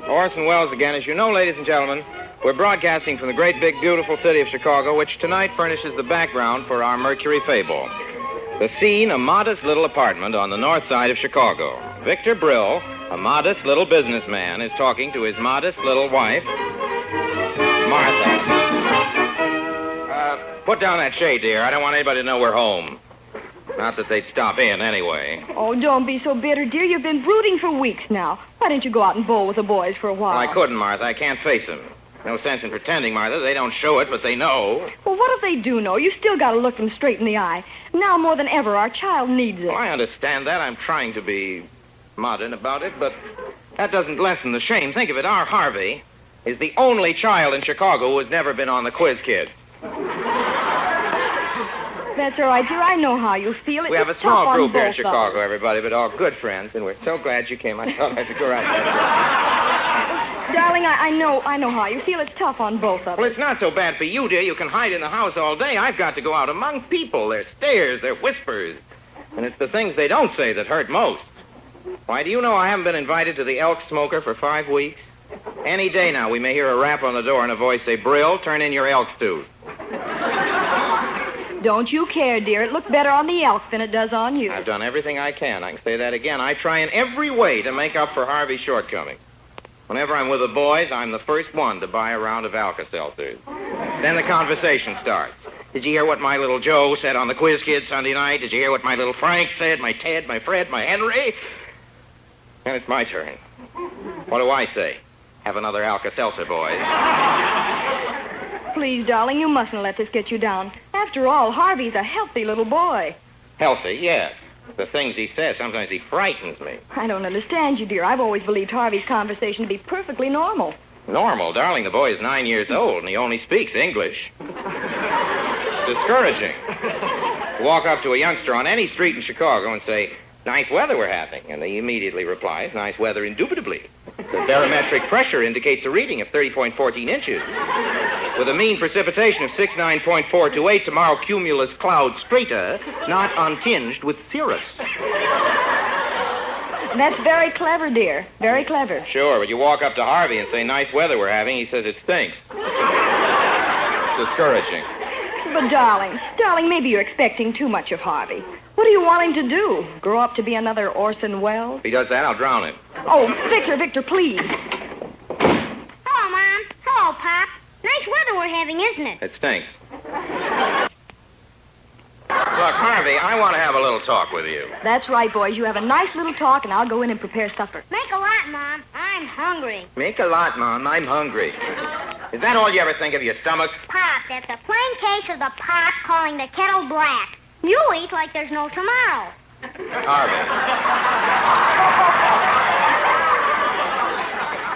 Orson Welles again. As you know, ladies and gentlemen, we're broadcasting from the great, big, beautiful city of Chicago, which tonight furnishes the background for our Mercury fable. The scene, a modest little apartment on the north side of Chicago. Victor Brill, a modest little businessman, is talking to his modest little wife, Martha. Put down that shade, dear. I don't want anybody to know we're home. Not that they'd stop in, anyway. Oh, don't be so bitter, dear. You've been brooding for weeks now. Why don't you go out and bowl with the boys for a while? Well, I couldn't, Martha. I can't face them. No sense in pretending, Martha. They don't show it, but they know. Well, what if they do know? You still got to look them straight in the eye. Now more than ever, our child needs it. Well, I understand that. I'm trying to be modern about it, but that doesn't lessen the shame. Think of it. Our Harvey is the only child in Chicago who has never been on the Quiz Kid. That's all right, dear. I know how you feel. We have a small group here in Chicago, everybody, but all good friends, and we're so glad you came. I thought I should go right there. Darling, I know how you feel. It's tough on both of us. Well, it's not so bad for you, dear. You can hide in the house all day. I've got to go out among people. Their stares, their whispers. And it's the things they don't say that hurt most. Why, do you know I haven't been invited to the Elk Smoker for 5 weeks? Any day now, we may hear a rap on the door and a voice say, "Brill, turn in your elk stew." Don't you care, dear. It looked better on the elk than it does on you. I've done everything I can. I can say that again. I try in every way to make up for Harvey's shortcomings. Whenever I'm with the boys, I'm the first one to buy a round of Alka-Seltzers. Then the conversation starts. Did you hear what my little Joe said on the Quiz Kid Sunday night? Did you hear what my little Frank said, my Ted, my Fred, my Henry? And it's my turn. What do I say? Have another Alka-Seltzer, boys. please, darling, you mustn't let this get you down. After all, Harvey's a healthy little boy. Healthy, yes. The things he says, sometimes he frightens me. I don't understand you, dear. I've always believed Harvey's conversation to be perfectly normal. Normal? Darling, the boy is 9 years old, and he only speaks English. Discouraging. Walk up to a youngster on any street in Chicago and say, "Nice weather we're having," and he immediately replies, "Nice weather indubitably." The barometric pressure indicates a reading of 30.14 inches. With a mean precipitation of 69.428, tomorrow cumulus cloud strata, not untinged with cirrus. That's very clever, dear. Very clever. Sure, but you walk up to Harvey and say, "Nice weather we're having," he says it stinks. Discouraging. But, darling, maybe you're expecting too much of Harvey. What do you want him to do? Grow up to be another Orson Welles? If he does that, I'll drown him. Oh, Victor, please. Hello, Mom. Hello, Pop. Nice weather we're having, isn't it? It stinks. Look, Harvey, I want to have a little talk with you. That's right, boys. You have a nice little talk, and I'll go in and prepare supper. Make a lot, Mom. I'm hungry. Make a lot, Mom. I'm hungry. Is that all you ever think of, your stomach? Pop, that's a plain case of the pot calling the kettle black. You eat like there's no tomorrow.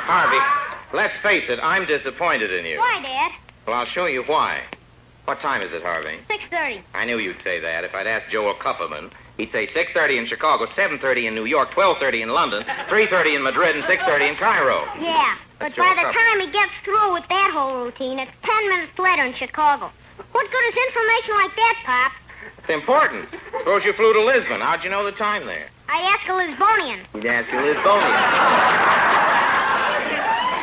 Harvey, let's face it, I'm disappointed in you. Why, Dad? Well, I'll show you why. What time is it, Harvey? 6:30. I knew you'd say that. If I'd asked Joel Kupperman, he'd say 6:30 in Chicago, 7:30 in New York, 12:30 in London, 3:30 in Madrid, and 6:30 in Cairo. Yeah, but by the time he gets through with that whole routine, it's 10 minutes later in Chicago. What good is information like that, Pop? It's important. Suppose you flew to Lisbon. How'd you know the time there? I asked a Lisbonian. You'd ask a Lisbonian.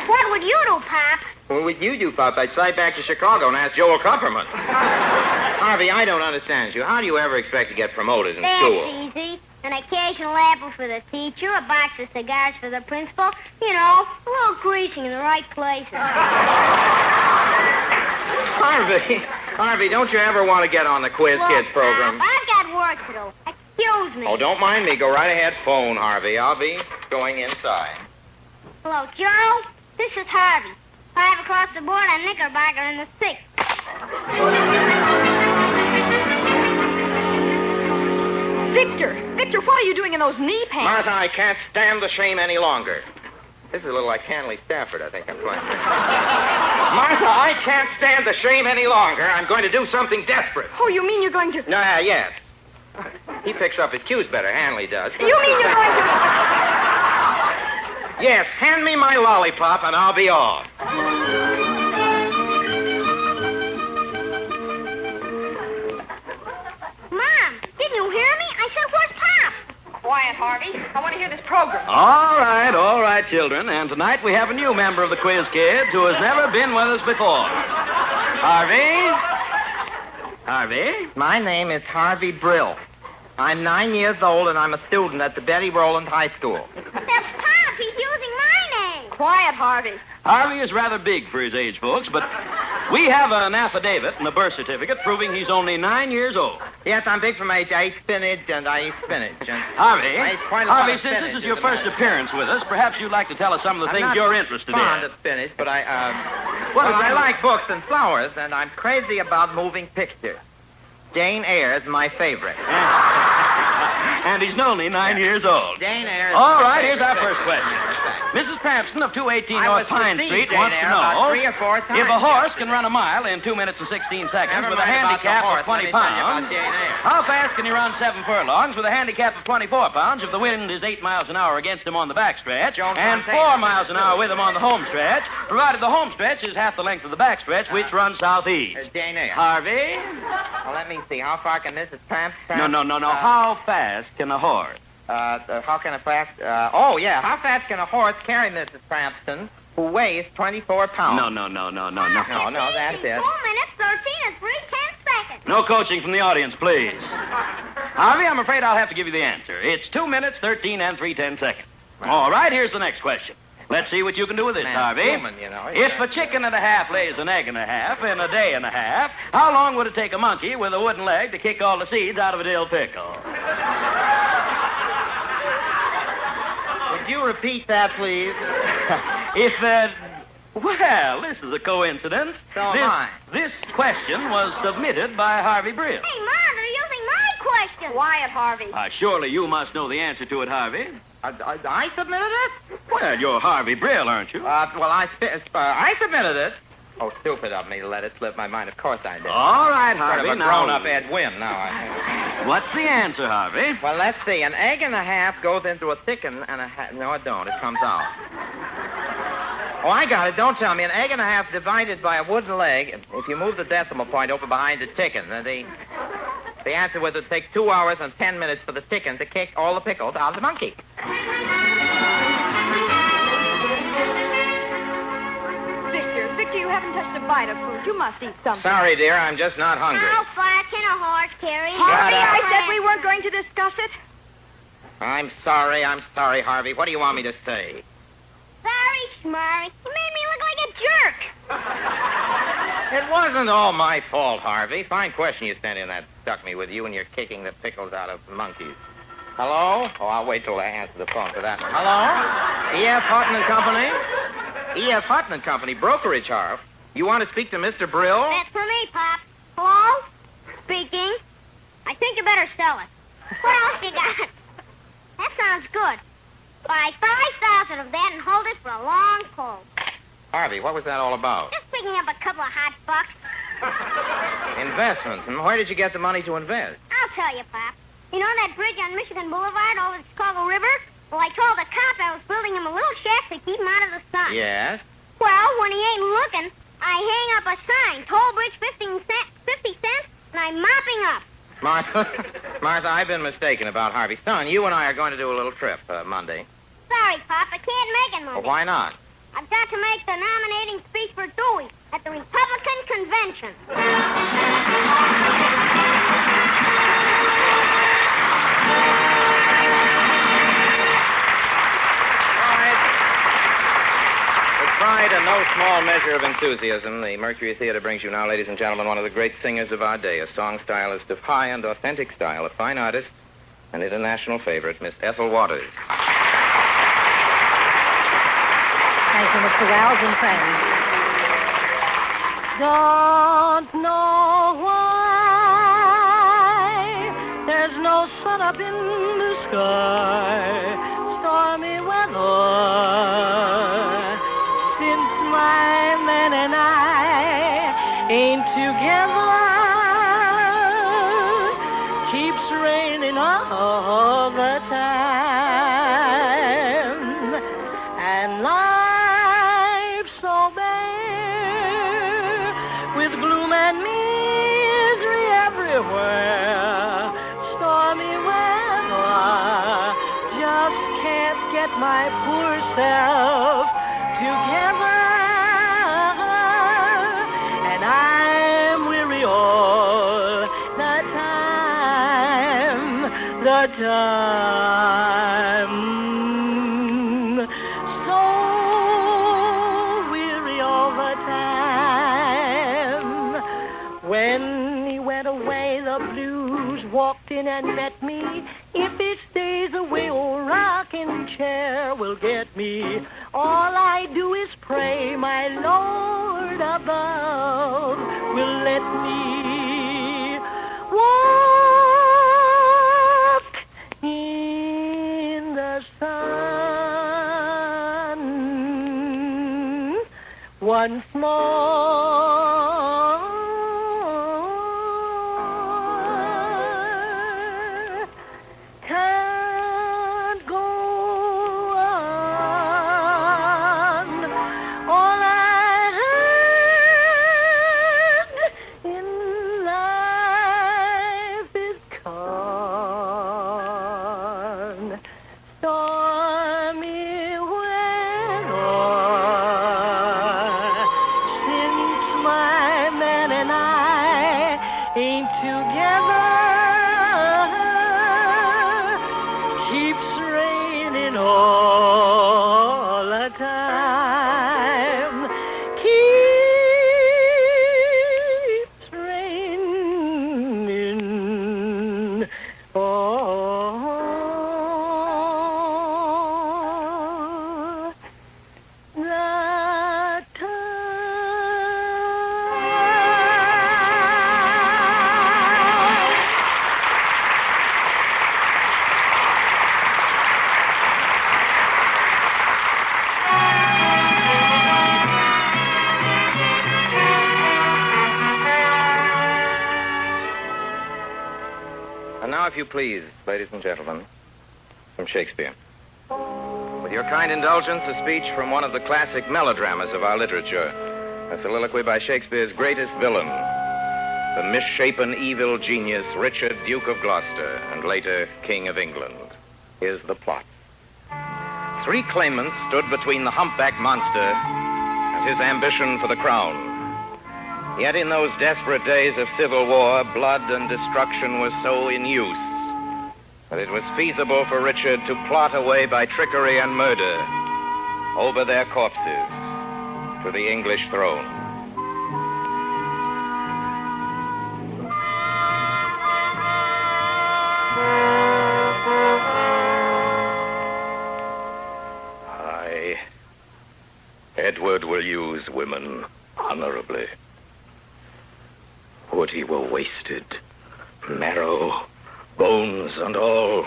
What would you do, Pop? What would you do, Pop? I'd fly back to Chicago and ask Joel Kupperman. Harvey, I don't understand you. How do you ever expect to get promoted in school? That's easy. An occasional apple for the teacher, a box of cigars for the principal. You know, a little greasing in the right places. Harvey, don't you ever want to get on the Quiz Kids program? Pop, I've got work to do. Excuse me. Oh, don't mind me. Go right ahead. Phone, Harvey. I'll be going inside. Hello, Joe. This is Harvey. 5 across the board on Knickerbocker in the 6th. Victor, what are you doing in those knee pants? Martha, I can't stand the shame any longer. This is a little like Hanley Stafford, I think I'm playing. Martha, I can't stand the shame any longer. I'm going to do something desperate. Oh, you mean you're going to... Yes. He picks up his cues better, Hanley does. You mean you're going to... Yes, hand me my lollipop and I'll be off. Mom, didn't you hear me? I said, where's Pop? Quiet, Harvey. I want to hear this program. All right, children. And tonight we have a new member of the Quiz Kids who has never been with us before. Harvey? My name is Harvey Brill. I'm 9 years old and I'm a student at the Betty Rowland High School. That's Pop. He's using my name. Quiet, Harvey. Harvey is rather big for his age, folks, but we have an affidavit and a birth certificate proving he's only 9 years old. Yes, I'm big for my age. I eat spinach and I eat spinach. Harvey, since this is your first appearance with us, perhaps you'd like to tell us some of the things you're interested in. I'm not fond of spinach, but I like books and flowers, and I'm crazy about moving pictures. Jane Eyre is my favorite. And he's only 9 years old. Jane Eyre. All right, here's our first question. Mrs. Crampton of 218 North Pine Street wants to know if a horse can run a mile in 2 minutes and 16 seconds with a handicap of 20 pounds, how fast can he run 7 furlongs with a handicap of 24 pounds if the wind is 8 miles an hour against him on the backstretch and 4 miles an hour with him on the home stretch, provided the home stretch is half the length of the backstretch, which runs southeast? Jane Eyre. Harvey? Well, let me see. How far can Mrs. Crampton... No. How fast can a horse? How fast can a horse carry Mrs. Crampton, who weighs 24 pounds? No, that's it. 2 minutes, 13 and 3/10 seconds. No coaching from the audience, please. Harvey, I'm afraid I'll have to give you the answer. It's 2 minutes, 13 and 3/10 seconds. All right, here's the next question. Let's see what you can do with this, Harvey. If a chicken and a half lays an egg and a half in a day and a half, how long would it take a monkey with a wooden leg to kick all the seeds out of a dill pickle? Would you repeat that, please? Well, this is a coincidence. So am I. This question was submitted by Harvey Brill. Hey, Mom, they're using my question. Quiet, Harvey. Surely you must know the answer to it, Harvey. I submitted it? Well, you're Harvey Brill, aren't you? I submitted it. Oh, stupid of me to let it slip my mind. Of course I did. All right, Harvey. Sort of a grown-up Ed Wynn now, I think. What's the answer, Harvey? Well, let's see. An egg and a half goes into a thicken and a half. No, it don't. It comes out. Oh, I got it. Don't tell me. An egg and a half divided by a wooden leg. If you move the decimal point over behind the chicken, the answer was it takes 2 hours and 10 minutes for the chicken to kick all the pickles out of the monkey. Victor, you haven't touched a bite of food. You must eat something. Sorry, dear. I'm just not hungry. How far can a horse carry? Harvey, I said we weren't going to discuss it. I'm sorry, Harvey. What do you want me to say? Sorry, Schmarry. You made me look like a jerk. It wasn't all my fault, Harvey. Fine question you sent in that stuck me with you and you're kicking the pickles out of monkeys. Hello? Oh, I'll wait till I answer the phone for that one. Hello? E.F. Hutton and Company? E.F. Hutton and Company, brokerage, Harv. You want to speak to Mr. Brill? That's for me, Pop. Hello? Speaking. I think you better sell it. What else you got? That sounds good. Buy 5,000 of that and hold it for a long pull. Harvey, what was that all about? Just picking up a couple of hot bucks. Investments. And where did you get the money to invest? I'll tell you, Pop. You know that bridge on Michigan Boulevard over the Chicago River? Well, I told the cop I was building him a little shack to keep him out of the sun. Yes? Well, when he ain't looking, I hang up a sign, toll bridge 50 cents, and I'm mopping up. Martha, I've been mistaken about Harvey. Son, you and I are going to do a little trip Monday. Sorry, Pop, I can't make it Monday. Well, why not? I've got to make the nominating speech for Dewey at the Republican Convention. With pride and no small measure of enthusiasm, the Mercury Theater brings you now, ladies and gentlemen, one of the great singers of our day, a song stylist of high and authentic style, a fine artist, an international favorite, Miss Ethel Waters. Thank you, Mr. Wells and friends. Don't know why there's no sun up in the sky. Stormy weather since my man and I ain't together. Keeps raining all the time. And life's so bare with gloom and misery everywhere. Stormy weather just can't get my poor self together. And I'm weary all the time. So weary all the time. When he went away, the blues walked in and met me. If he stays away, old rocking chair will get me. All I do is pray my Lord above will let me walk in the sun once more. Can't go on. All I had in life is gone. Stormy weather since my man and I ain't together. Keeps raining all the time. Keeps raining all the time. if you please, ladies and gentlemen, from Shakespeare. With your kind indulgence, a speech from one of the classic melodramas of our literature, a soliloquy by Shakespeare's greatest villain, the misshapen evil genius Richard, Duke of Gloucester, and later King of England. Here's the plot. 3 claimants stood between the humpback monster and his ambition for the crown. Yet in those desperate days of civil war, blood and destruction were so in use that it was feasible for Richard to plot a way by trickery and murder over their corpses to the English throne. Edward will use women honorably. Would he were wasted, marrow, bones, and all,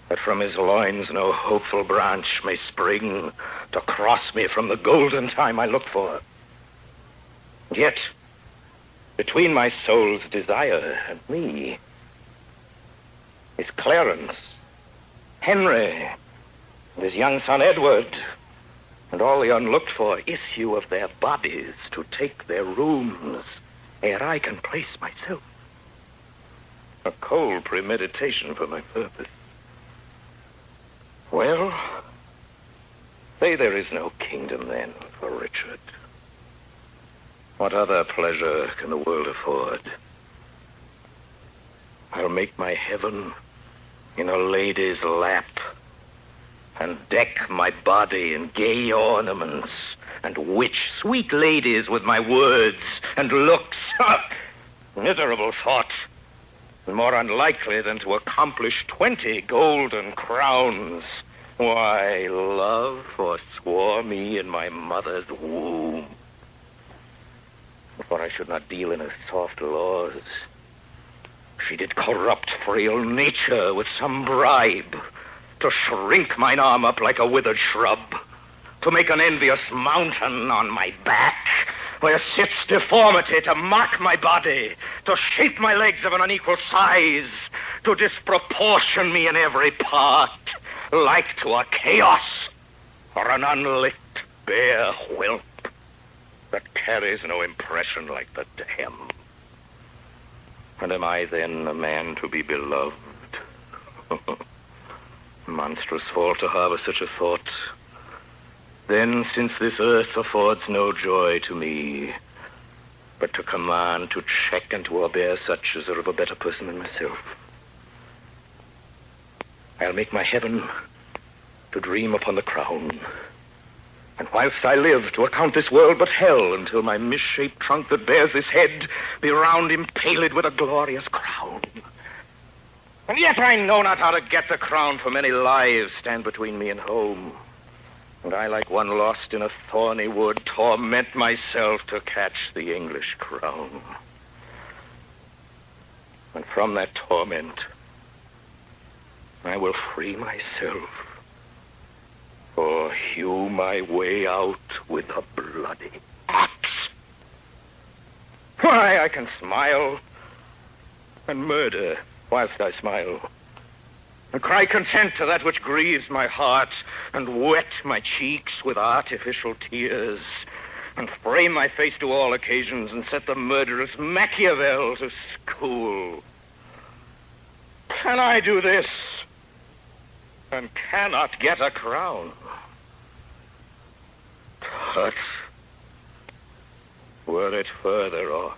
that from his loins no hopeful branch may spring to cross me from the golden time I look for. Yet, between my soul's desire and me, is Clarence, Henry, and his young son Edward, and all the unlooked-for issue of their bodies to take their rooms ere I can place myself. A cold premeditation for my purpose. Well, say there is no kingdom then for Richard. What other pleasure can the world afford? I'll make my heaven in a lady's lap, and deck my body in gay ornaments, and witch sweet ladies with my words and looks. Miserable thought, and more unlikely than to accomplish 20 golden crowns. Why, love forswore me in my mother's womb. For I should not deal in her soft laws, she did corrupt frail nature with some bribe, to shrink mine arm up like a withered shrub, to make an envious mountain on my back, where sits deformity to mark my body, to shape my legs of an unequal size, to disproportion me in every part, like to a chaos or an unlicked bare whelp that carries no impression like the dam. And am I then a man to be beloved? Monstrous fault to harbor such a thought. Then, since this earth affords no joy to me, but to command, to check, and to overbear such as are of a better person than myself, I'll make my heaven to dream upon the crown, and whilst I live to account this world but hell, until my misshaped trunk that bears this head be round impaled with a glorious crown. And yet I know not how to get the crown, for many lives stand between me and home. And I, like one lost in a thorny wood, torment myself to catch the English crown. And from that torment, I will free myself, or hew my way out with a bloody axe. Why, I can smile and murder whilst I smile, and cry content to that which grieves my heart, and wet my cheeks with artificial tears, and frame my face to all occasions, and set the murderous Machiavel to school. Can I do this, and cannot get a crown? But were it further off,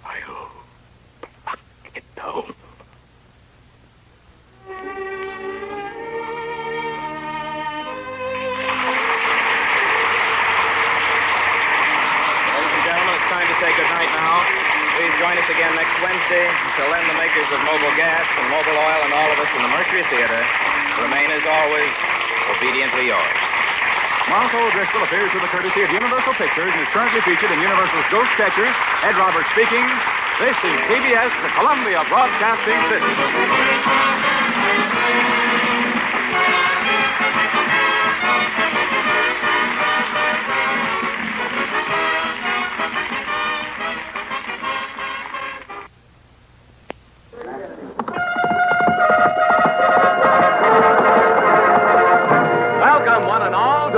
I'll pluck it down. Say goodnight now. Please join us again next Wednesday. Until then, the makers of Mobil Gas and Mobil Oil and all of us in the Mercury Theater remain, as always, obediently yours. Martha O'Driscoll appears with the courtesy of Universal Pictures and is currently featured in Universal's Ghost Catchers. Ed Roberts speaking. This is CBS, the Columbia Broadcasting System.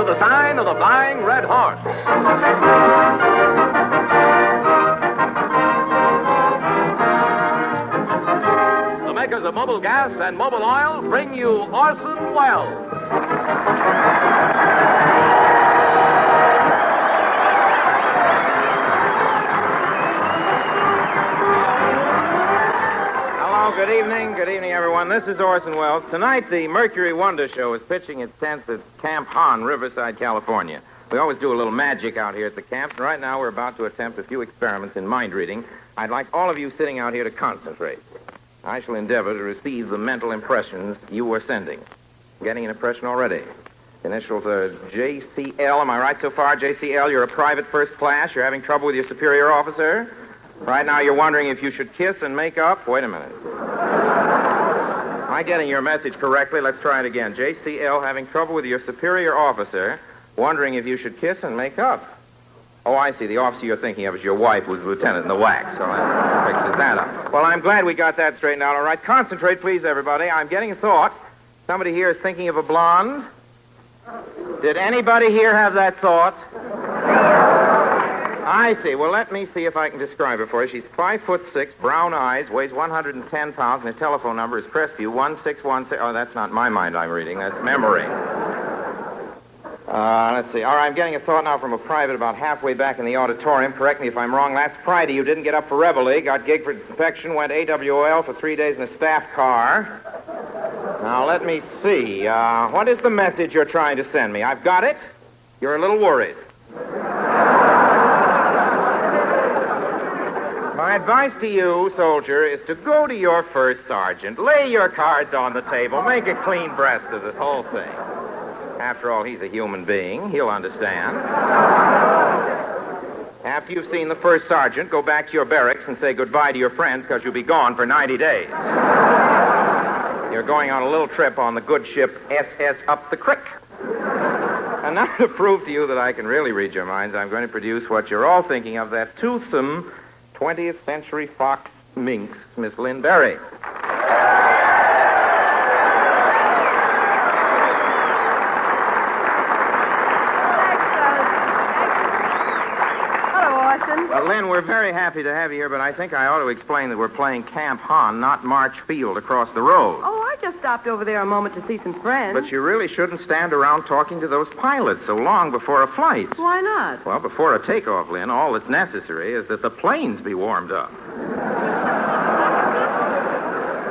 the sign of the Flying Red Horse. The makers of Mobil Gas and Mobil Oil bring you Orson Welles. Good evening, everyone. This is Orson Welles. Tonight, the Mercury Wonder Show is pitching its tents at Camp Hahn, Riverside, California. We always do a little magic out here at the camp, and right now we're about to attempt a few experiments in mind reading. I'd like all of you sitting out here to concentrate. I shall endeavor to receive the mental impressions you are sending. Getting an impression already. Initials are JCL. Am I right so far, JCL? You're a private first class. You're having trouble with your superior officer. Right now you're wondering if you should kiss and make up. Wait a minute. Am I getting your message correctly? Let's try it again. JCL, having trouble with your superior officer, wondering if you should kiss and make up. Oh, I see. The officer you're thinking of is your wife, who's lieutenant in the wax. So that fixes that up. Well, I'm glad we got that straightened out. All right, concentrate, please, everybody. I'm getting a thought. Somebody here is thinking of a blonde. Did anybody here have that thought? I see. Well, let me see if I can describe her for you. She's 5'6", brown eyes, weighs 110 pounds, and her telephone number is Crestview 1616. Oh, that's not my mind I'm reading. That's memory. Let's see. All right, I'm getting a thought now from a private about halfway back in the auditorium. Correct me if I'm wrong. Last Friday, you didn't get up for Reveille, got gig for inspection, went AWOL for 3 days in a staff car. Now, let me see. What is the message you're trying to send me? I've got it. You're a little worried. My advice to you, soldier, is to go to your first sergeant, lay your cards on the table, make a clean breast of this whole thing. After all, he's a human being. He'll understand. After you've seen the first sergeant, go back to your barracks and say goodbye to your friends because you'll be gone for 90 days. You're going on a little trip on the good ship SS Up the Creek. And now to prove to you that I can really read your minds, I'm going to produce what you're all thinking of, that toothsome 20th Century Fox minx, Miss Lynn Bari. Lynn, we're very happy to have you here, but I think I ought to explain that we're playing Camp Hahn, not March Field across the road. Oh, I just stopped over there a moment to see some friends. But you really shouldn't stand around talking to those pilots so long before a flight. Why not? Well, before a takeoff, Lynn, all that's necessary is that the planes be warmed up.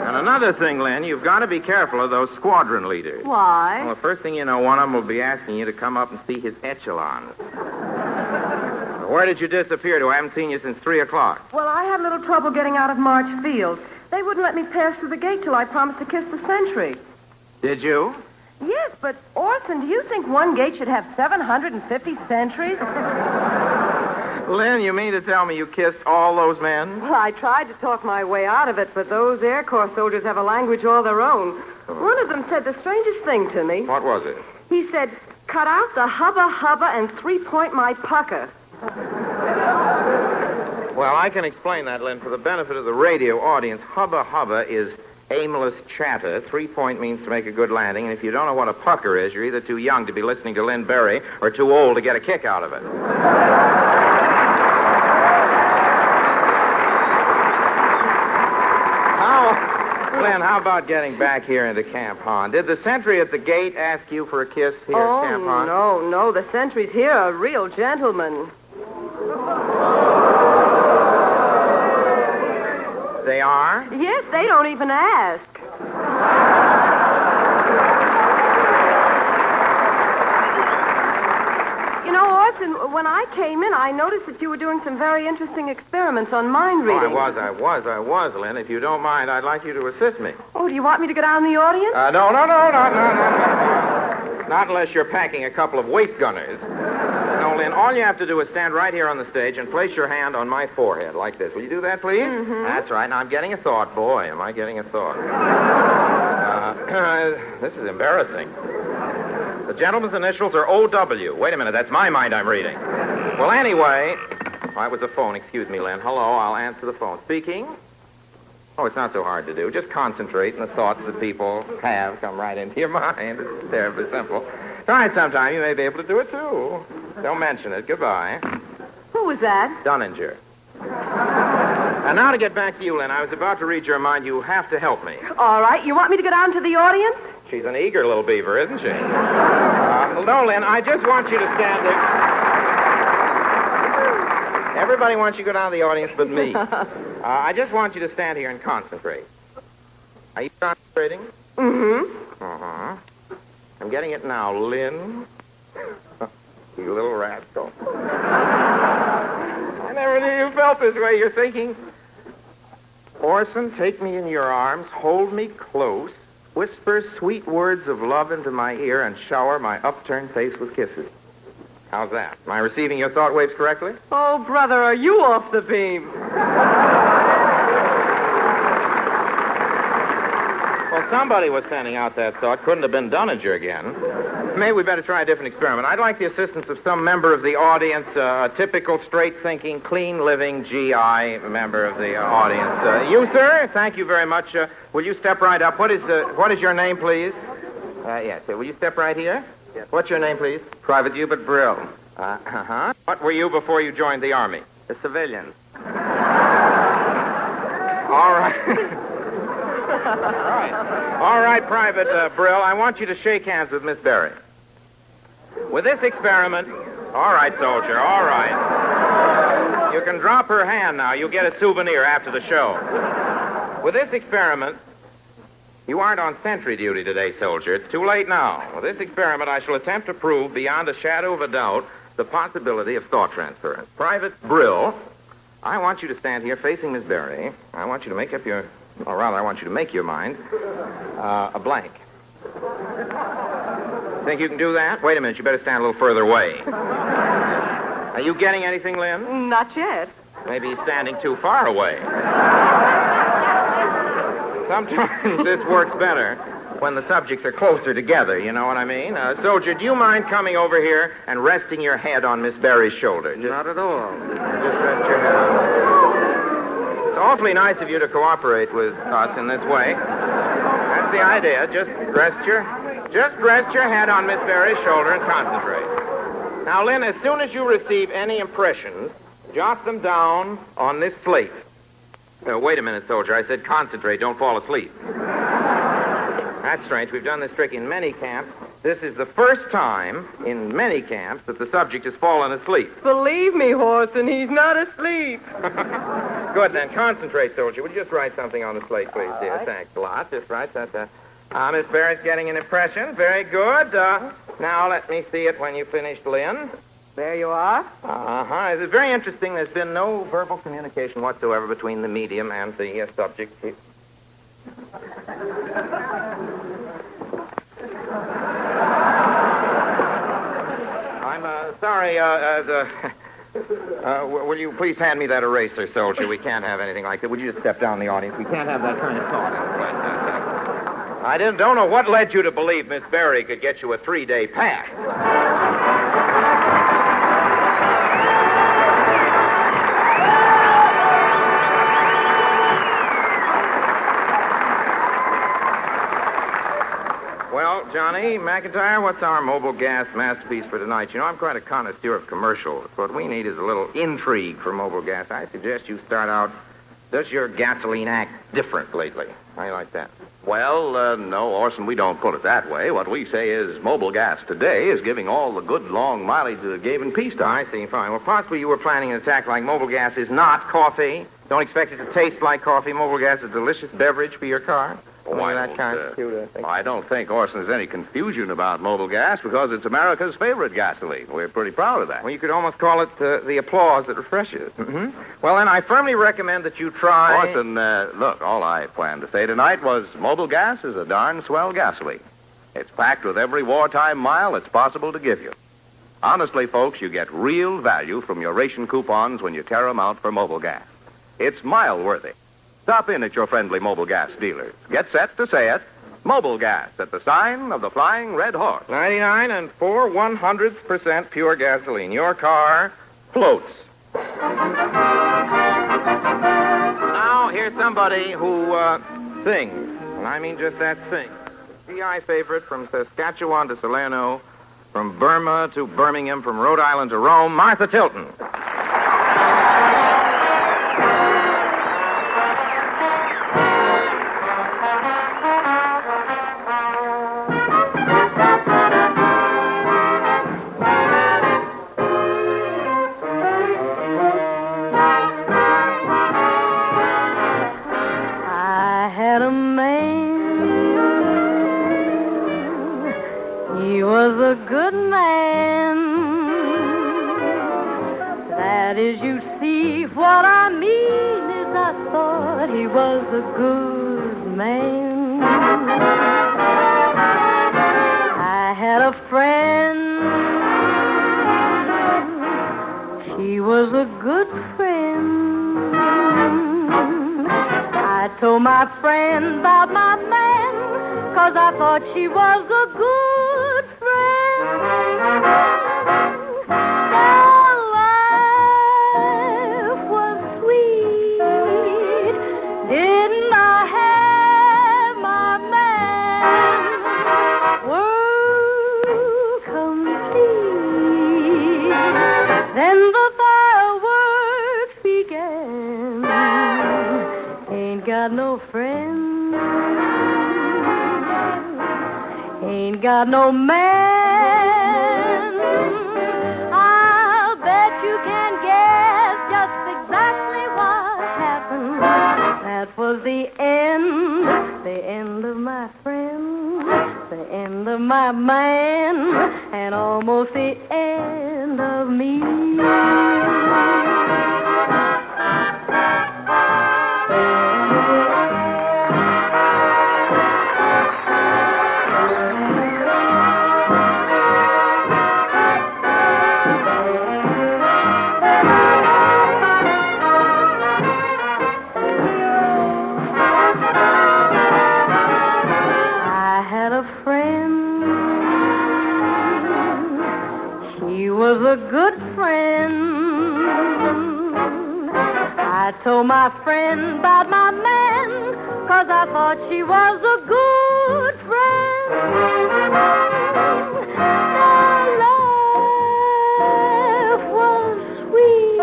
And another thing, Lynn, you've got to be careful of those squadron leaders. Why? Well, the first thing you know, one of them will be asking you to come up and see his echelons. Where did you disappear to? I haven't seen you since 3 o'clock. Well, I had a little trouble getting out of March Field. They wouldn't let me pass through the gate till I promised to kiss the sentry. Did you? Yes, but, Orson, do you think one gate should have 750 sentries? Lynn, you mean to tell me you kissed all those men? Well, I tried to talk my way out of it, but those Air Corps soldiers have a language all their own. One of them said the strangest thing to me. What was it? He said, cut out the hubba and 3-point my pucker. Well, I can explain that, Lynn, for the benefit of the radio audience. Hubba is aimless chatter. 3-point means to make a good landing, and if you don't know what a pucker is, you're either too young to be listening to Lynn Bari or too old to get a kick out of it. Lynn, how about getting back here into Camp Hahn? Did the sentry at the gate ask you for a kiss here at Camp Hahn? Oh, no. The sentries here are real gentlemen. They are? Yes, they don't even ask. You know, Orson, when I came in, I noticed that you were doing some very interesting experiments on mind reading. Oh, I was, Lynn. If you don't mind, I'd like you to assist me. Oh, do you want me to go down in the audience? No. Not unless you're packing a couple of waist gunners. No, Lynn, all you have to do is stand right here on the stage and place your hand on my forehead like this. Will you do that, please? Mm-hmm. That's right. Now, I'm getting a thought. Boy, am I getting a thought. This is embarrassing. The gentleman's initials are O.W. Wait a minute, that's my mind I'm reading. Well, anyway, that was the phone. Excuse me, Lynn. Hello, I'll answer the phone. Speaking? Oh, it's not so hard to do. Just concentrate, and the thoughts that people have come right into your mind. It's terribly simple. Try it sometime. You may be able to do it, too. Don't mention it. Goodbye. Who was that? Dunninger. And now to get back to you, Lynn. I was about to read your mind. You have to help me. All right. You want me to go down to the audience? She's an eager little beaver, isn't she? No, Lynn, I just want you to stand there. Everybody wants you to go down to the audience but me. I just want you to stand here and concentrate. Are you concentrating? Mm-hmm. Uh-huh. I'm getting it now, Lynn. You little rascal. I never knew you felt this way. You're thinking, Orson, take me in your arms, hold me close, whisper sweet words of love into my ear, and shower my upturned face with kisses. How's that? Am I receiving your thought waves correctly? Oh, brother, are you off the beam? Well, somebody was sending out that thought. Couldn't have been Dunninger again. Maybe we better try a different experiment. I'd like the assistance of some member of the audience, a typical straight-thinking, clean-living GI member of the audience. You, sir, thank you very much. Will you step right up? What is your name, please? Yes. Will you step right here? Yes. What's your name, please? Private Hubert Brill. Uh-huh. What were you before you joined the Army? A civilian. All right. All right, Private Brill, I want you to shake hands with Miss Bari. With this experiment... All right, soldier, all right. You can drop her hand now. You'll get a souvenir after the show. With this experiment... You aren't on sentry duty today, soldier. It's too late now. With this experiment, I shall attempt to prove beyond a shadow of a doubt the possibility of thought transference. Private Brill, I want you to stand here facing Miss Bari. I want you to make up your... Or rather, I want you to make your mind a blank. Think you can do that? Wait a minute. You better stand a little further away. Are you getting anything, Lynn? Not yet. Maybe he's standing too far away. Sometimes this works better when the subjects are closer together, you know what I mean? Soldier, do you mind coming over here and resting your head on Miss Bari's shoulder? Not at all. Just rest your head on. It's awfully nice of you to cooperate with us in this way. That's the idea. Just rest your head on Miss Bari's shoulder and concentrate. Now, Lynn, as soon as you receive any impressions, jot them down on this slate. Wait a minute, soldier. I said concentrate. Don't fall asleep. That's strange. We've done this trick in many camps. This is the first time in many camps that the subject has fallen asleep. Believe me, Orson, he's not asleep. Good, then. Concentrate, soldier. Would you just write something on the slate, please, dear? Right. Thanks a lot. Just write that. Miss Barrett's getting an impression. Very good. Now let me see it when you finished, Lynn. There you are. Uh-huh. It's very interesting. There's been no verbal communication whatsoever between the medium and the subject. I'm sorry. Will you please hand me that eraser, soldier? We can't have anything like that. Would you just step down the audience? We can't have that kind of thought in the place. I don't know what led you to believe Miss Bari could get you a 3-day pass. Well, Johnny McIntyre, what's our mobile gas masterpiece for tonight? You know, I'm quite a connoisseur of commercials. What we need is a little intrigue for mobile gas. I suggest you start out, does your gasoline act different lately? How do you like that? Well, no, Orson, we don't put it that way. What we say is mobile gas today is giving all the good long mileage that it gave in peacetime. I see, fine. Well, possibly you were planning an attack like mobile gas is not coffee. Don't expect it to taste like coffee. Mobile gas is a delicious beverage for your car. I don't think, Orson, there's any confusion about mobile gas because it's America's favorite gasoline. We're pretty proud of that. Well, you could almost call it the applause that refreshes. Mm-hmm. Well, then, I firmly recommend that you try... Orson, look, all I planned to say tonight was mobile gas is a darn swell gasoline. It's packed with every wartime mile it's possible to give you. Honestly, folks, you get real value from your ration coupons when you tear them out for mobile gas. It's mile-worthy. Stop in at your friendly mobile gas dealers. Get set to say it. Mobile gas at the sign of the Flying Red Horse. 99 and 4/100% pure gasoline. Your car floats. Now, here's somebody who sings. And I mean just that sing. GI favorite from Saskatchewan to Salerno, From Burma to Birmingham, from Rhode Island to Rome, Martha Tilton. I had a man. He was a good man. That is, you see, what I mean is I thought he was a good man. I had a friend. She was a good friend. I told my friend about my man, 'cause I thought she was a good friend. Our life was sweet. Didn't I have my man? World complete. Then the fireworks began. Ain't got no friend. Ain't got no man. I'll bet you can guess just exactly what happened. That was the end of my friend, the end of my man, and almost the end of me. Was a good friend. I told my friend about my man, 'cause I thought she was a good friend. Our life was sweet.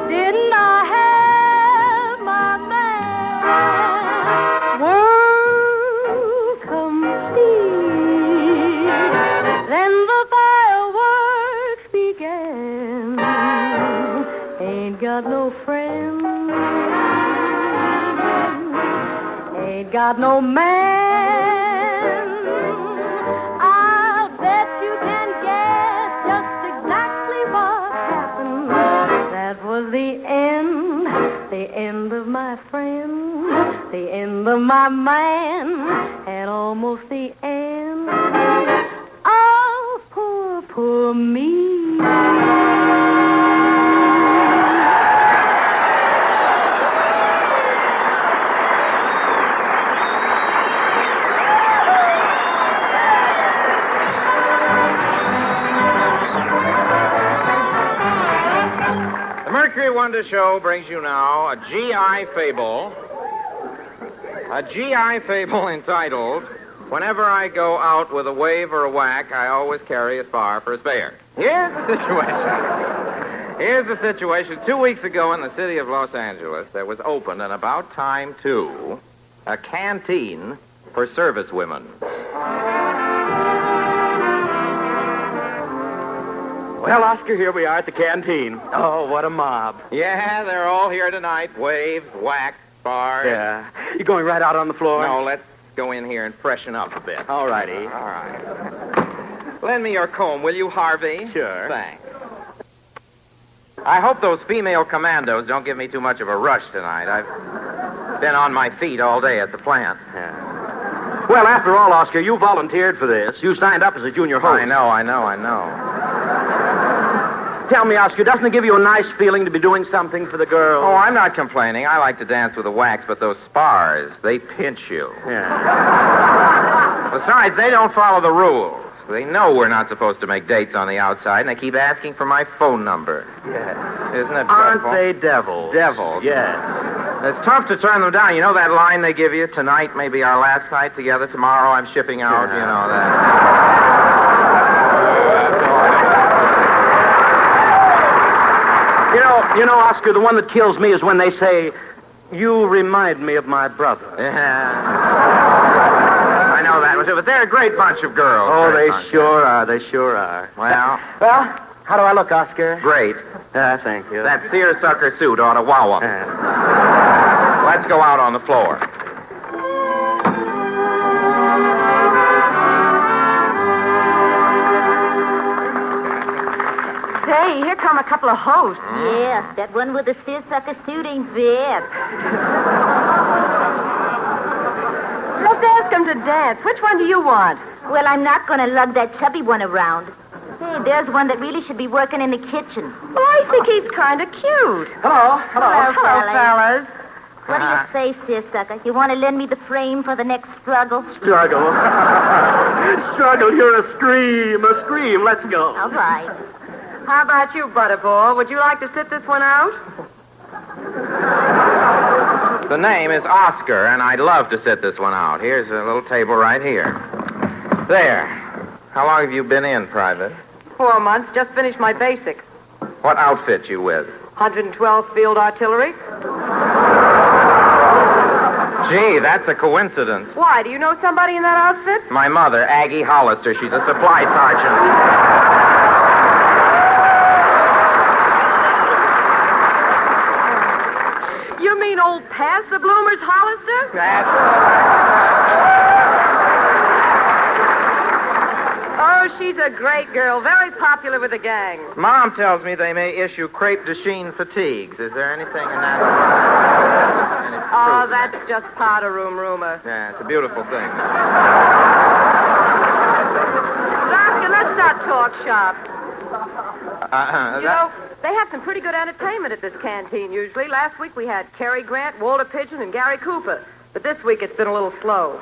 Didn't I have my man? World complete. Then the fireworks began. Ain't got no friend. Ain't got no man. I'll bet you can guess just exactly what happened. That was the end of my friend, the end of my man, and almost the end of poor me. The Mercury Wonder Show brings you now a GI fable. A GI fable entitled, Whenever I Go Out with a Wave or a Whack, I Always Carry a Spar for a Spare. Here's the situation. 2 weeks ago in the city of Los Angeles, there was opened, and about time, too, a canteen for service women. Well, Oscar, here we are at the canteen. Oh, what a mob. Yeah, they're all here tonight. Waves, whacks, spars. Yeah. You going right out on the floor? No, let's go in here and freshen up a bit. All righty. All right. Lend me your comb, will you, Harvey? Sure. Thanks. I hope those female commandos don't give me too much of a rush tonight. I've been on my feet all day at the plant. Yeah. Well, after all, Oscar, you volunteered for this. You signed up as a junior host. I know. Tell me, Oscar, doesn't it give you a nice feeling to be doing something for the girls? Oh, I'm not complaining. I like to dance with the wax, but those spars, they pinch you. Yeah. Besides, they don't follow the rules. They know we're not supposed to make dates on the outside, and they keep asking for my phone number. Yeah. Isn't it Aren't dreadful? they devils? Devils? Yes. It's tough to turn them down. You know that line they give you? Tonight may be our last night together. Tomorrow I'm shipping out. Yeah. You know that. You know, Oscar, the one that kills me is when they say, "You remind me of my brother." Yeah. I know that was it, but they're a great bunch of girls. Oh, they bunch. sure are. They sure are. Well, how do I look, Oscar? Great. Thank you. That seersucker suit ought to wow 'em. Let's go out on the floor. Hey, here come a couple of hosts. Yeah, that one with the seersucker suit ain't bad. Let's ask them to dance. Which one do you want? Well, I'm not going to lug that chubby one around. Hey, there's one that really should be working in the kitchen. Well, I think he's kind of cute. Hello. Hello, fellas. What do you say, seersucker? You want to lend me the frame for the next struggle? Struggle. Struggle, you're a scream. Let's go. All right. How about you, Butterball? Would you like to sit this one out? The name is Oscar, and I'd love to sit this one out. Here's a little table right here. There. How long have you been in, Private? 4 months. Just finished my basic. What outfit you with? 112th Field Artillery. Gee, that's a coincidence. Why? Do you know somebody in that outfit? My mother, Aggie Hollister. She's a supply sergeant. You mean old Pass the Bloomers Hollister? That's Oh, she's a great girl. Very popular with the gang. Mom tells me they may issue crepe de chine fatigues. Is there anything in that? Oh, that's just powder room rumor. Yeah, it's a beautiful thing. Oscar, let's not talk shop. You That- know, they have some pretty good entertainment at this canteen usually. Last week we had Cary Grant, Walter Pigeon, and Gary Cooper. But this week it's been a little slow.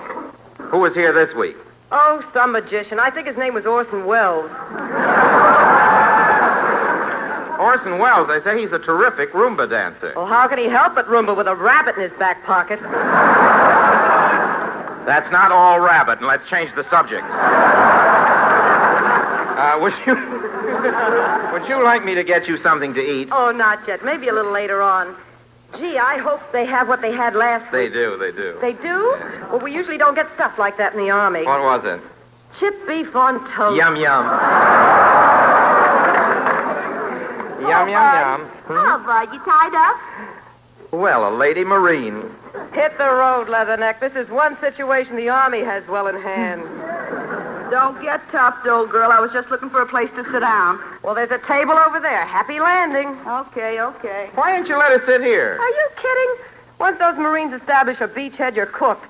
Who was here this week? Oh, some magician. I think his name was Orson Welles. Orson Welles. They say he's a terrific Roomba dancer. Well, how can he help but Roomba with a rabbit in his back pocket? That's not all rabbit, and let's change the subject. Would you like me to get you something to eat? Oh, not yet. Maybe a little later on. Gee, I hope they have what they had last They week. do. They do? Well, we usually don't get stuff like that in the Army. What was it? Chip beef on toast. Yum, yum. Yum, yum. How about you tied up? Well, a lady Marine. Hit the road, Leatherneck. This is one situation the Army has well in hand. Don't get tough, old girl. I was just looking for a place to sit down. Well, there's a table over there. Happy landing. Okay. Why didn't you let us sit here? Are you kidding? Once those Marines establish a beachhead, you're cooked.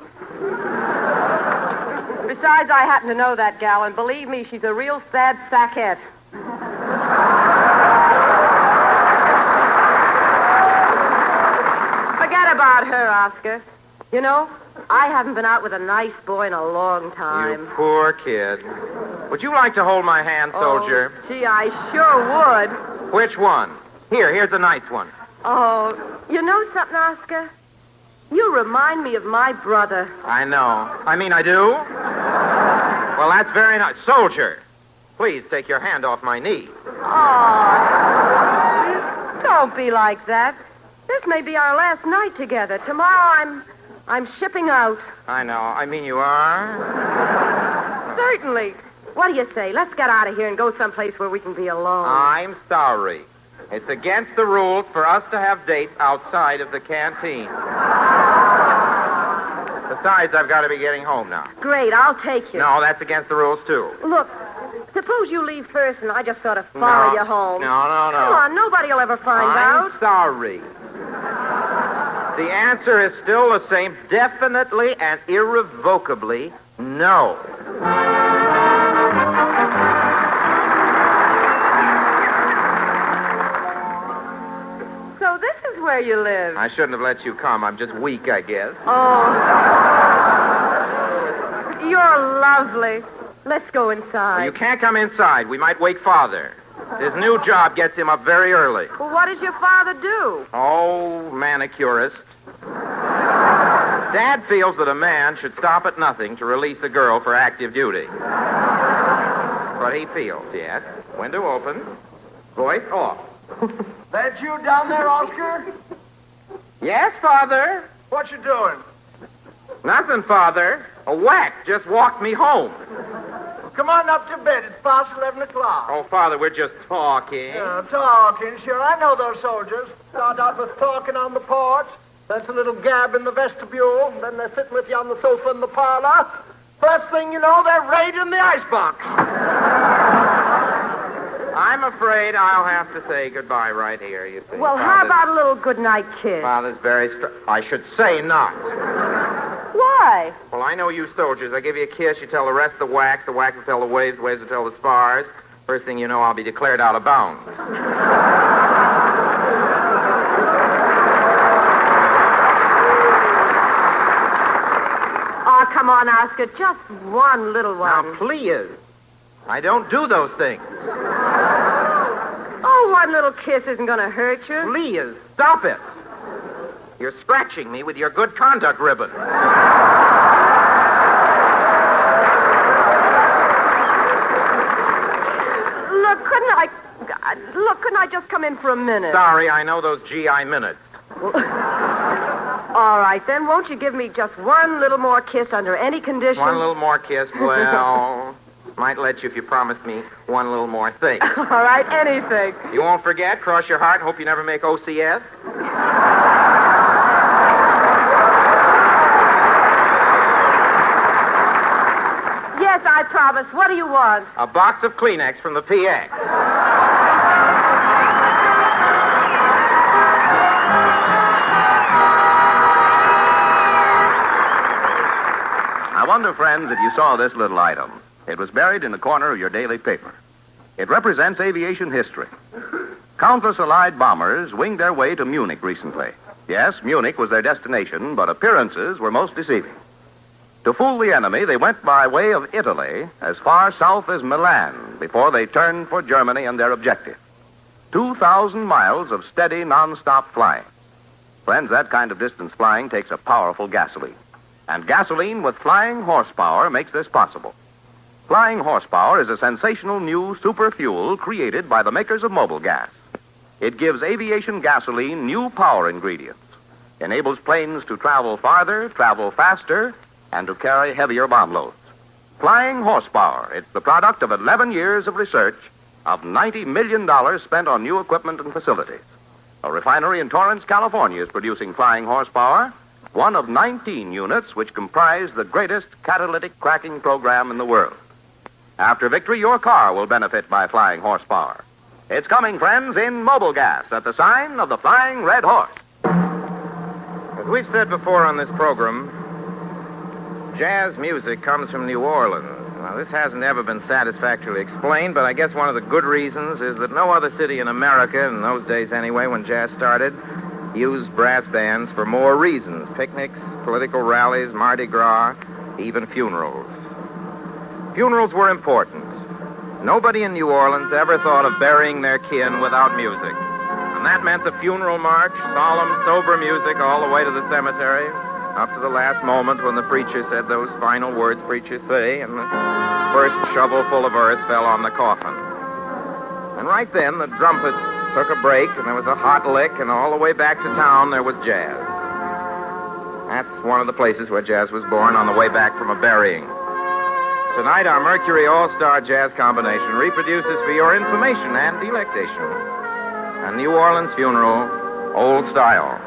Besides, I happen to know that gal, and believe me, she's a real sad sackette. Forget about her, Oscar. You know, I haven't been out with a nice boy in a long time. You poor kid. Would you like to hold my hand, soldier? Oh, gee, I sure would. Which one? Here's a nice one. Oh, you know something, Oscar? You remind me of my brother. I know. I do? Well, that's very nice. Soldier, please take your hand off my knee. Oh, don't be like that. This may be our last night together. Tomorrow I'm shipping out. I know. You are? Certainly. What do you say? Let's get out of here and go someplace where we can be alone. I'm sorry. It's against the rules for us to have dates outside of the canteen. Besides, I've got to be getting home now. Great, I'll take you. No, that's against the rules, too. Look, suppose you leave first and I just sort of follow you home. No. Come on, nobody will ever find out. I'm sorry. The answer is still the same. Definitely and irrevocably no. So this is where you live. I shouldn't have let you come. I'm just weak, I guess. Oh. You're lovely. Let's go inside. Well, you can't come inside. We might wake Father. His new job gets him up very early. Well, what does your father do? Oh, manicurist. Dad feels that a man should stop at nothing to release a girl for active duty. What he feels, yes. Window open. Voice off. That you down there, Oscar? Yes, Father. What you doing? Nothing, Father. A whack just walked me home. Come on up to bed. It's past 11 o'clock. Oh, Father, we're just talking. Yeah, talking, sure. I know those soldiers. Start out with talking on the porch. That's a little gab in the vestibule. Then they're sitting with you on the sofa in the parlor. First thing you know, they're raiding the icebox. I'm afraid I'll have to say goodbye right here, you see. Well, how about a little goodnight kiss? Father's very I should say not. Why? Well, I know you soldiers. I give you a kiss, you tell the rest the whack will tell the waves will tell the spars. First thing you know, I'll be declared out of bounds. Oh, come on, Oscar. Just one little one. Now, please. I don't do those things. Oh, one little kiss isn't going to hurt you. Please, stop it. You're scratching me with your good conduct ribbon. Look, couldn't I just come in for a minute? Sorry, I know those GI minutes. All right, then. Won't you give me just one little more kiss under any condition? One little more kiss? Well, might let you if you promised me one little more thing. All right, anything. You won't forget? Cross your heart and hope you never make OCS? Yes, I promise. What do you want? A box of Kleenex from the PX. I wonder, friends, if you saw this little item. It was buried in the corner of your daily paper. It represents aviation history. Countless Allied bombers winged their way to Munich recently. Yes, Munich was their destination, but appearances were most deceiving. To fool the enemy, they went by way of Italy as far south as Milan before they turned for Germany and their objective. 2,000 miles of steady, non-stop flying. Friends, that kind of distance flying takes a powerful gasoline. And gasoline with flying horsepower makes this possible. Flying horsepower is a sensational new super fuel created by the makers of mobile gas. It gives aviation gasoline new power ingredients, enables planes to travel farther, travel faster, and to carry heavier bomb loads. Flying horsepower, it's the product of 11 years of research, of $90 million spent on new equipment and facilities. A refinery in Torrance, California is producing flying horsepower, one of 19 units which comprise the greatest catalytic cracking program in the world. After victory, your car will benefit by flying horsepower. It's coming, friends, in mobile gas at the sign of the Flying Red Horse. As we've said before on this program, jazz music comes from New Orleans. Now, this hasn't ever been satisfactorily explained, but I guess one of the good reasons is that no other city in America, in those days anyway, when jazz started, used brass bands for more reasons. Picnics, political rallies, Mardi Gras, even funerals. Funerals were important. Nobody in New Orleans ever thought of burying their kin without music. And that meant the funeral march, solemn, sober music all the way to the cemetery, up to the last moment when the preacher said those final words preachers say, and the first shovelful of earth fell on the coffin. And right then, the trumpets took a break, and there was a hot lick, and all the way back to town, there was jazz. That's one of the places where jazz was born, on the way back from a burying. Tonight, our Mercury All-Star Jazz Combination reproduces for your information and delectation a New Orleans funeral, old style.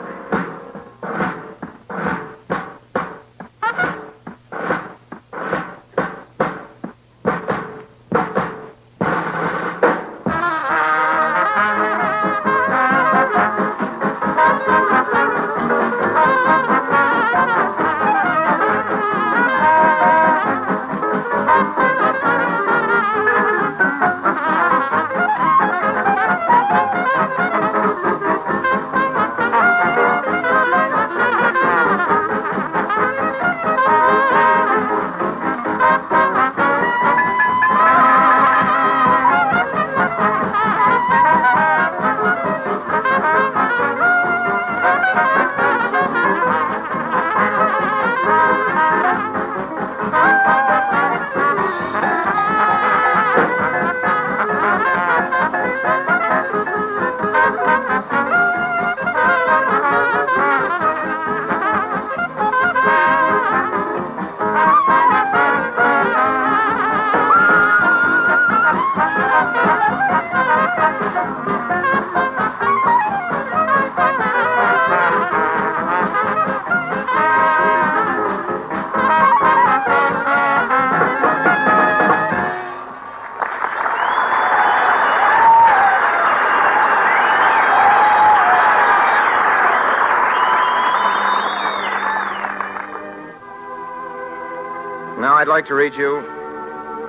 like to read you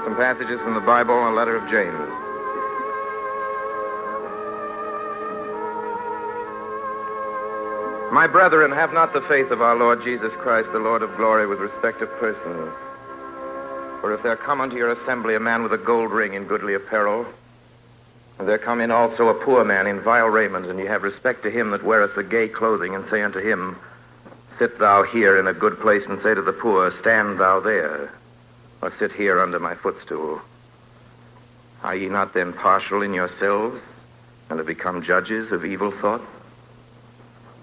some passages from the Bible and a letter of James. My brethren, have not the faith of our Lord Jesus Christ, the Lord of glory, with respect of persons. For if there come unto your assembly a man with a gold ring in goodly apparel, and there come in also a poor man in vile raiment, and ye have respect to him that weareth the gay clothing, and say unto him, sit thou here in a good place, and say to the poor, stand thou there, or sit here under my footstool. Are ye not then partial in yourselves, and have become judges of evil thoughts?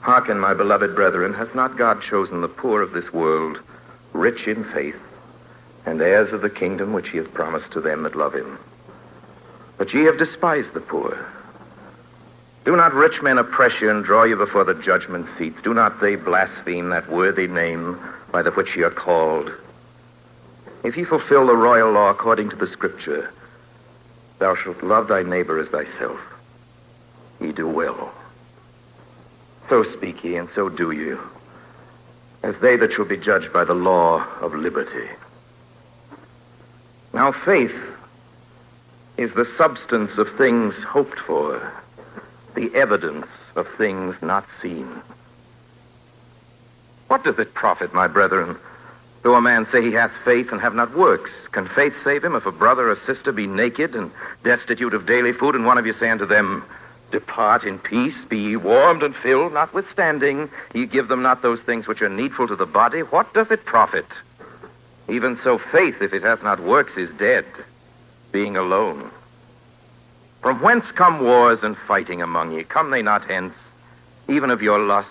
Hearken, my beloved brethren, hath not God chosen the poor of this world, rich in faith, and heirs of the kingdom which he hath promised to them that love him? But ye have despised the poor. Do not rich men oppress you and draw you before the judgment seats? Do not they blaspheme that worthy name by the which ye are called? If ye fulfill the royal law according to the Scripture, thou shalt love thy neighbor as thyself, ye do well. So speak ye, and so do you, as they that shall be judged by the law of liberty. Now faith is the substance of things hoped for, the evidence of things not seen. What doth it profit, my brethren, though a man say he hath faith and have not works? Can faith save him if a brother or sister be naked and destitute of daily food, and one of you say unto them, depart in peace, be ye warmed and filled, notwithstanding ye give them not those things which are needful to the body? What doth it profit? Even so faith, if it hath not works, is dead, being alone. From whence come wars and fighting among ye? Come they not hence, even of your lust?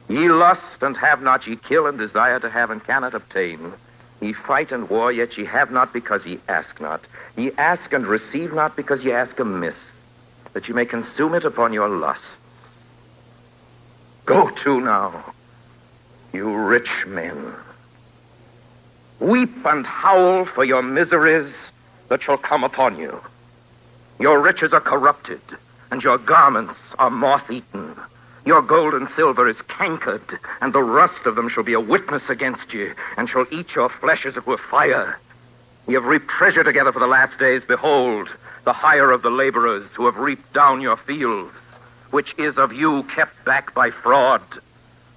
Ye lust and have not, ye kill and desire to have and cannot obtain. Ye fight and war, yet ye have not because ye ask not. Ye ask and receive not because ye ask amiss, that you may consume it upon your lusts. Go to now, you rich men. Weep and howl for your miseries that shall come upon you. Your riches are corrupted, and your garments are moth-eaten. Your gold and silver is cankered, and the rust of them shall be a witness against you, and shall eat your flesh as it were fire. Ye have reaped treasure together for the last days. Behold, the hire of the laborers who have reaped down your fields, which is of you kept back by fraud,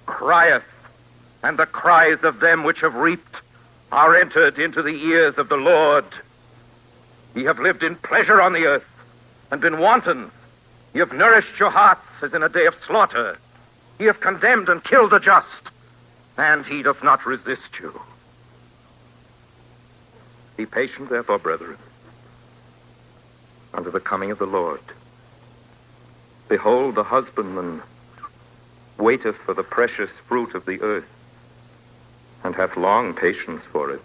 crieth, and the cries of them which have reaped are entered into the ears of the Lord. Ye have lived in pleasure on the earth, and been wanton. Ye have nourished your hearts as in a day of slaughter. Ye have condemned and killed the just, and he doth not resist you. Be patient, therefore, brethren, unto the coming of the Lord. Behold, the husbandman waiteth for the precious fruit of the earth, and hath long patience for it,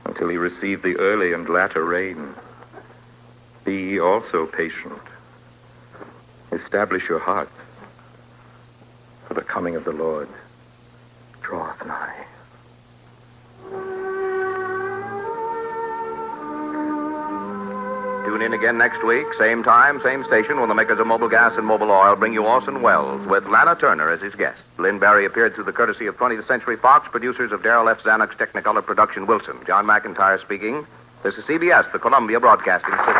until he receive the early and latter rain. Be ye also patient. Establish your heart, for the coming of the Lord draweth nigh. Tune in again next week, same time, same station, when the makers of Mobile Gas and Mobile Oil bring you Orson Welles with Lana Turner as his guest. Lynn Bari appeared through the courtesy of 20th Century Fox, producers of Darrell F. Zanuck's Technicolor production Wilson. John McIntyre speaking. This is CBS, the Columbia Broadcasting System.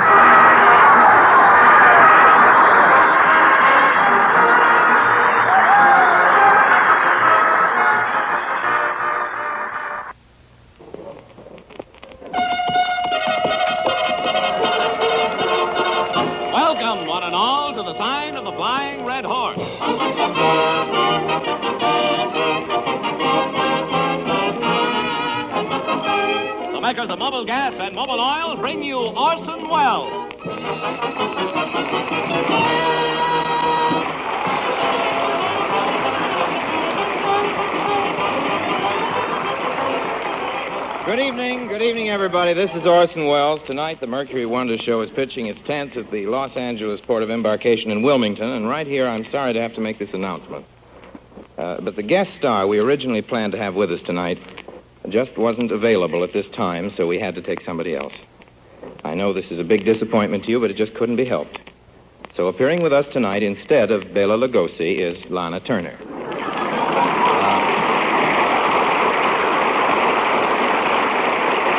Makers of Mobile Gas and Mobile Oil bring you Orson Welles. Good evening, everybody. This is Orson Welles. Tonight, the Mercury Wonder Show is pitching its 10th at the Los Angeles Port of Embarkation in Wilmington, and right here, I'm sorry to have to make this announcement. But the guest star we originally planned to have with us tonight just wasn't available at this time, so we had to take somebody else. I know this is a big disappointment to you, but it just couldn't be helped. So appearing with us tonight instead of Bela Lugosi is Lana Turner.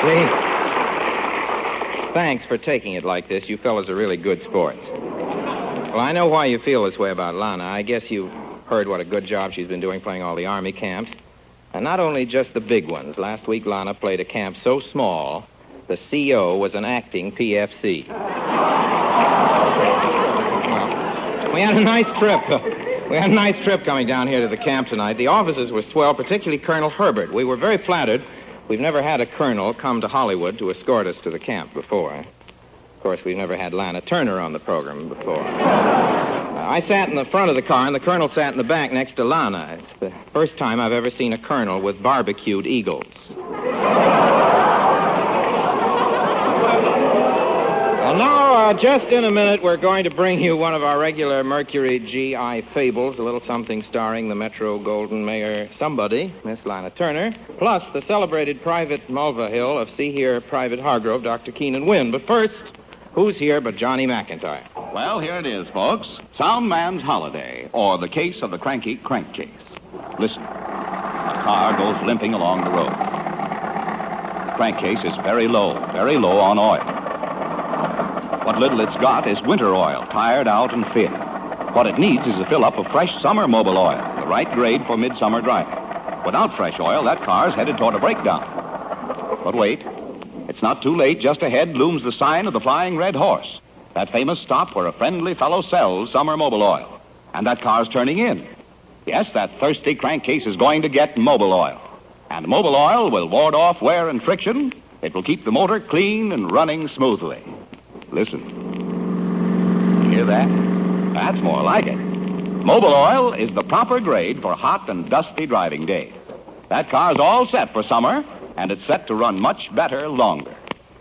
Please. Thanks for taking it like this. You fellas are really good sports. Well, I know why you feel this way about Lana. I guess you've heard what a good job she's been doing playing all the Army camps. And not only just the big ones. Last week, Lana played a camp so small, the CO was an acting PFC. Well, we had a nice trip. We had a nice trip coming down here to the camp tonight. The officers were swell, particularly Colonel Herbert. We were very flattered. We've never had a colonel come to Hollywood to escort us to the camp before. Of course, we've never had Lana Turner on the program before. I sat in the front of the car, and the colonel sat in the back next to Lana. It's the first time I've ever seen a colonel with barbecued eagles. Well, now, just in a minute, we're going to bring you one of our regular Mercury GI fables, a little something starring the Metro Golden Mayor somebody, Miss Lana Turner, plus the celebrated Private Mulvihill of See Here Private Hargrove, Dr. Keenan Wynn. But first, who's here but Johnny McIntyre? Well, here it is, folks. Sound Man's Holiday, or the case of the cranky crankcase. Listen. A car goes limping along the road. The crankcase is very low on oil. What little it's got is winter oil, tired out and thin. What it needs is a fill-up of fresh summer Mobil oil, the right grade for midsummer driving. Without fresh oil, that car's headed toward a breakdown. But wait. It's not too late. Just ahead looms the sign of the Flying Red Horse, that famous stop where a friendly fellow sells summer Mobil oil. And that car's turning in. Yes, that thirsty crankcase is going to get Mobil oil. And Mobil oil will ward off wear and friction. It will keep the motor clean and running smoothly. Listen. You hear that? That's more like it. Mobil oil is the proper grade for hot and dusty driving days. That car's all set for summer, and it's set to run much better longer.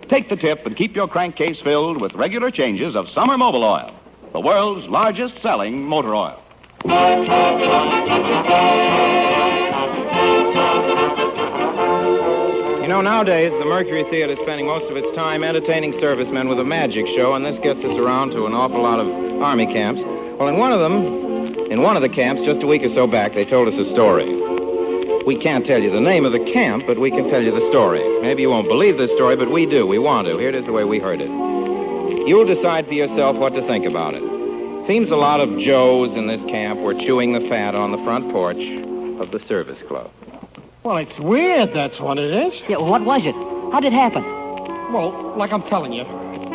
Take the tip and keep your crankcase filled with regular changes of summer Mobil oil, the world's largest selling motor oil. You know, nowadays, the Mercury Theater is spending most of its time entertaining servicemen with a magic show, and this gets us around to an awful lot of Army camps. Well, in one of the camps, just a week or so back, they told us a story. We can't tell you the name of the camp, but we can tell you the story. Maybe you won't believe this story, but we do. We want to. Here it is the way we heard it. You'll decide for yourself what to think about it. Seems a lot of Joes in this camp were chewing the fat on the front porch of the service club. Well, it's weird, that's what it is. Yeah, what was it? How did it happen? Well, like I'm telling you,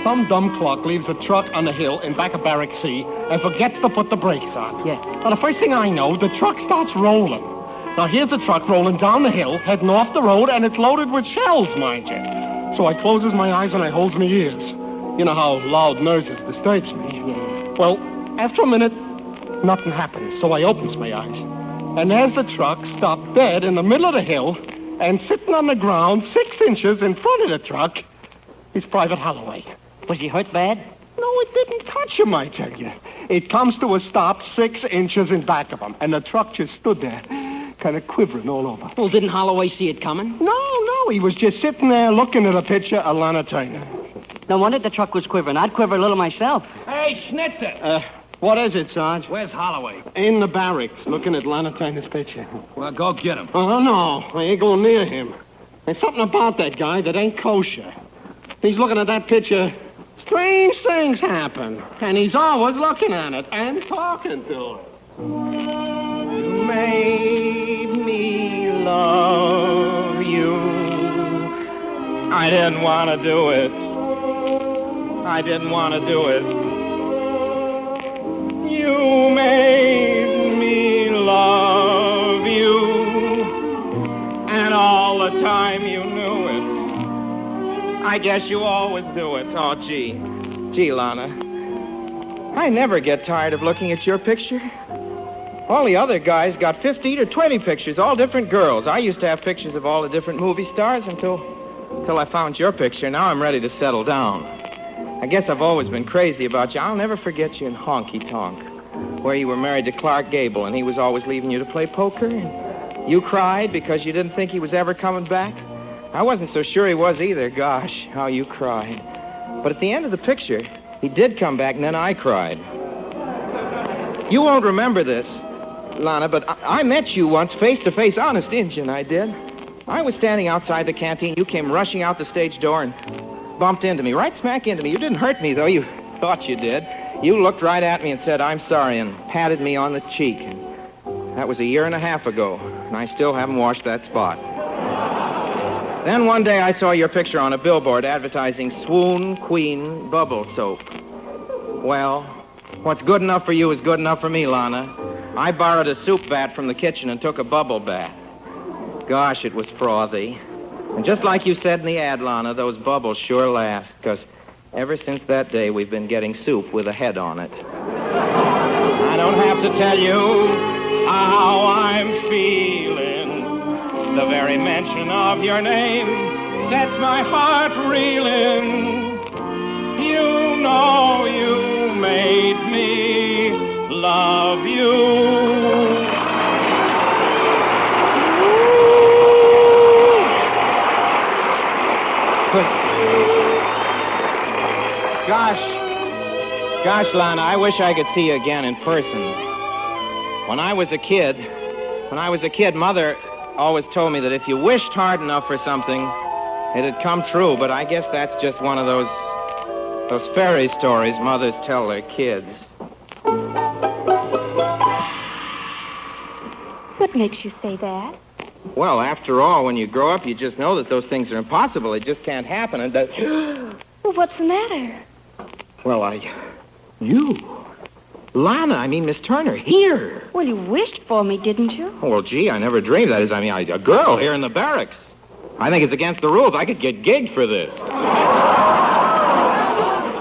some dumb clock leaves a truck on the hill in back of Barrack C and forgets to put the brakes on. Yeah. Now, the first thing I know, the truck starts rolling. Now, here's the truck rolling down the hill, heading off the road, and it's loaded with shells, mind you. So I closes my eyes and I holds my ears. You know how loud noises disturbs me. Yeah. Well, after a minute, nothing happens, so I opens my eyes. And there's the truck stopped dead in the middle of the hill, and sitting on the ground 6 inches in front of the truck is Private Holloway. Was he hurt bad? No, it didn't touch him, I tell you. It comes to a stop 6 inches in back of him, and the truck just stood there, kind of quivering all over. Well, didn't Holloway see it coming? No, he was just sitting there looking at a picture of Lana Turner. No wonder the truck was quivering. I'd quiver a little myself. Hey, Schnitzer! What is it, Sarge? Where's Holloway? In the barracks, looking at Lana Turner's picture. Well, go get him. Oh, no, I ain't going near him. There's something about that guy that ain't kosher. He's looking at that picture. Strange things happen, and he's always looking at it and talking to it. You made me love you. I didn't want to do it. I didn't want to do it. You made me love you. And all the time you knew it. I guess you always do it. Oh, gee. Gee, Lana. I never get tired of looking at your picture. All the other guys got 15 or 20 pictures, all different girls. I used to have pictures of all the different movie stars until I found your picture. Now I'm ready to settle down. I guess I've always been crazy about you. I'll never forget you in Honky Tonk, where you were married to Clark Gable, and he was always leaving you to play poker, and you cried because you didn't think he was ever coming back. I wasn't so sure he was either. Gosh, how you cried. But at the end of the picture, he did come back, and then I cried. You won't remember this, Lana, but I met you once face-to-face. Honest Injun, I did. I was standing outside the canteen. You came rushing out the stage door and bumped into me, right smack into me. You didn't hurt me, though. You thought you did. You looked right at me and said, "I'm sorry," and patted me on the cheek. That was 1.5 years ago, and I still haven't washed that spot. Then one day I saw your picture on a billboard advertising Swoon Queen Bubble Soap. Well, what's good enough for you is good enough for me, Lana. I borrowed a soup bat from the kitchen and took a bubble bath. Gosh, it was frothy. And just like you said in the ad, Lana, those bubbles sure last, because ever since that day, we've been getting soup with a head on it. I don't have to tell you how I'm feeling. The very mention of your name sets my heart reeling. You know you made me love you. Gosh, Lana, I wish I could see you again in person. When I was a kid, Mother always told me that if you wished hard enough for something, it'd come true. But I guess that's just one of those fairy stories mothers tell their kids. What makes you say that? Well, after all, when you grow up, you just know that those things are impossible. They just can't happen. And Well, what's the matter? Well, you. Lana, I mean Miss Turner, here. Well, you wished for me, didn't you? Oh, well, gee, I never dreamed. That is, a girl here in the barracks. I think it's against the rules. I could get gigged for this.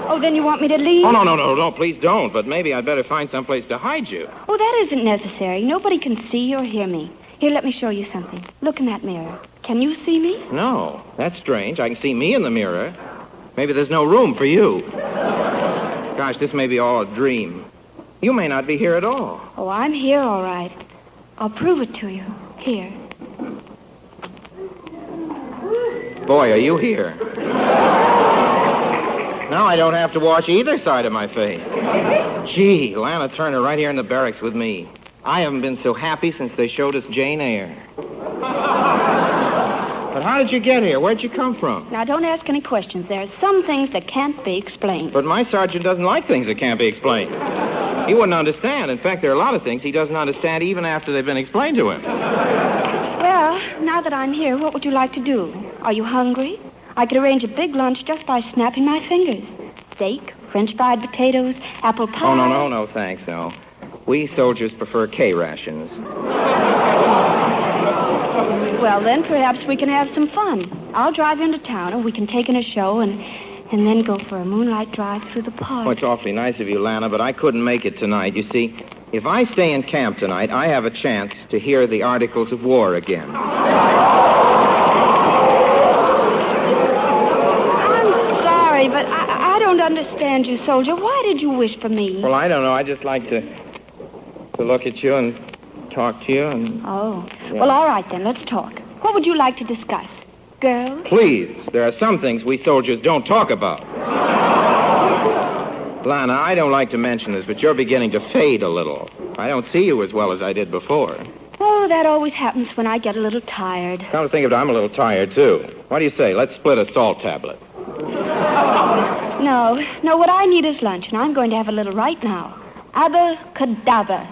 Oh, then you want me to leave? Oh, no, please don't. But maybe I'd better find someplace to hide you. Oh, that isn't necessary. Nobody can see or hear me. Here, let me show you something. Look in that mirror. Can you see me? No, that's strange. I can see me in the mirror. Maybe there's no room for you. Gosh, this may be all a dream. You may not be here at all. Oh, I'm here, all right. I'll prove it to you. Here. Boy, are you here. Now I don't have to wash either side of my face. Gee, Lana Turner right here in the barracks with me. I haven't been so happy since they showed us Jane Eyre. But how did you get here? Where'd you come from? Now, don't ask any questions. There are some things that can't be explained. But my sergeant doesn't like things that can't be explained. He wouldn't understand. In fact, there are a lot of things he doesn't understand even after they've been explained to him. Well, now that I'm here, what would you like to do? Are you hungry? I could arrange a big lunch just by snapping my fingers. Steak, French fried potatoes, apple pie. Oh, no, thanks, no. We soldiers prefer K rations. Well, then perhaps we can have some fun. I'll drive into town, and we can take in a show and then go for a moonlight drive through the park. Oh, it's awfully nice of you, Lana, but I couldn't make it tonight. You see, if I stay in camp tonight, I have a chance to hear the Articles of War again. I'm sorry, but I don't understand you, soldier. Why did you wish for me? Well, I don't know. I just like to look at you and talk to you and... Oh. Yeah. Well, all right, then. Let's talk. What would you like to discuss? Girls? Please. There are some things we soldiers don't talk about. Lana, I don't like to mention this, but you're beginning to fade a little. I don't see you as well as I did before. Oh, that always happens when I get a little tired. Come to think of it, I'm a little tired, too. What do you say? Let's split a salt tablet. No, what I need is lunch, and I'm going to have a little right now. Abba-cadabra.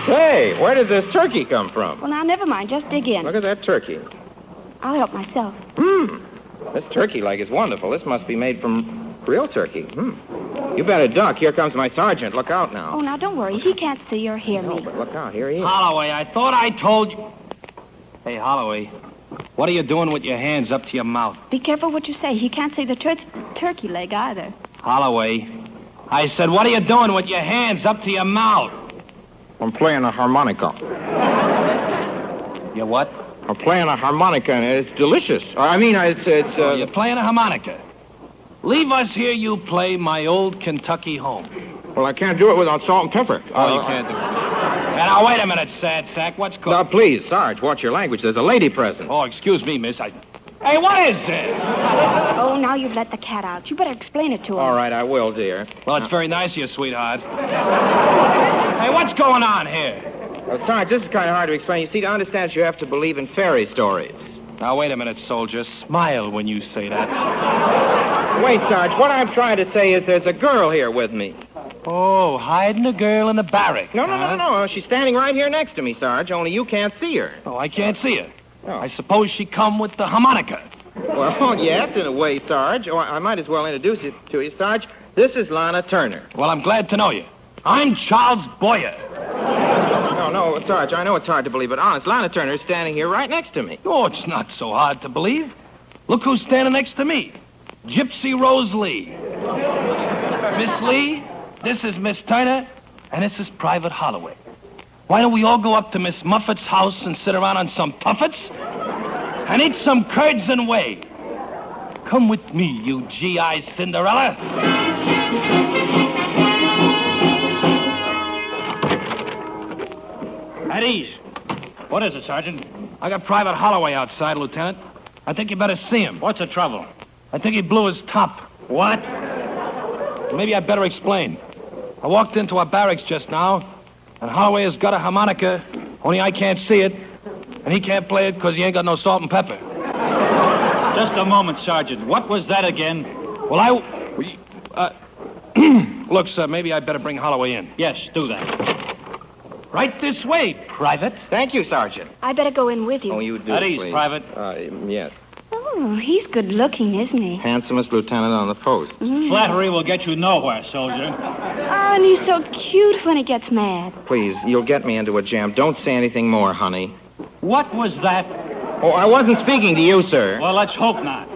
Hey, where did this turkey come from? Well, now, never mind. Just dig in. Look at that turkey. I'll help myself. This turkey leg is wonderful. This must be made from real turkey. You better duck. Here comes my sergeant. Look out now. Oh, now, don't worry. He can't see or hear me. No, but look out. Here he is. Holloway, I thought I told you... Hey, Holloway, what are you doing with your hands up to your mouth? Be careful what you say. He can't see the turkey leg either. Holloway, I said, what are you doing with your hands up to your mouth? I'm playing a harmonica. You what? I'm playing a harmonica, and it's delicious. You're playing a harmonica. Leave us hear you play My Old Kentucky Home. Well, I can't do it without salt and pepper. Oh, you can't do it. Now, wait a minute, sad sack. What's going on? Now, please, Sarge, watch your language. There's a lady present. Oh, excuse me, miss. Hey, what is this? Oh, now you've let the cat out. You better explain it to him. All right, I will, dear. Well, it's very nice of you, sweetheart. Hey, what's going on here? Sarge, this is kind of hard to explain. You see, to understand, you have to believe in fairy stories. Now, wait a minute, soldier. Smile when you say that. Wait, Sarge, what I'm trying to say is there's a girl here with me. Oh, hiding a girl in the barracks. No. She's standing right here next to me, Sarge, only you can't see her. Oh, I can't see her. Oh. I suppose she come with the harmonica. Well, yes, in a way, Sarge. Or I might as well introduce it to you, Sarge. This is Lana Turner. Well, I'm glad to know you. I'm Charles Boyer. No, Sarge, I know it's hard to believe, but honest, Lana Turner is standing here right next to me. Oh, it's not so hard to believe. Look who's standing next to me. Gypsy Rose Lee. Miss Lee, this is Miss Turner, and this is Private Holloway. Why don't we all go up to Miss Muffet's house and sit around on some puffets and eat some curds and whey? Come with me, you G.I. Cinderella. At ease. What is it, Sergeant? I got Private Holloway outside, Lieutenant. I think you better see him. What's the trouble? I think he blew his top. What? Maybe I better explain. I walked into our barracks just now, and Holloway has got a harmonica, only I can't see it, and he can't play it because he ain't got no salt and pepper. Just a moment, Sergeant. What was that again? Well, look, sir, maybe I better bring Holloway in. Yes, do that. Right this way, Private. Thank you, Sergeant. I better go in with you. Oh, you do, At ease, please. Private. Yes. Oh, he's good looking, isn't he? Handsomest lieutenant on the post. Flattery will get you nowhere, soldier. Oh, and he's so cute when he gets mad. Please, you'll get me into a jam. Don't say anything more, honey. What was that? Oh, I wasn't speaking to you, sir. Well, let's hope not.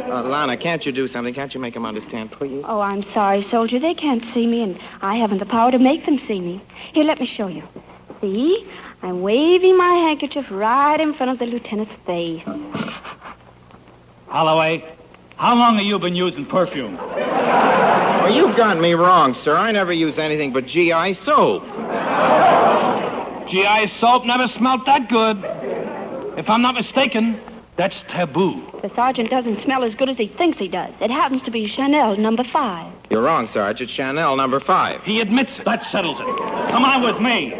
Lana, can't you do something? Can't you make him understand, please? Oh, I'm sorry, soldier. They can't see me, and I haven't the power to make them see me. Here, let me show you. See? I'm waving my handkerchief right in front of the lieutenant's face. Holloway, how long have you been using perfume? Well, you've got me wrong, sir. I never used anything but G.I. soap. G.I. soap never smelt that good. If I'm not mistaken, that's taboo. The sergeant doesn't smell as good as he thinks he does. It happens to be Chanel No. 5. You're wrong, Sarge. It's Chanel No. 5. He admits it. That settles it. Come on with me.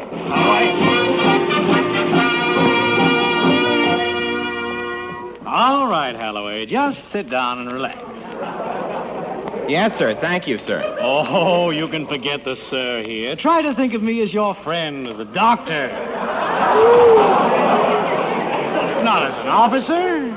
All right, Holloway. Just sit down and relax. Yes, sir. Thank you, sir. Oh, you can forget the sir here. Try to think of me as your friend, the doctor. Not as an officer.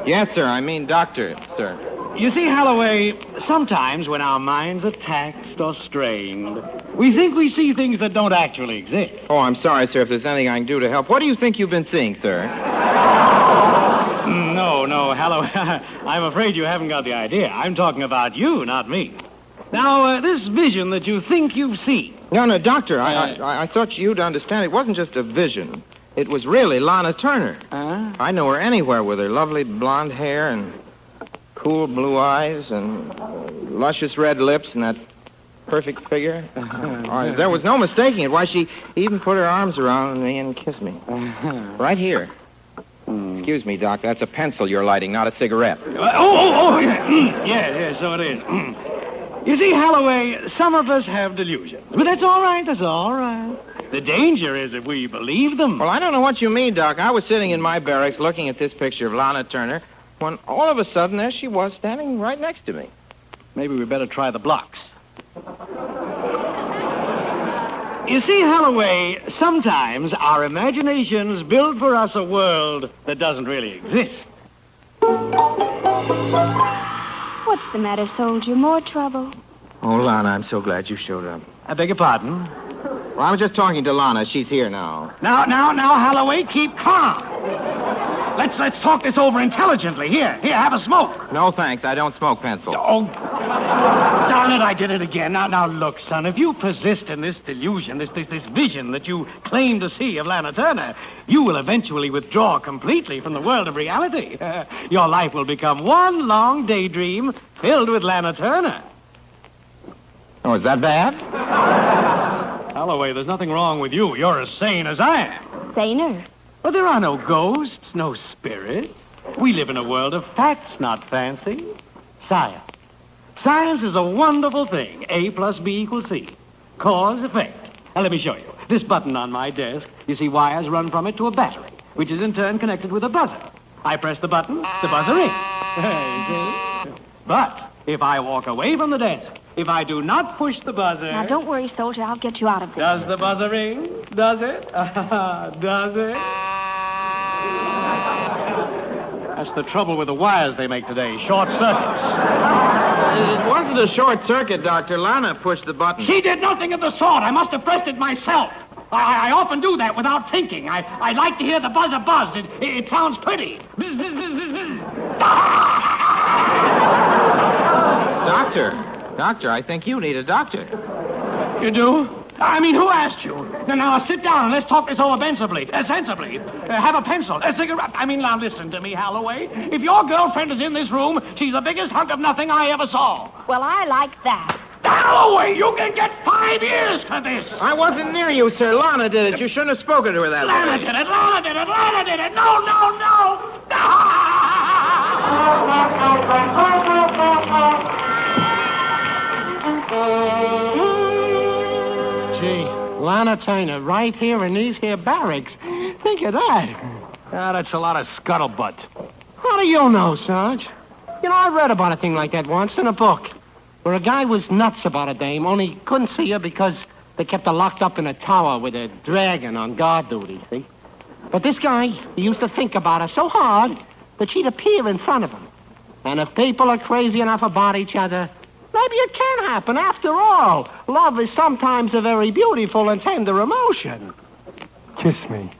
Yes, sir. I mean doctor, sir. You see, Holloway, sometimes when our minds are taxed or strained, we think we see things that don't actually exist. Oh, I'm sorry, sir, if there's anything I can do to help. What do you think you've been seeing, sir? No, Holloway. I'm afraid you haven't got the idea. I'm talking about you, not me. Now, this vision that you think you've seen. No, doctor, I thought you'd understand. It wasn't just a vision. It was really Lana Turner. I know her anywhere with her lovely blonde hair and cool blue eyes and luscious red lips and that perfect figure. There was no mistaking it. Why, she even put her arms around me and kissed me. Right here. Excuse me, Doc. That's a pencil you're lighting, not a cigarette. Yeah. Yeah, so it is. You see, Holloway, some of us have delusions. But that's all right. The danger is if we believe them. Well, I don't know what you mean, Doc. I was sitting in my barracks looking at this picture of Lana Turner when all of a sudden there she was standing right next to me. Maybe we better try the blocks. You see, Holloway, sometimes our imaginations build for us a world that doesn't really exist. What's the matter, soldier? More trouble? Oh, Lana, I'm so glad you showed up. I beg your pardon? Well, I was just talking to Lana. She's here now. Now, Holloway, keep calm. Let's talk this over intelligently. Here, have a smoke. No, thanks. I don't smoke pencils. Oh, darn it, I did it again. Now, look, son, if you persist in this delusion, this vision that you claim to see of Lana Turner, you will eventually withdraw completely from the world of reality. Your life will become one long daydream filled with Lana Turner. Oh, is that bad? Holloway, there's nothing wrong with you. You're as sane as I am. Saner? Well, there are no ghosts, no spirits. We live in a world of facts, not fancy. Science. Science is a wonderful thing. A plus B equals C. Cause, effect. Now, let me show you. This button on my desk, you see wires run from it to a battery, which is in turn connected with a buzzer. I press the button, the buzzer rings. See? But if I walk away from the desk, if I do not push the buzzer... Now, don't worry, soldier. I'll get you out of this. Does the buzzer ring? Does it? Does it? That's the trouble with the wires they make today. Short circuits. It wasn't a short circuit, Doctor. Lana pushed the button. She did nothing of the sort. I must have pressed it myself. I often do that without thinking. I like to hear the buzzer buzz. It sounds pretty. Doctor, I think you need a doctor. You do? I mean, who asked you? Now, sit down and let's talk this over sensibly. Have a pencil, a cigarette. Now, listen to me, Holloway. If your girlfriend is in this room, she's the biggest hunk of nothing I ever saw. Well, I like that. Holloway, you can get 5 years for this. I wasn't near you, sir. Lana did it. You shouldn't have spoken to her that way. Lana did it. No. Gee, Lana Turner right here in these here barracks. Think of that. That's a lot of scuttlebutt. How do you know, Sarge? I read about a thing like that once in a book, where a guy was nuts about a dame, only couldn't see her because they kept her locked up in a tower with a dragon on guard duty, see? But this guy, he used to think about her so hard that she'd appear in front of him. And if people are crazy enough about each other, maybe it can happen. After all, love is sometimes a very beautiful and tender emotion. Kiss me.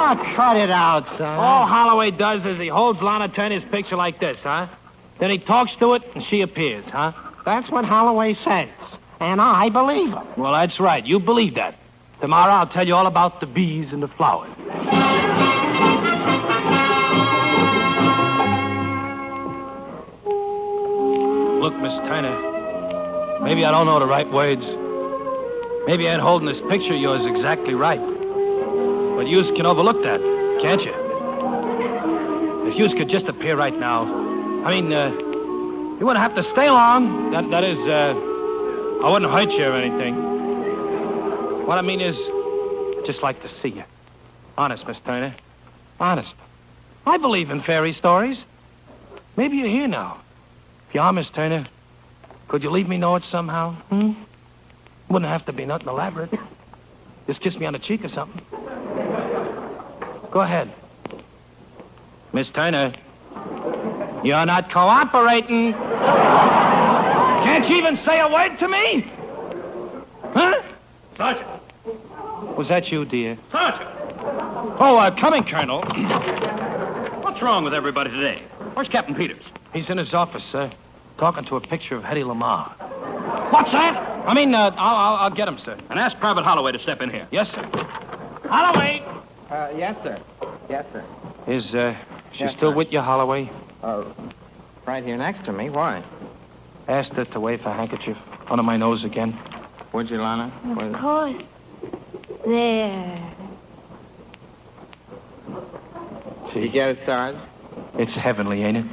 Oh, cut it out, son. All Holloway does is he holds Lana Turner's picture like this, huh? Then he talks to it, and she appears, huh? That's what Holloway says, and I believe him. Well, that's right. You believe that. Tomorrow I'll tell you all about the bees and the flowers. Look, Miss Turner, maybe I don't know the right words. Maybe I ain't holding this picture of yours exactly right. But yous can overlook that, can't you? If yous could just appear right now... you wouldn't have to stay long. That is, I wouldn't hurt you or anything. What I mean is, I'd just like to see you. Honest, Miss Turner. Honest. I believe in fairy stories. Maybe you're here now. If you are, Miss Turner, could you leave me know it somehow? Wouldn't have to be nothing elaborate. Just kiss me on the cheek or something. Go ahead. Miss Turner. You're not cooperating. Can't you even say a word to me? Huh? Sergeant. Was that you, dear? Sergeant. Oh, coming, Colonel. What's wrong with everybody today? Where's Captain Peters? He's in his office, sir, talking to a picture of Hedy Lamarr. What's that? I'll get him, sir. And ask Private Holloway to step in here. Yes, sir. Holloway! Yes, sir. Yes, sir. Is, she still with you, Holloway? Right here next to me. Why? Asked her to wave her handkerchief under my nose again. Would you, Lana? Of course. There. Did you get it, Sarge? It's heavenly, ain't it?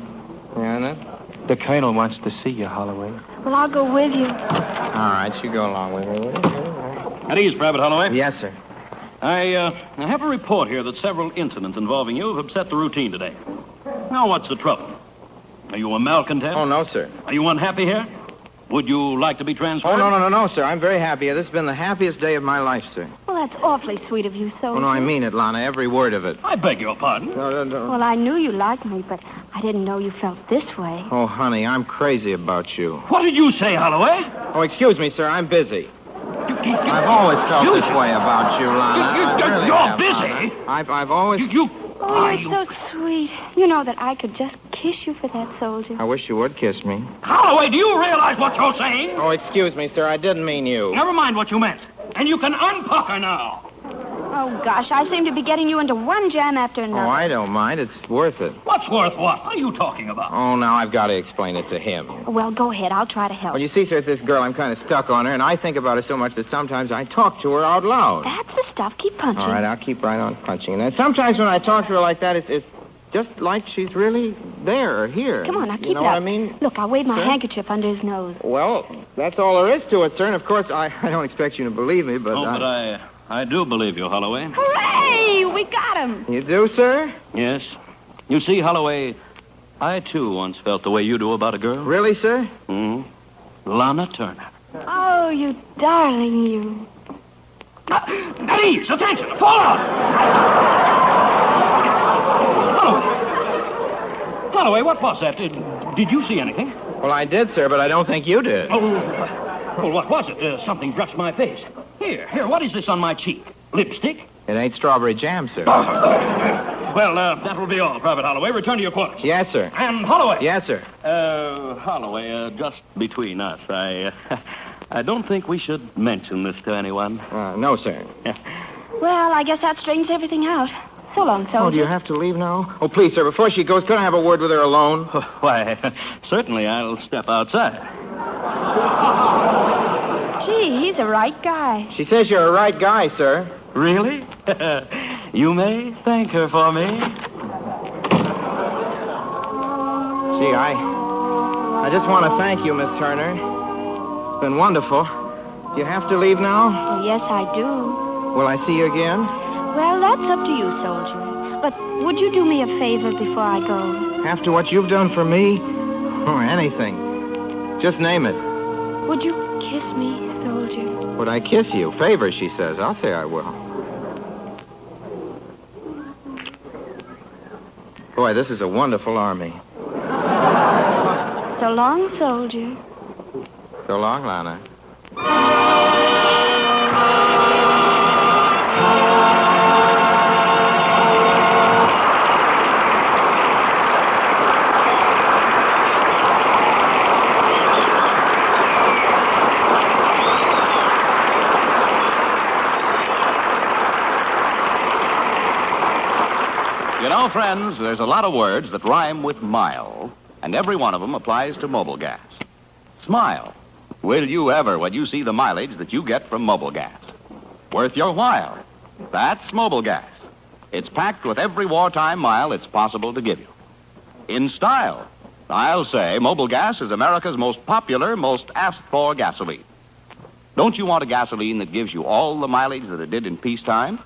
Yeah, isn't it? The Colonel wants to see you, Holloway. Well, I'll go with you. All right, you go along with me. At ease, Private Holloway. Yes, sir. I have a report here that several incidents involving you have upset the routine today. Now, what's the trouble? Are you a malcontent? Oh, no, sir. Are you unhappy here? Would you like to be transferred? Oh, no, sir. I'm very happy. This has been the happiest day of my life, sir. Well, that's awfully sweet of you, soldier. Oh, no, I mean it, Lana. Every word of it. I beg your pardon. No. Well, I knew you liked me, but I didn't know you felt this way. Oh, honey, I'm crazy about you. What did you say, Holloway? Oh, excuse me, sir. I'm busy. I've always felt this way about you, Lana. You're busy? I've always... Oh, you're so sweet. You know that I could just kiss you for that, soldier. I wish you would kiss me. Holloway, do you realize what you're saying? Oh, excuse me, sir. I didn't mean you. Never mind what you meant. And you can unpucker now. Oh, gosh, I seem to be getting you into one jam after another. Oh, I don't mind. It's worth it. What's worth what? What are you talking about? Oh, now I've got to explain it to him. Well, go ahead. I'll try to help. Well, you see, sir, it's this girl. I'm kind of stuck on her, and I think about her so much that sometimes I talk to her out loud. That's the stuff. Keep punching. All right, I'll keep right on punching. And then sometimes when I talk to her like that, it's just like she's really there or here. Come on, now keep you know it what up. I mean? Look, I'll wave my Sir? handkerchief under his nose. Well, that's all there is to it, sir. And of course, I don't expect you to believe me, but... But I do believe you, Holloway. Hooray! We got him. You do, sir? Yes. You see, Holloway, I, too, once felt the way you do about a girl. Really, sir? Lana Turner. Oh, you darling, you. At ease! Attention! Fall out! Holloway, what was that? Did you see anything? Well, I did, sir, but I don't think you did. Oh, well, what was it? Something brushed my face. Here, what is this on my cheek? Lipstick? It ain't strawberry jam, sir. Well, that will be all, Private Holloway. Return to your quarters. Yes, sir. And Holloway. Yes, sir. Holloway, just between us, I don't think we should mention this to anyone. No, sir. Well, I guess that straightens everything out. So long, soldier. Oh, do you have to leave now? Oh, please, sir, before she goes, could I have a word with her alone? Why, certainly I'll step outside. Gee, he's a right guy. She says you're a right guy, sir. Really? You may thank her for me. Gee, I just want to thank you, Miss Turner. It's been wonderful. Do you have to leave now? Oh, yes, I do. Will I see you again? Well, that's up to you, soldier. But would you do me a favor before I go? After what you've done for me? Or anything. Just name it. Would you kiss me, soldier? Would I kiss you? Favor, she says. I'll say I will. Boy, this is a wonderful army. So long, soldier. So long, Lana. You know, friends, there's a lot of words that rhyme with mile, and every one of them applies to mobile gas. Smile. Will you ever when you see the mileage that you get from mobile gas? Worth your while. That's mobile gas. It's packed with every wartime mile it's possible to give you. In style, I'll say mobile gas is America's most popular, most asked-for gasoline. Don't you want a gasoline that gives you all the mileage that it did in peacetime?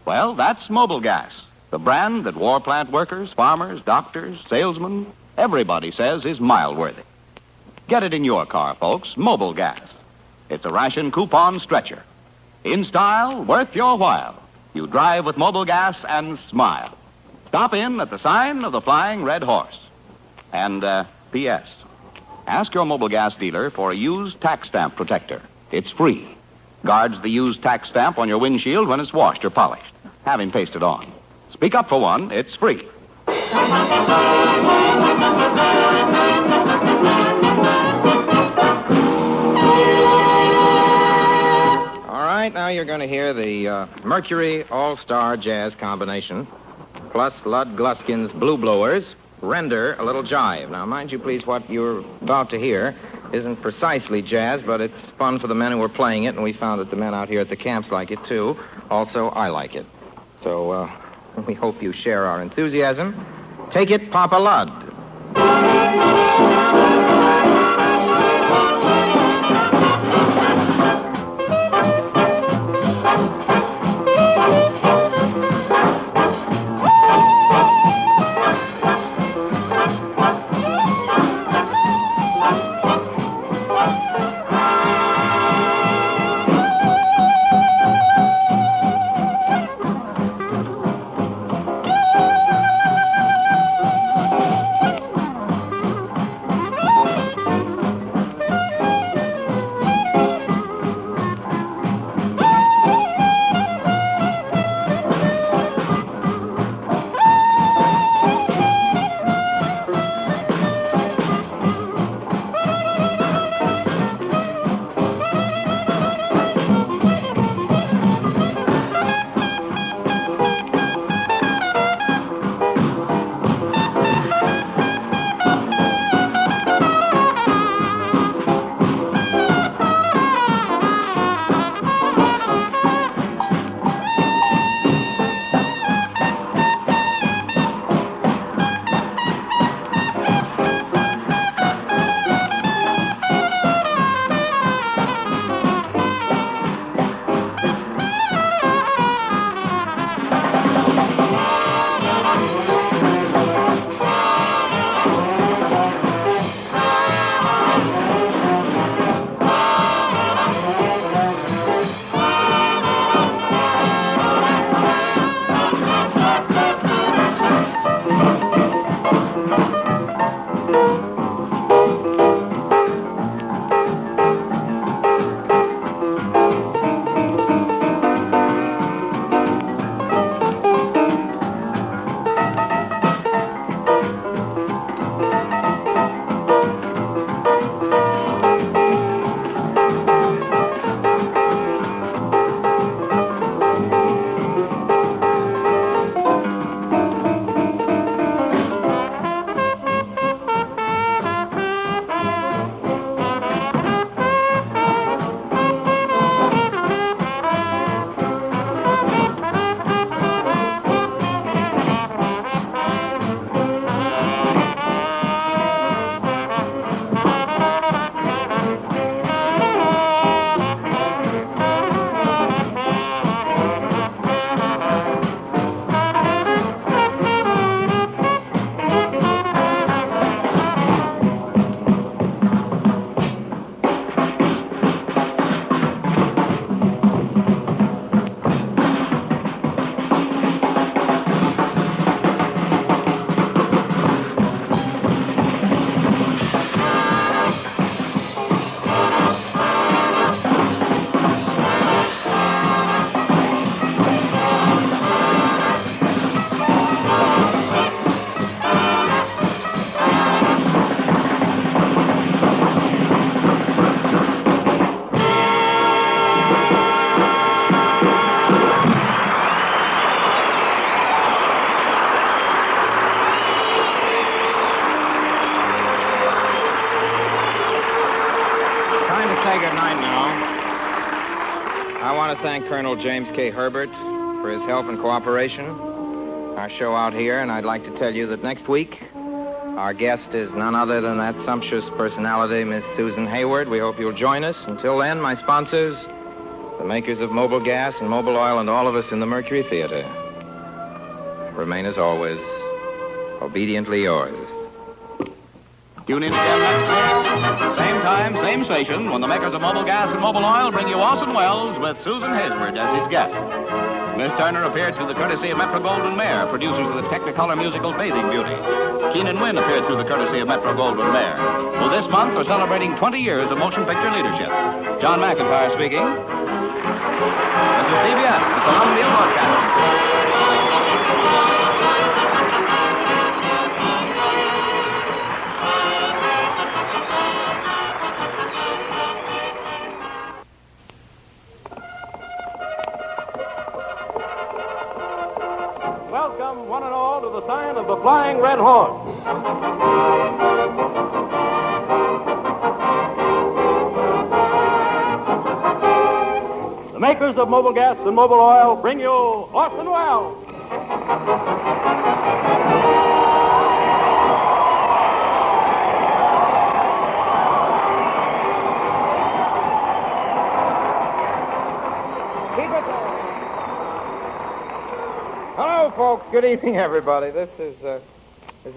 Well, that's mobile gas. The brand that war plant workers, farmers, doctors, salesmen, everybody says is mile-worthy. Get it in your car, folks. Mobile gas. It's a ration coupon stretcher. In style, worth your while. You drive with mobile gas and smile. Stop in at the sign of the Flying Red Horse. And, P.S. Ask your mobile gas dealer for a used tax stamp protector. It's free. Guards the used tax stamp on your windshield when it's washed or polished. Have him paste it on. Speak up for one. It's free. All right, now you're going to hear the Mercury All-Star Jazz Combination, plus Lud Gluskin's Blue Blowers, render a little jive. Now, mind you, please, what you're about to hear isn't precisely jazz, but it's fun for the men who are playing it, and we found that the men out here at the camps like it, too. Also, I like it. So, we hope you share our enthusiasm. Take it, Papa Lud. say goodnight now. I want to thank Colonel James K. Herbert for his help and cooperation. Our show out here, and I'd like to tell you that next week, our guest is none other than that sumptuous personality, Miss Susan Hayward. We hope you'll join us. Until then, my sponsors, the makers of Mobil Gas and Mobil Oil, and all of us in the Mercury Theater, remain as always, obediently yours. Tune in again next week. Same time, same station, when the makers of Mobil Gas and Mobil Oil bring you Orson Welles with Susan Hayward as his guest. Miss Turner appeared through the courtesy of Metro-Goldwyn-Mayer, producers of the Technicolor musical Bathing Beauty. Keenan Wynn appeared through the courtesy of Metro-Goldwyn-Mayer, who this month are celebrating 20 years of motion picture leadership. John McIntyre speaking. This is CBS, the Columbia Broadcasting. Welcome, one and all, to the sign of the Flying Red Horse. The makers of Mobil Gas and Mobil Oil bring you Orson Welles. Hello, folks. Good evening, everybody. This is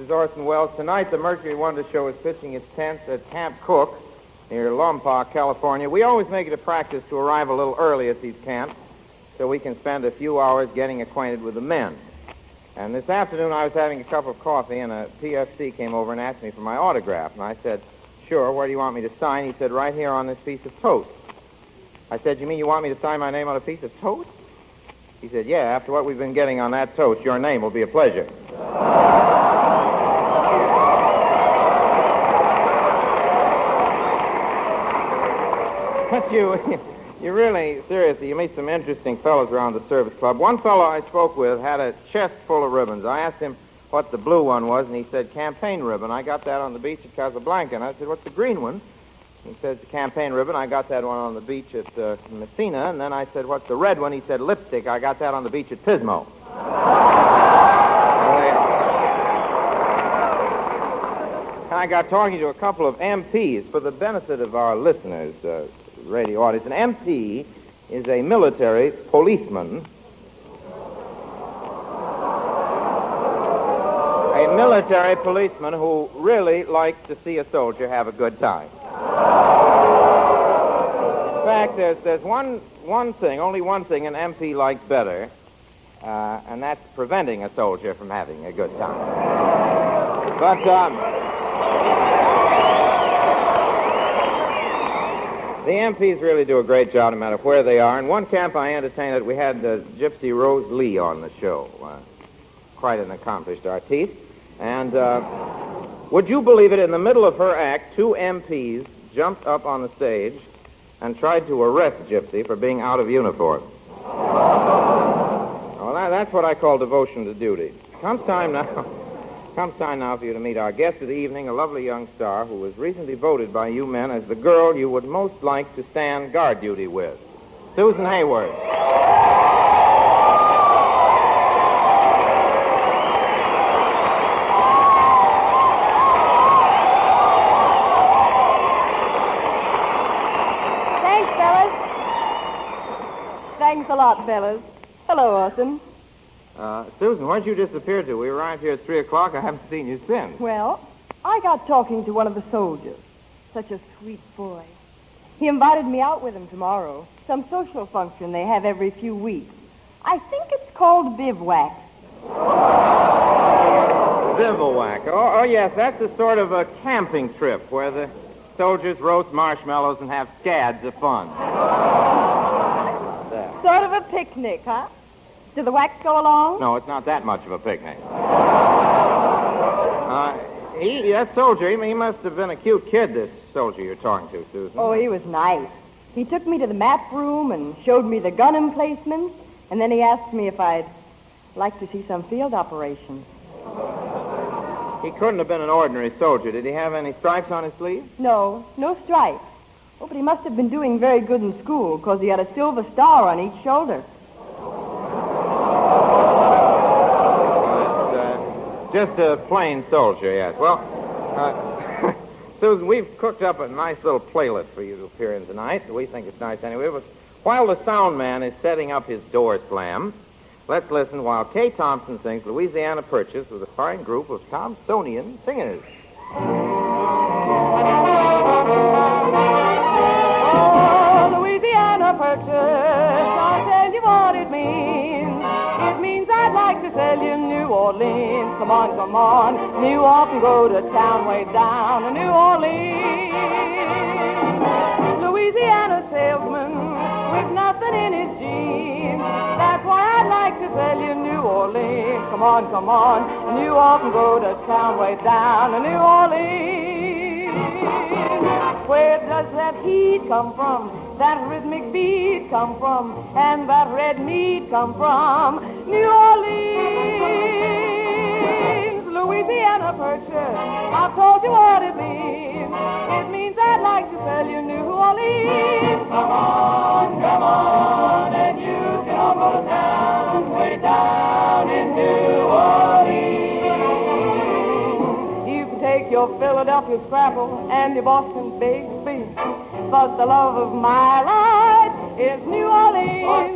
Orson Welles. Tonight, the Mercury Wonder Show is pitching its tent at Camp Cook near Lompoc, California. We always make it a practice to arrive a little early at these camps so we can spend a few hours getting acquainted with the men. And this afternoon, I was having a cup of coffee, and a PFC came over and asked me for my autograph. And I said, sure, where do you want me to sign? He said, right here on this piece of toast. I said, you mean you want me to sign my name on a piece of toast? He said, yeah, after what we've been getting on that toast, your name will be a pleasure. But you really, seriously, you meet some interesting fellows around the service club. One fellow I spoke with had a chest full of ribbons. I asked him what the blue one was, and he said, campaign ribbon. I got that on the beach at Casablanca. And I said, what's the green one? He said, the campaign ribbon. I got that one on the beach at Messina. And then I said, what's the red one? He said, lipstick. I got that on the beach at Pismo. I got talking to a couple of MPs for the benefit of our listeners, radio audience. An MP is a military policeman. A military policeman who really likes to see a soldier have a good time. In fact, there's one thing, only one thing an MP likes better, and that's preventing a soldier from having a good time. But the MPs really do a great job no matter where they are. In one camp I entertained, we had Gypsy Rose Lee on the show, quite an accomplished artiste. And would you believe it, in the middle of her act, two MPs jumped up on the stage and tried to arrest Gypsy for being out of uniform. Well, that's what I call devotion to duty. Comes time now for you to meet our guest of the evening, a lovely young star who was recently voted by you men as the girl you would most like to stand guard duty with, Susan Hayward. Thanks a lot, fellas. Hello, Orson. Susan, where'd you disappear to? We arrived here at 3 o'clock. I haven't seen you since. Well, I got talking to one of the soldiers. Such a sweet boy. He invited me out with him tomorrow. Some social function they have every few weeks. I think it's called bivouac. Bivouac. Oh, yes, that's a sort of a camping trip where the soldiers roast marshmallows and have scads of fun. Sort of a picnic, huh? Do the wax go along? No, it's not that much of a picnic. That soldier, he must have been a cute kid, this soldier you're talking to, Susan. Oh, he was nice. He took me to the map room and showed me the gun emplacements, and then he asked me if I'd like to see some field operations. He couldn't have been an ordinary soldier. Did he have any stripes on his sleeve? No stripes. Oh, but he must have been doing very good in school, because he had a silver star on each shoulder. Just a plain soldier, yes. Well, Susan, we've cooked up a nice little playlist for you to appear in tonight. We think it's nice anyway. But while the sound man is setting up his door slam, let's listen while Kay Thompson sings Louisiana Purchase with a fine group of Thompsonian singers. Oh, Louisiana Purchase, I'll tell you what it means. It means I'd like to sell you New Orleans. Come on, come on. New off and go to town way down to New Orleans. Louisiana salesman with nothing in his jeans. That's why I'd like to sell you New Orleans. Come on, come on. New off and go to town way down to New Orleans. Where does that heat come from? That rhythmic beat come from? And that red meat come from? New Orleans, Louisiana Purchase. I've told you what it means. It means I'd like to sell you New Orleans. Come on, and you can all go to town, way down in New Orleans. You can take your Philadelphia scrapple and your Boston baked beef. But the love of my life is New Orleans.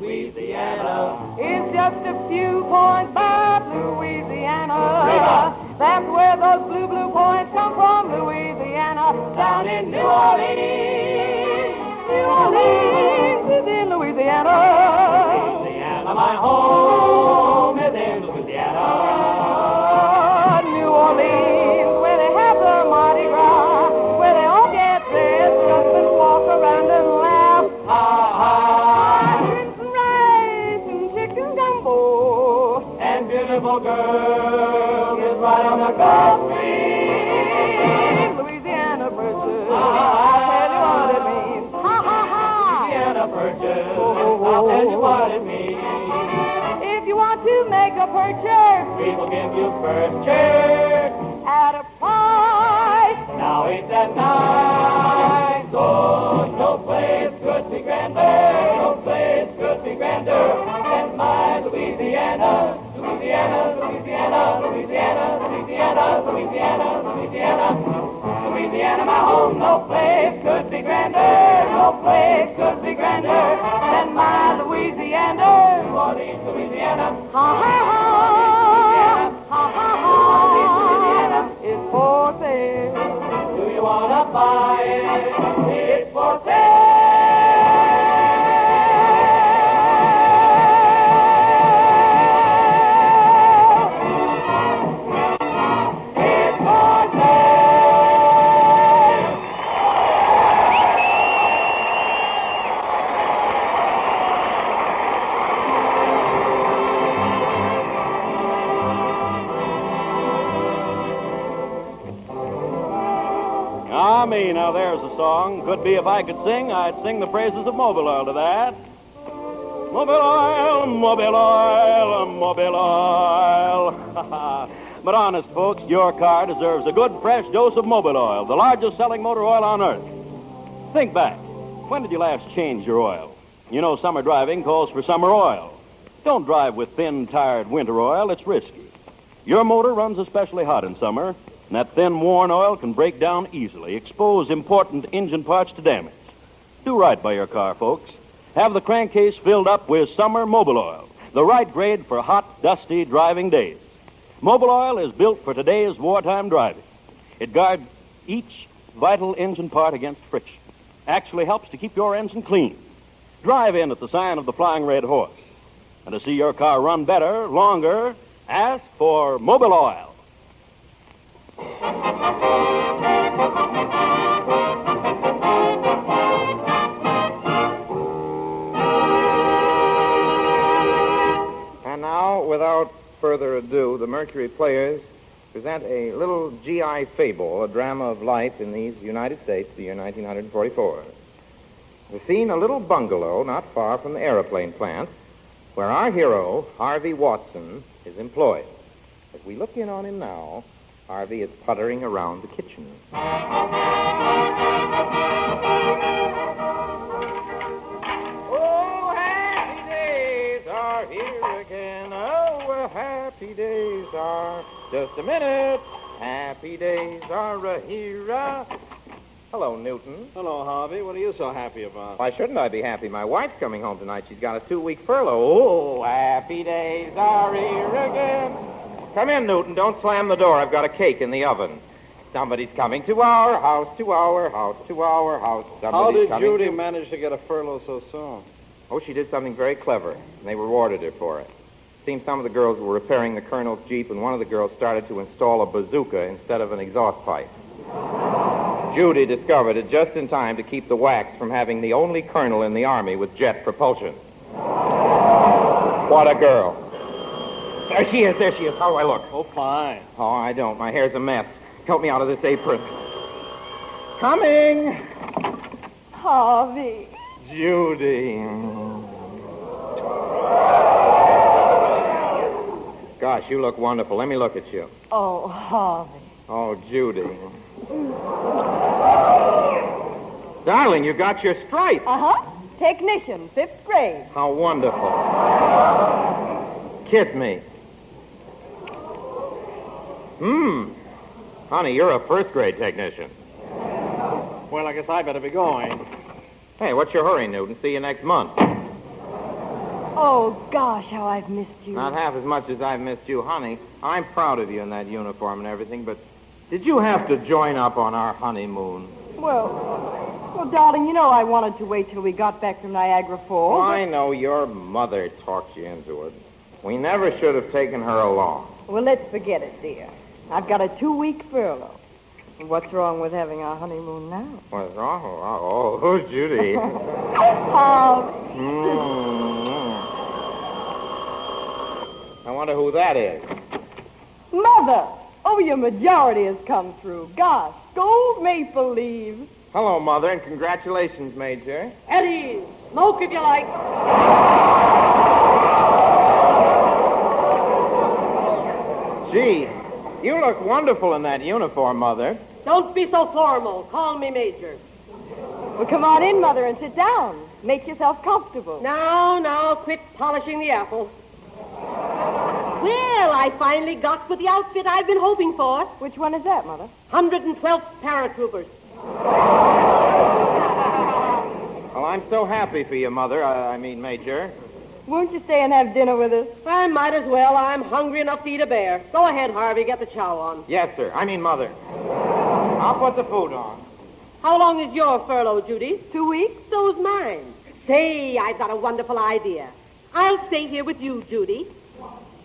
Louisiana. It's just a few points above Louisiana. That's where those blue points come from, Louisiana. Down in New Orleans. New Orleans is in Louisiana. Louisiana, my home is in Louisiana. New Orleans, where they have the Mardi Gras, where they all get dressed up and walk around and laugh. With some rice and chicken gumbo, and beautiful girls is right on the Gulf Stream. Louisiana Purchase, I'll tell you what it means. Louisiana Purchase, I'll tell you what it means. If you want to make a purchase, we will give you purchase at a price. Now ain't that nice? Oh, no place could be grander, no place could be grander than my Louisiana. Louisiana, Louisiana, Louisiana, Louisiana, Louisiana, Louisiana. Louisiana, my home, no place could be grander, no place could be grander than my Louisiana. New Orleans, Louisiana. Ha ha ha. Ha ha ha. Louisiana is for sale. Do you wanna buy it? It's for sale. Now there's a song. Could be if I could sing, I'd sing the praises of Mobile Oil to that. Mobile Oil, Mobile Oil, Mobile Oil. But honest, folks, your car deserves a good, fresh dose of Mobile Oil, the largest selling motor oil on earth. Think back. When did you last change your oil? You know, summer driving calls for summer oil. Don't drive with thin, tired winter oil. It's risky. Your motor runs especially hot in summer, and that thin, worn oil can break down easily, expose important engine parts to damage. Do right by your car, folks. Have the crankcase filled up with summer Mobile Oil, the right grade for hot, dusty driving days. Mobile Oil is built for today's wartime driving. It guards each vital engine part against friction. Actually helps to keep your engine clean. Drive in at the sign of the Flying Red Horse. And to see your car run better, longer, ask for Mobile Oil. And now, without further ado, the Mercury Players present a little GI fable, a drama of life in these United States, the year 1944. The scene, a little bungalow not far from the aeroplane plant, where our hero, Harvey Watson, is employed. As we look in on him now, Harvey is puttering around the kitchen. are. Just a minute. Happy days are here. Hello, Newton. Hello, Harvey. What are you so happy about? Why shouldn't I be happy? My wife's coming home tonight. She's got a 2-week furlough. Oh, happy days are here again. Come in, Newton. Don't slam the door. I've got a cake in the oven. Somebody's coming to our house, to our house, to our house. How did Judy to... manage to get a furlough so soon? Oh, she did something very clever, and they rewarded her for it. Seems some of the girls were repairing the colonel's Jeep, and one of the girls started to install a bazooka instead of an exhaust pipe. Judy discovered it just in time to keep the Wacks from having the only colonel in the Army with jet propulsion. What a girl. There she is, there she is. How do I look? Oh, fine. Oh, I don't. My hair's a mess. Help me out of this apron. Coming. Harvey. Judy. Gosh, you look wonderful. Let me look at you. Oh, Harvey. Oh, Judy. Darling, you got your stripe. Uh-huh. Technician, 5th grade. How wonderful. Kiss me. Honey, you're a 1st grade technician. Well, I guess I better be going. Hey, what's your hurry, Newton? See you next month. Oh, gosh, how I've missed you. Not half as much as I've missed you, honey. I'm proud of you in that uniform and everything, but did you have to join up on our honeymoon? Well, darling, you know I wanted to wait till we got back from Niagara Falls. Oh, I know your mother talked you into it. We never should have taken her along. Well, let's forget it, dear. I've got a 2-week furlough. What's wrong with having our honeymoon now? What's wrong? Oh, Judy. I wonder who that is. Mother! Oh, your majority has come through. Gosh, gold maple leaves. Hello, Mother, and congratulations, Major. Eddie, smoke if you like. Gee, you look wonderful in that uniform, Mother. Don't be so formal. Call me Major. Well, come on in, Mother, and sit down. Make yourself comfortable. Now, quit polishing the apple. Well, I finally got with the outfit I've been hoping for. Which one is that, Mother? 112th Paratroopers. Well, I'm so happy for you, Mother. I mean, Major. Won't you stay and have dinner with us? I might as well. I'm hungry enough to eat a bear. Go ahead, Harvey. Get the chow on. Yes, sir. I mean, Mother. I'll put the food on. How long is your furlough, Judy? 2 weeks. So's mine. Say, I've got a wonderful idea. I'll stay here with you, Judy.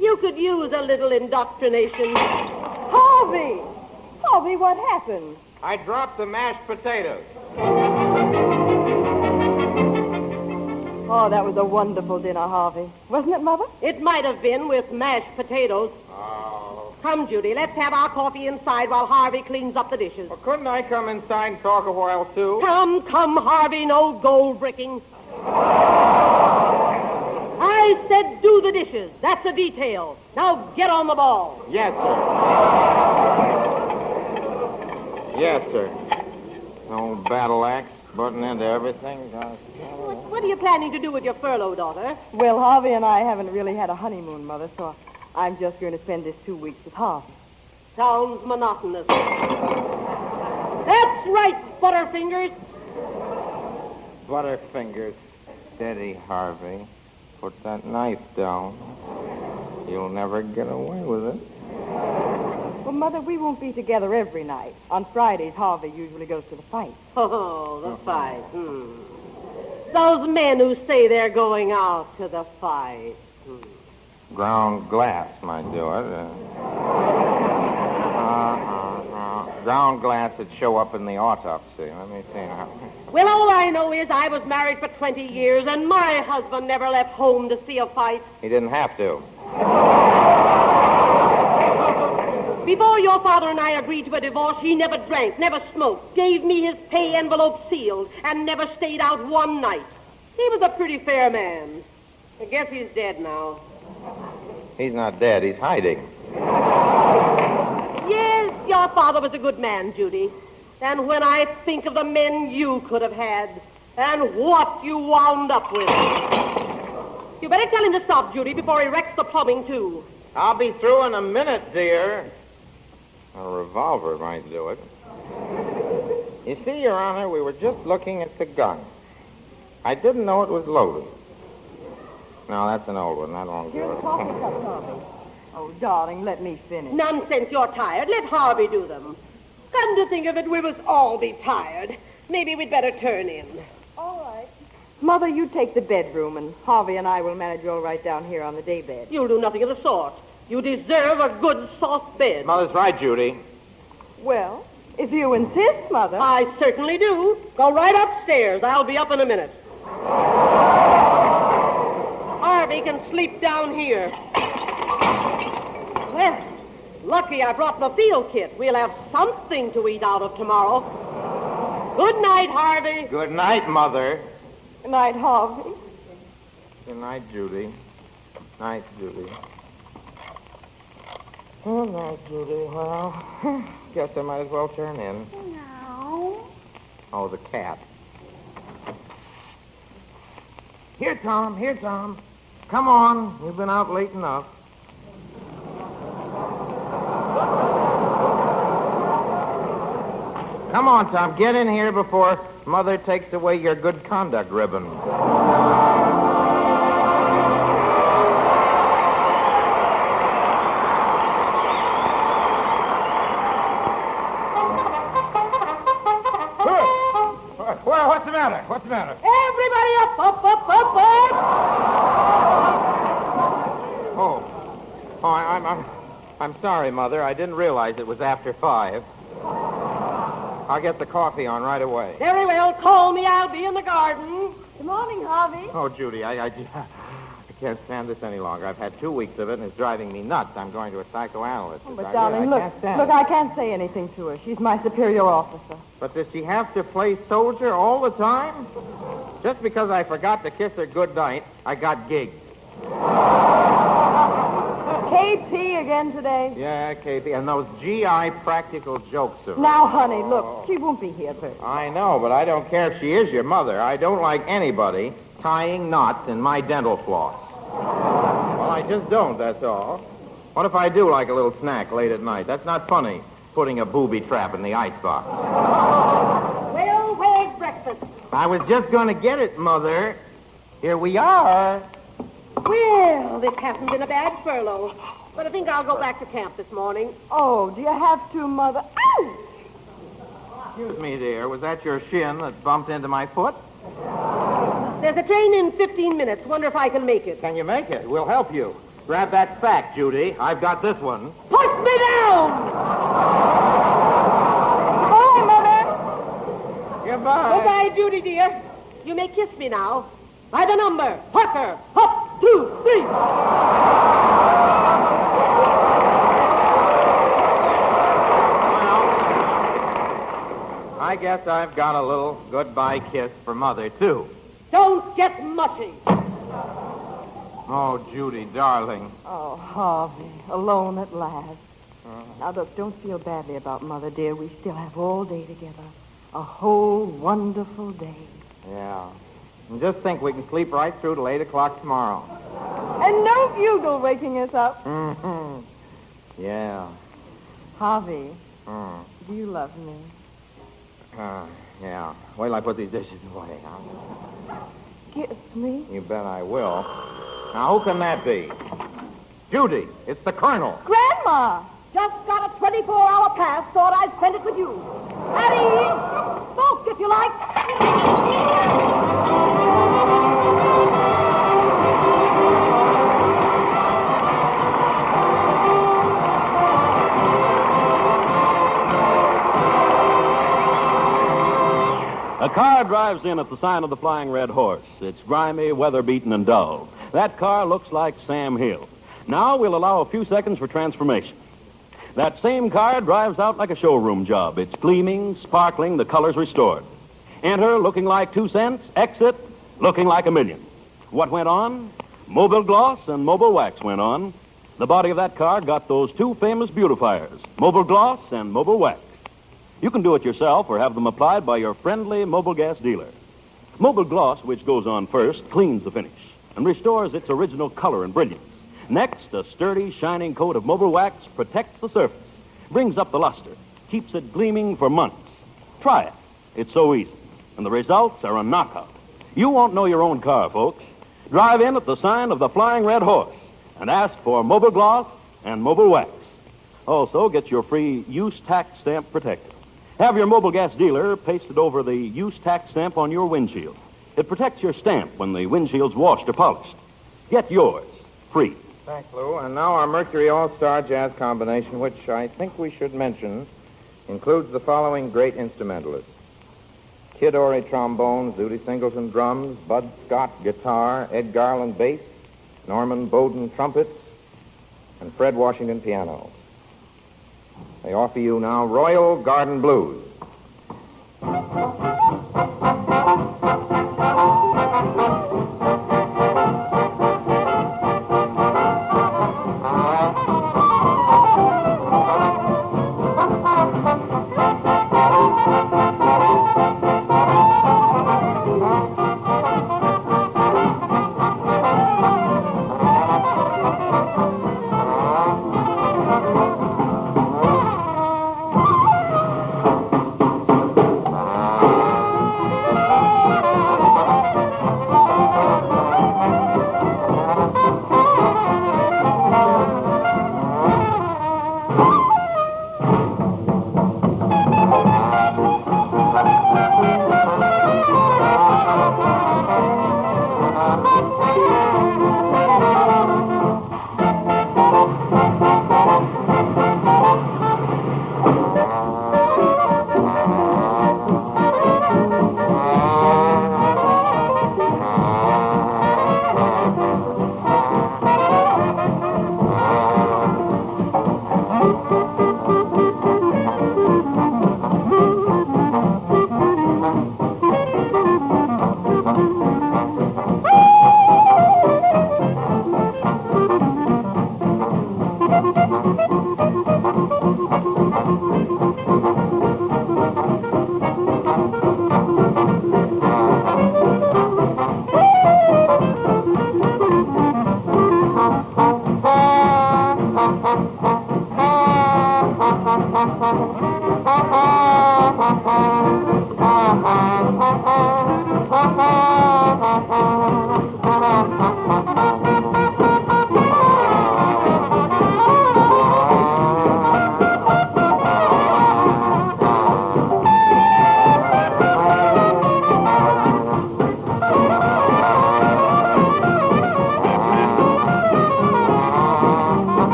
You could use a little indoctrination. Harvey! Harvey, what happened? I dropped the mashed potatoes. Oh, that was a wonderful dinner, Harvey. Wasn't it, Mother? It might have been with mashed potatoes. Oh. Come, Judy, let's have our coffee inside while Harvey cleans up the dishes. Well, couldn't I come inside and talk a while, too? Come, Harvey, no gold bricking. I said do the dishes. That's a detail. Now get on the ball. Yes, sir. Yes, sir. No battle axe, button into everything. What are you planning to do with your furlough, daughter? Well, Harvey and I haven't really had a honeymoon, Mother, so I'm just going to spend this 2 weeks with Harvey. Sounds monotonous. That's right, Butterfingers. Butterfingers. Steady, Harvey. Put that knife down. You'll never get away with it. Well, Mother, we won't be together every night. On Fridays, Harvey usually goes to the fight. Oh, the fight. Those men who say they're going out to the fight. Ground glass might do it. Ground glass would show up in the autopsy. Let me see now. Well, all I know is I was married for 20 years, and my husband never left home to see a fight. He didn't have to. Before your father and I agreed to a divorce, he never drank, never smoked, gave me his pay envelope sealed, and never stayed out one night. He was a pretty fair man. I guess he's dead now. He's not dead. He's hiding. Yes, your father was a good man, Judy. And when I think of the men you could have had, and what you wound up with. You better tell him to stop, Judy, before he wrecks the plumbing, too. I'll be through in a minute, dear. A revolver might do it. You see, Your Honor, we were just looking at the gun. I didn't know it was loaded. No, that's an old one. That won't do Here's a it. coffee cup, Harvey. Oh, darling, let me finish. Nonsense, you're tired. Let Harvey do them. Come to think of it, we must all be tired. Maybe we'd better turn in. All right. Mother, you take the bedroom, and Harvey and I will manage you all right down here on the daybed. You'll do nothing of the sort. You deserve a good, soft bed. Mother's right, Judy. Well, if you insist, Mother. I certainly do. Go right upstairs. I'll be up in a minute. Harvey can sleep down here. Well, lucky I brought the field kit. We'll have something to eat out of tomorrow. Good night, Harvey. Good night, Mother. Good night, Harvey. Good night, Judy. Night, Judy. Good night, Judy. Well, guess I might as well turn in. No. Oh, the cat. Here, Tom. Here, Tom. Come on. You've been out late enough. Come on, Tom. Get in here before Mother takes away your good conduct ribbon. Well, what's the matter? What's the matter? Everybody up, up, up, up, up! I'm sorry, Mother. I didn't realize it was after 5. I'll get the coffee on right away. Very well. Call me. I'll be in the garden. Good morning, Harvey. Oh, Judy, I can't stand this any longer. I've had 2 weeks of it, and it's driving me nuts. I'm going to a psychoanalyst. Oh, but, darling, look, I can't say anything to her. She's my superior officer. But does she have to play soldier all the time? Just because I forgot to kiss her good night, I got gigged. KP again today? Yeah, KP, and those GI practical jokes of her. Now, honey, look, she won't be here Thursday. I know, but I don't care if she is your mother. I don't like anybody tying knots in my dental floss. Well, I just don't, that's all. What if I do like a little snack late at night? That's not funny, putting a booby trap in the icebox. Well, where's breakfast? I was just going to get it, Mother. Here we are. Well, this hasn't been a bad furlough. But I think I'll go back to camp this morning. Oh, do you have to, Mother? Ow! Excuse me, dear. Was that your shin that bumped into my foot? There's a train in 15 minutes. Wonder if I can make it. Can you make it? We'll help you. Grab that sack, Judy. I've got this one. Push me down! Goodbye, Mother. Goodbye. Goodbye, Judy, dear. You may kiss me now. By the number. Parker. Hop, 2, 3. I guess I've got a little goodbye kiss for Mother, too. Don't get mushy. Oh, Judy, darling. Oh, Harvey, alone at last. Now, look, don't feel badly about Mother, dear. We still have all day together. A whole wonderful day. Yeah. And just think we can sleep right through till 8 o'clock tomorrow. And no bugle waking us up. Mm-hmm. Yeah. Harvey, do you love me? Yeah. Wait till I put these dishes away, huh? Kiss me? You bet I will. Now, who can that be? Judy, it's the Colonel. Grandma! Just got a 24-hour pass. Thought I'd spend it with you. At ease. Smoke, if you like. A car drives in at the sign of the Flying Red Horse. It's grimy, weather-beaten, and dull. That car looks like Sam Hill. Now we'll allow a few seconds for transformation. That same car drives out like a showroom job. It's gleaming, sparkling, the colors restored. Enter looking like 2 cents, exit looking like $1 million. What went on? Mobile gloss and mobile wax went on. The body of that car got those 2 famous beautifiers, mobile gloss and mobile wax. You can do it yourself or have them applied by your friendly mobile gas dealer. Mobile gloss, which goes on first, cleans the finish and restores its original color and brilliance. Next, a sturdy, shining coat of mobile wax protects the surface, brings up the luster, keeps it gleaming for months. Try it. It's so easy. And the results are a knockout. You won't know your own car, folks. Drive in at the sign of the Flying Red Horse and ask for mobile gloss and mobile wax. Also, get your free use tax stamp protector. Have your mobile gas dealer paste it over the use tax stamp on your windshield. It protects your stamp when the windshield's washed or polished. Get yours free. Thanks, Lou. And now our Mercury All-Star Jazz combination, which I think we should mention, includes the following great instrumentalists. Kid Ory trombone, Zutty Singleton drums, Bud Scott guitar, Ed Garland bass, Norman Bowden trumpets, and Fred Washington piano. They offer you now Royal Garden Blues.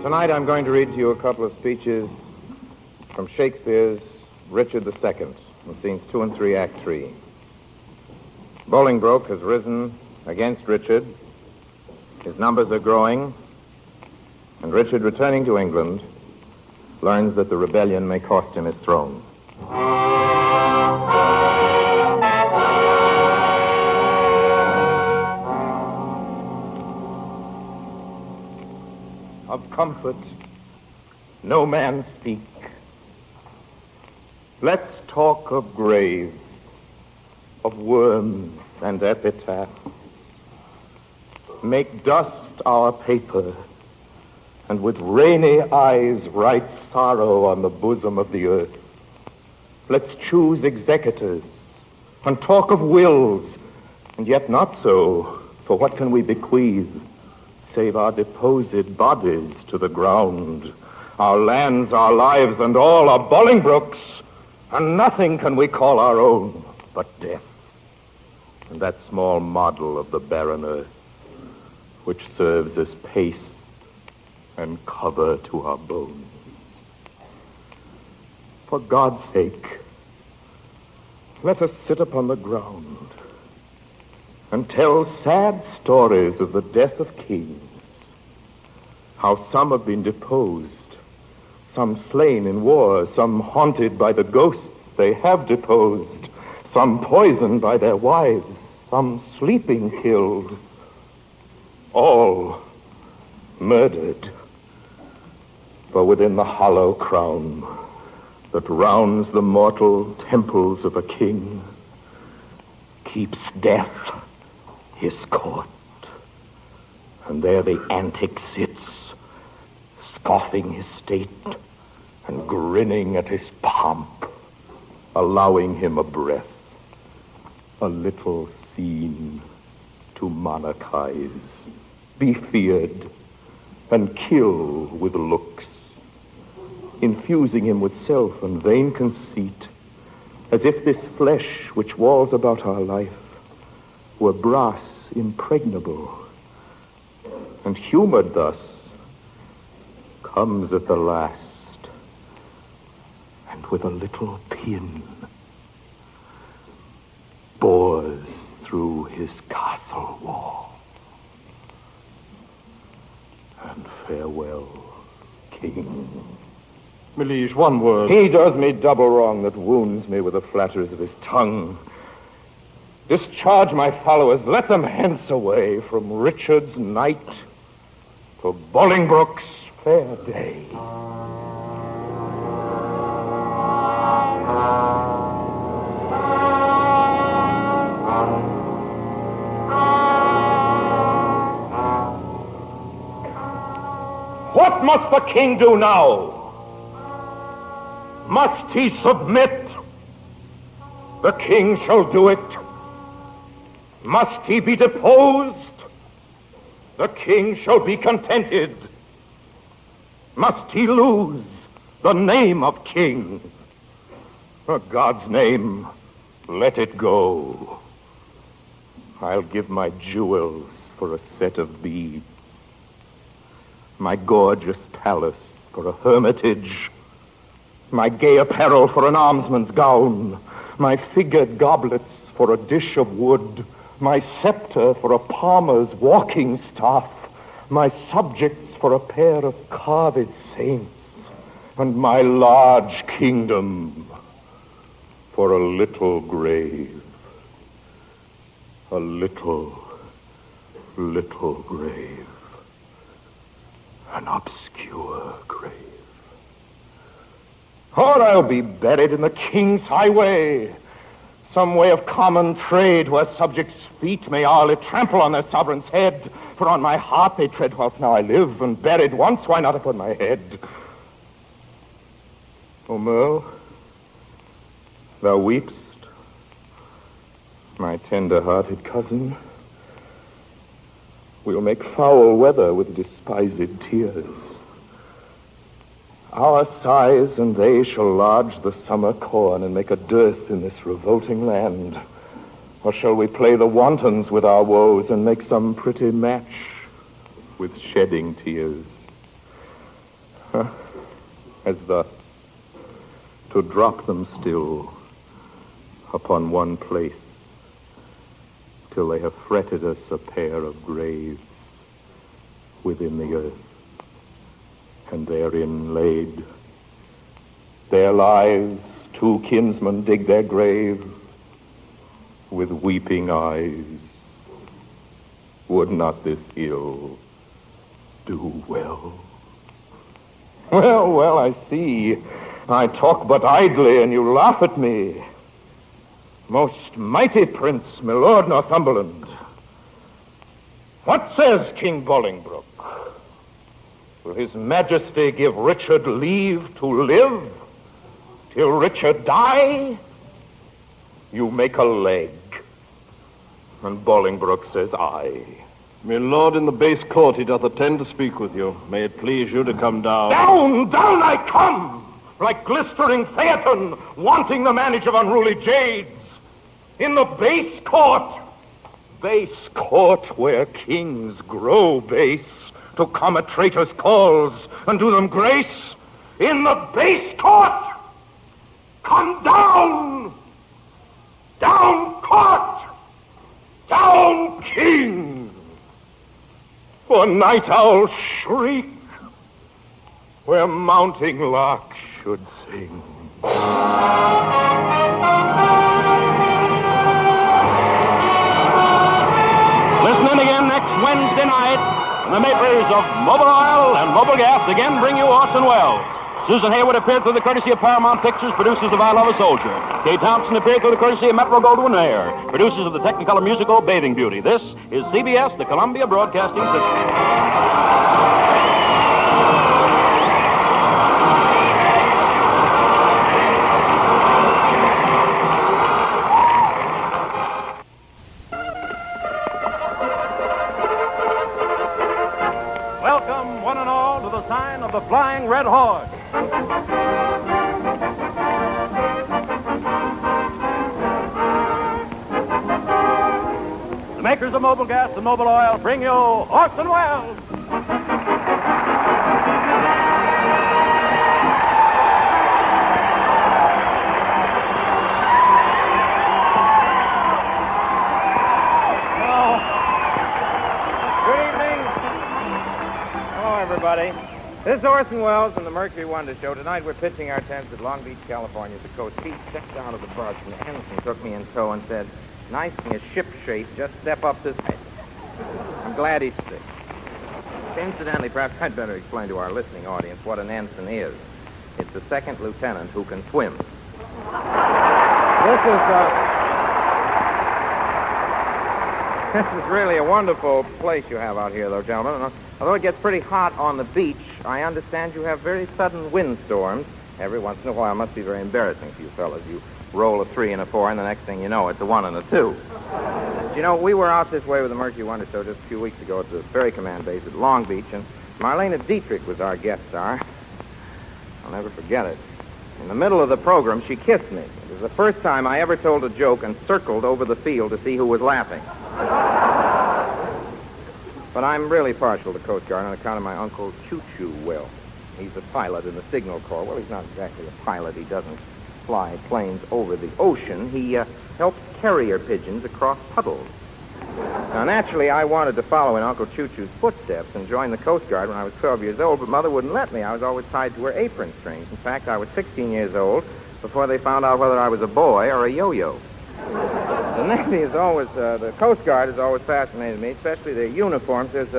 Tonight I'm going to read to you a couple of speeches from Shakespeare's Richard II, in scenes 2 and 3, Act 3. Bolingbroke has risen against Richard. His numbers are growing, and Richard, returning to England, learns that the rebellion may cost him his throne. Of comfort, no man speak. Let's talk of graves, of worms and epitaph. Make dust our paper, and with rainy eyes write sorrow on the bosom of the earth. Let's choose executors, and talk of wills, and yet not so, for what can we bequeath? Save our deposed bodies to the ground. Our lands, our lives, and all are Bolingbroke's, and nothing can we call our own but death. And that small model of the barren earth, which serves as paste and cover to our bones. For God's sake, let us sit upon the ground and tell sad stories of the death of kings, how some have been deposed, some slain in war, some haunted by the ghosts they have deposed, some poisoned by their wives, some sleeping killed, all murdered. For within the hollow crown that rounds the mortal temples of a king keeps death his court. And there the antic sits, scoffing his state and grinning at his pomp, allowing him a breath, a little scene to monarchize, be feared, and kill with looks, infusing him with self and vain conceit, as if this flesh which walls about our life were brass impregnable, and humored thus comes at the last, and with a little pin bores through his castle wall. And farewell, King. My liege, one word. He does me double wrong that wounds me with the flatteries of his tongue. Discharge my followers, let them hence away from Richard's night to Bolingbroke's fair day. What must the king do now? Must he submit? The king shall do it. Must he be deposed? The king shall be contented. Must he lose the name of king? For God's name, let it go. I'll give my jewels for a set of beads, my gorgeous palace for a hermitage, my gay apparel for an almsman's gown, my figured goblets for a dish of wood, my scepter for a palmer's walking staff, my subjects for a pair of carved saints, and my large kingdom for a little grave. A little grave. An obscure grave. Or I'll be buried in the king's highway, some way of common trade where subjects' feet may hourly trample on their sovereign's head. For on my heart they tread whilst now I live, and buried once, why not upon my head? O Merle, thou weepst, my tender-hearted cousin. We'll make foul weather with despised tears. Our sighs and they shall lodge the summer corn and make a dearth in this revolting land. Or shall we play the wantons with our woes and make some pretty match with shedding tears? As thus, to drop them still upon one place, till they have fretted us a pair of graves within the earth, and therein laid their lives, two kinsmen dig their grave with weeping eyes. Would not this ill do well? Well, I see. I talk but idly, and you laugh at me. Most mighty prince, my lord Northumberland, what says King Bolingbroke? Will his majesty give Richard leave to live till Richard die? You make a leg, and Bolingbroke says aye. My lord, in the base court he doth attend to speak with you. May it please you to come down. Down I come, like glistering Phaeton, wanting the manage of unruly jades. In the base court, base court where kings grow base, to come at traitors' calls and do them grace, in the base court, come down! Down court! Down king! For night owls shriek where mounting lark should sing. Listen in again next Wednesday night, and the makers of Mobil Oil and Mobil Gas again bring you Orson Welles. Susan Hayward appeared through the courtesy of Paramount Pictures, producers of I Love a Soldier. Kay Thompson appeared through the courtesy of Metro-Goldwyn-Mayer, producers of the Technicolor musical Bathing Beauty. This is CBS, the Columbia Broadcasting System. Welcome, one and all, to the sign of the Flying Red Horse. The makers of Mobil Gas and Mobil Oil bring you Orson Welles. Everybody. This is Orson Welles from the Mercury Wonder Show. Tonight we're pitching our tents at Long Beach, California at the coast. Pete stepped out of the bus and Anderson took me in tow and said, "Nice thing is ship shape. Just step up this way." I'm glad he's sick. Incidentally, perhaps I'd better explain to our listening audience what an ensign is. It's a second lieutenant who can swim. This is really a wonderful place you have out here, though, gentlemen. Although it gets pretty hot on the beach, I understand you have very sudden windstorms. Every once in a while, it must be very embarrassing for you fellas. You roll a 3 and a 4, and the next thing you know, it's a 1 and a 2. You know, we were out this way with the Mercury Wonder Show just a few weeks ago at the Ferry Command Base at Long Beach, and Marlena Dietrich was our guest star. I'll never forget it. In the middle of the program, she kissed me. It was the first time I ever told a joke and circled over the field to see who was laughing. But I'm really partial to Coast Guard on account of my Uncle Choo-Choo Will. He's a pilot in the Signal Corps. Well, he's not exactly a pilot. He doesn't fly planes over the ocean. He helps carrier pigeons across puddles. Now, naturally, I wanted to follow in Uncle Choo-Choo's footsteps and join the Coast Guard when I was 12 years old, but Mother wouldn't let me. I was always tied to her apron strings. In fact, I was 16 years old before they found out whether I was a boy or a yo-yo. The Navy is always, the Coast Guard has always fascinated me, especially their uniforms. There's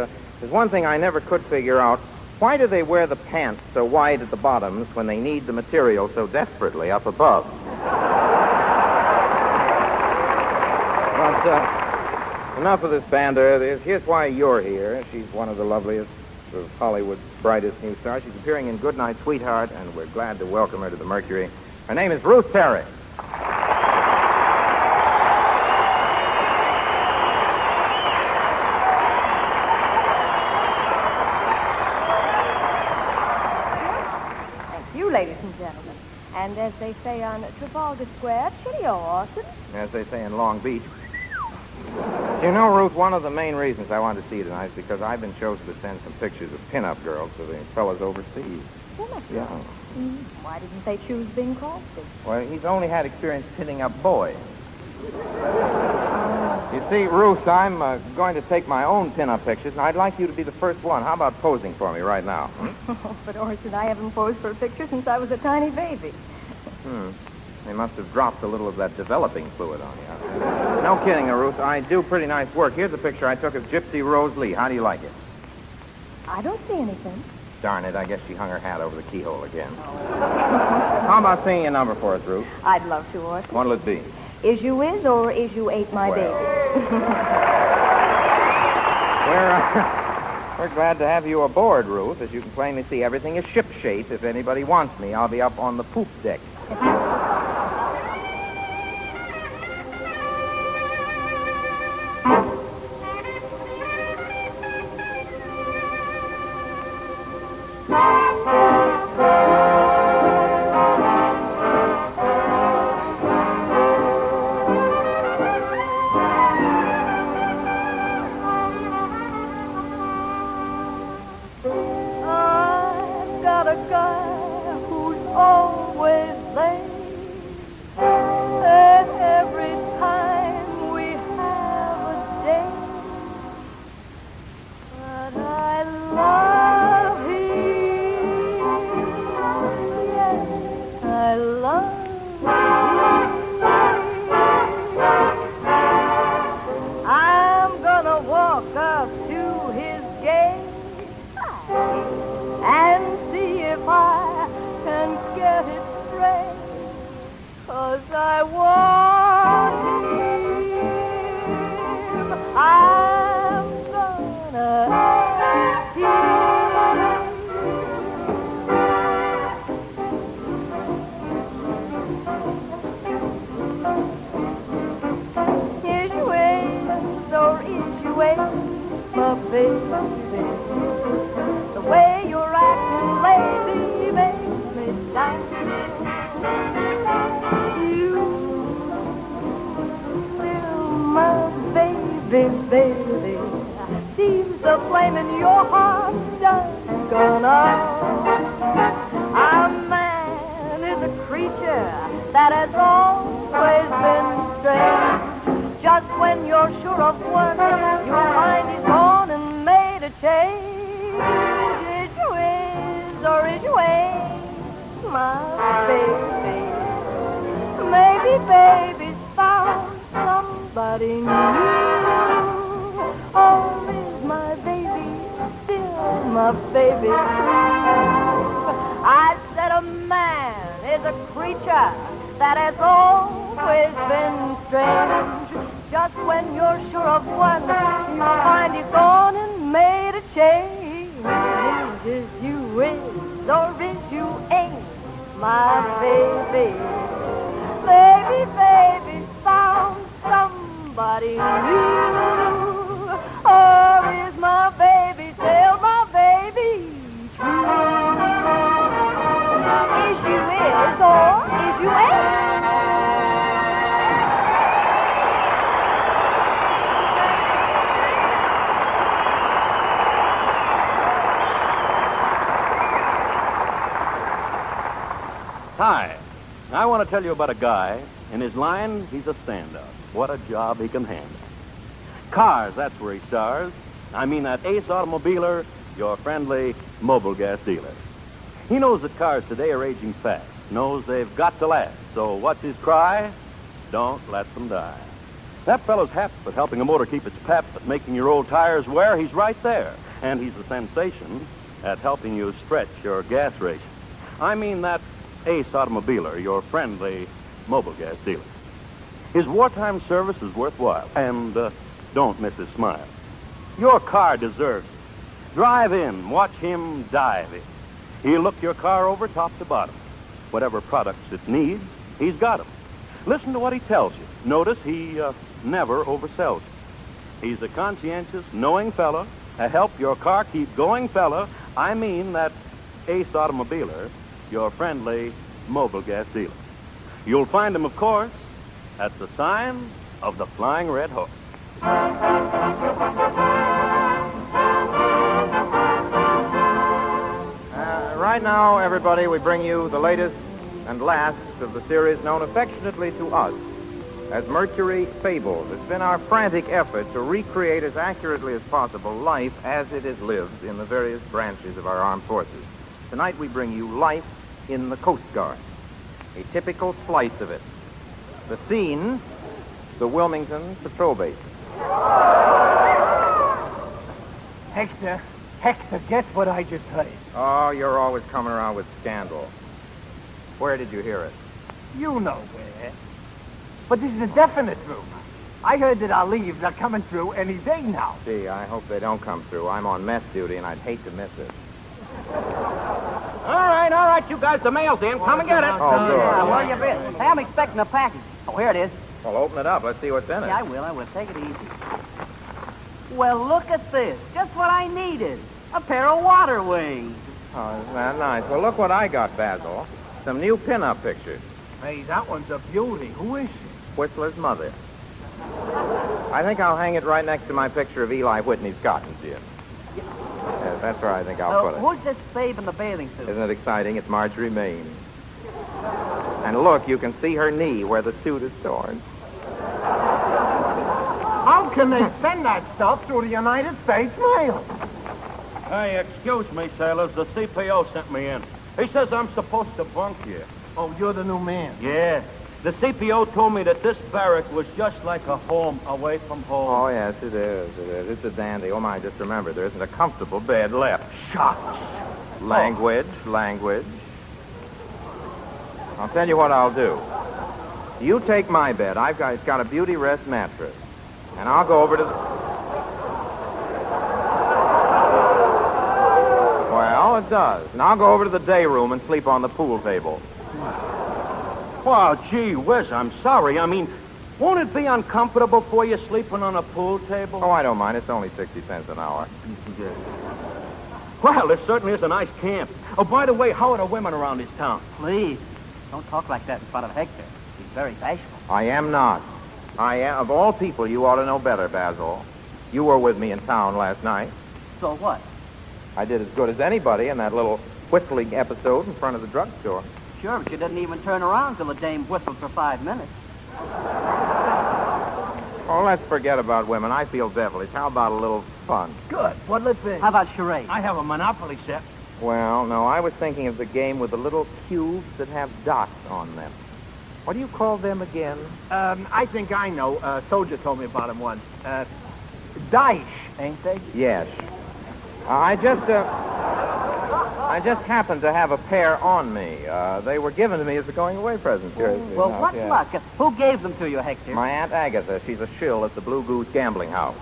one thing I never could figure out. Why do they wear the pants so wide at the bottoms when they need the material so desperately up above? But enough of this banter. Here's why you're here. She's one of the loveliest of Hollywood's brightest new stars. She's appearing in Goodnight, Sweetheart, and we're glad to welcome her to the Mercury. Her name is Ruth Perry. Ladies and gentlemen. And as they say on Trafalgar Square, cheerio, Orson. As they say in Long Beach. You know, Ruth, one of the main reasons I wanted to see you tonight is because I've been chosen to send some pictures of pin-up girls to the fellas overseas. Pin-up Yeah. girls? Why didn't they choose Bing Crosby? Well, he's only had experience pinning up boys. You see, Ruth, I'm going to take my own pin-up pictures, and I'd like you to be the first one. How about posing for me right now? But, Orson, I haven't posed for a picture since I was a tiny baby. They must have dropped a little of that developing fluid on you. No kidding, Ruth. I do pretty nice work. Here's a picture I took of Gypsy Rose Lee. How do you like it? I don't see anything. Darn it, I guess she hung her hat over the keyhole again. How about singing a number for us, Ruth? I'd love to, Orson. What'll it be? Is you is or is you ate my baby? We're glad to have you aboard, Ruth. As you can plainly see, everything is shipshape. If anybody wants me, I'll be up on the poop deck. 'cause I want him. I'm gonna ask him. Is you ways or is you ways, my baby? The way you're acting lately makes me down. My baby, seems the flame in your heart just gone out. A man is a creature that has always been strange. Just when you're sure of one, you'll find he's gone and made a change. Is you is or is you ain't, my baby? Maybe baby's found somebody new. Or is my baby still my baby? I said a man is a creature that has always been strange. Just when you're sure of one, you find he's gone and made a change. Is you is or is you ain't, my baby? Baby's found somebody new. Or is my baby still my baby true? Is you is or is you ain't? Hi. I want to tell you about a guy. In his line, he's a standout. What a job he can handle. Cars, that's where he stars. I mean that Ace Automobiler, your friendly mobile gas dealer. He knows that cars today are aging fast, knows they've got to last. So what's his cry? Don't let them die. That fellow's happy at helping a motor keep its pep, at making your old tires wear. He's right there. And he's a sensation at helping you stretch your gas ration. I mean that Ace Automobiler, your friendly mobile gas dealer. His wartime service is worthwhile, and don't miss his smile. Your car deserves it. Drive in, watch him dive in. He'll look your car over top to bottom. Whatever products it needs, he's got them. Listen to what he tells you. Notice he never oversells you. He's a conscientious, knowing fella, a help your car keep going fella. I mean that Ace Automobiler, your friendly mobile gas dealer. You'll find him, of course, at the sign of the Flying Red Horse. Right now, everybody, we bring you the latest and last of the series known affectionately to us as Mercury Fables. It's been our frantic effort to recreate as accurately as possible life as it is lived in the various branches of our armed forces. Tonight we bring you life in the Coast Guard, a typical slice of it. The scene, the Wilmington Patrol Base. Hector, guess what I just heard? Oh, you're always coming around with scandal. Where did you hear it? You know where. But this is a definite rumor. I heard that our leaves are coming through any day now. Gee, I hope they don't come through. I'm on mess duty, and I'd hate to miss it. All right, you guys, the mail's in. Come and get it. Oh, good. Where you been? Hey, I'm expecting a package. Oh, here it is. Well, open it up. Let's see what's in it. Yeah, I will. Take it easy. Well, look at this. Just what I needed. A pair of water wings. Oh, isn't that nice? Well, look what I got, Basil. Some new pin-up pictures. Hey, that one's a beauty. Who is she? Whistler's mother. I think I'll hang it right next to my picture of Eli Whitney's cotton gin. Yeah, that's where I think I'll put it. Who's this babe in the bathing suit? Isn't it exciting? It's Marjorie Reynolds. And look, you can see her knee where the suit is torn. How can they send that stuff through the United States mail? Hey, excuse me, sailors. The CPO sent me in. He says I'm supposed to bunk here. Oh, you're the new man. Yeah. The CPO told me that this barrack was just like a home away from home. Oh, yes, it is. It is. It's a dandy. Oh, my, just remember, there isn't a comfortable bed left. Shucks. Language. I'll tell you what I'll do. You take my bed. It's got a Beauty Rest mattress. And I'll go over to the... Well, it does. And I'll go over to the day room and sleep on the pool table. Well, gee whiz, I'm sorry. I mean, won't it be uncomfortable for you sleeping on a pool table? Oh, I don't mind. It's only 60 cents an hour. Well, this certainly is a nice camp. Oh, by the way, how are the women around this town? Please, don't talk like that in front of Hector. He's very bashful. I am not. Of all people, you ought to know better, Basil. You were with me in town last night. So what? I did as good as anybody in that little whistling episode in front of the drugstore. Sure, but you didn't even turn around till the dame whistled for 5 minutes. Oh, let's forget about women. I feel devilish. How about a little fun? Good. What'll it be? How about charades? I have a Monopoly set. Well, no, I was thinking of the game with the little cubes that have dots on them. What do you call them again? I think I know. Soldier told me about them once. Dice, ain't they? Yes. I just happened to have a pair on me. They were given to me as a going-away present. Well, what luck. Who gave them to you, Hector? My Aunt Agatha. She's a shill at the Blue Goose Gambling House.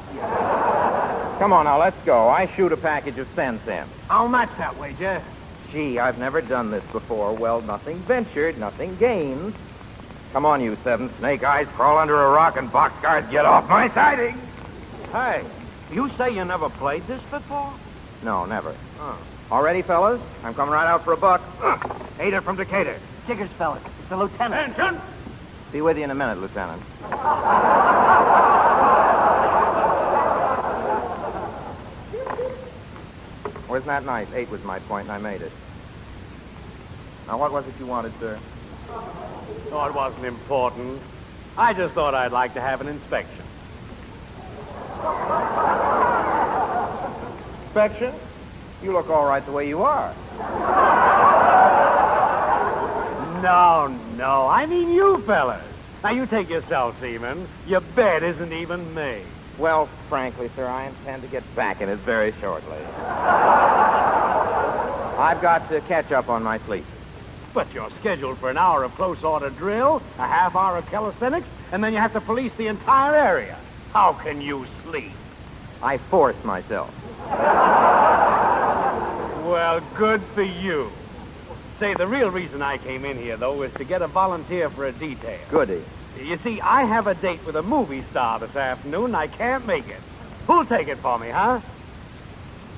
Come on, now, let's go. I shoot a package of cents. I'll match that wager. Gee, I've never done this before. Well, nothing ventured, nothing gained. Come on, you 7 snake eyes. Crawl under a rock and boxcars. Get off my siding. Hey, you say you never played this before? No, never. All ready, fellas? I'm coming right out for a buck. Ada from Decatur. Jiggers, fellas. It's the lieutenant. Attention! Be with you in a minute, Lieutenant. Wasn't that nice? 8 was my point, and I made it. Now, what was it you wanted, sir? Oh, it wasn't important. I just thought I'd like to have an inspection. Inspection? You look all right the way you are. No. I mean you fellas. Now, you take yourself, Seaman. Your bed isn't even made. Well, frankly, sir, I intend to get back in it very shortly. I've got to catch up on my sleep. But you're scheduled for an hour of close order drill, a half hour of calisthenics, and then you have to police the entire area. How can you sleep? I force myself. Well, good for you. Say, the real reason I came in here, though, is to get a volunteer for a detail. Goody. You see, I have a date with a movie star this afternoon, and I can't make it. Who'll take it for me, huh?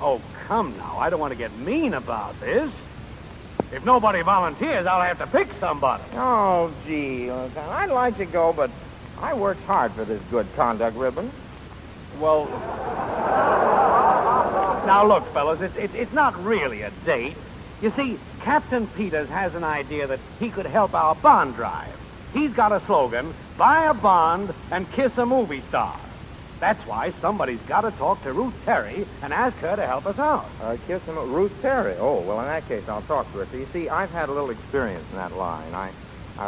Oh, come now. I don't want to get mean about this. If nobody volunteers, I'll have to pick somebody. Oh, gee, I'd like to go, but I worked hard for this good conduct ribbon. Well, now look, fellas, it's not really a date. You see, Captain Peters has an idea that he could help our bond drive. He's got a slogan, buy a bond and kiss a movie star. That's why somebody's got to talk to Ruth Terry and ask her to help us out. Ruth Terry? Oh, well, in that case, I'll talk to her. So, you see, I've had a little experience in that line. I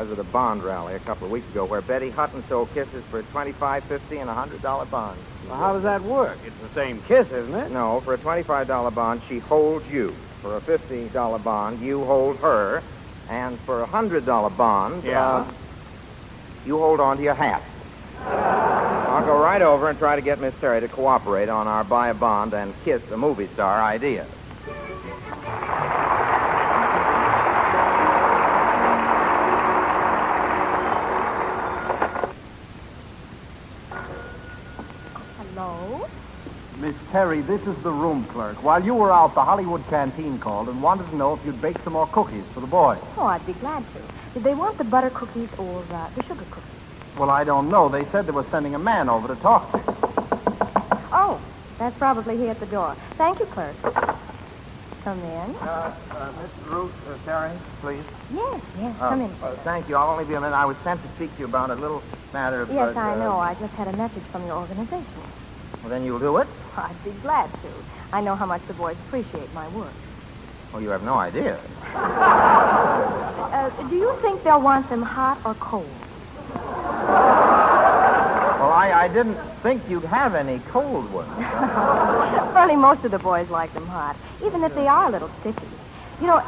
was at a bond rally a couple of weeks ago where Betty Hutton sold kisses for $25, $50, and $100 bonds. Well, how does that work? It's the same kiss, isn't it? No, for a $25 bond, she holds you. For a $50 bond, you hold her. And for a $100 bond, you hold on to your hat. I'll go right over and try to get Miss Terry to cooperate on our buy a bond and kiss a movie star idea. Hello? Miss Terry, this is the room clerk. While you were out, the Hollywood canteen called and wanted to know if you'd bake some more cookies for the boys. Oh, I'd be glad to. Did they want the butter cookies or the sugar cookies? Well, I don't know. They said they were sending a man over to talk to you. Oh, that's probably he at the door. Thank you, clerk. Come in. Miss Ruth Terry, please. Yes, come in. Thank you. I'll only be a minute. I was sent to speak to you about a little matter of... Yes, I know. I just had a message from your organization. Well, then you'll do it? I'd be glad to. I know how much the boys appreciate my work. Well, you have no idea. Do you think they'll want them hot or cold? Well, I didn't think you'd have any cold ones. Funny, most of the boys like them hot, even if they are a little sticky. You know,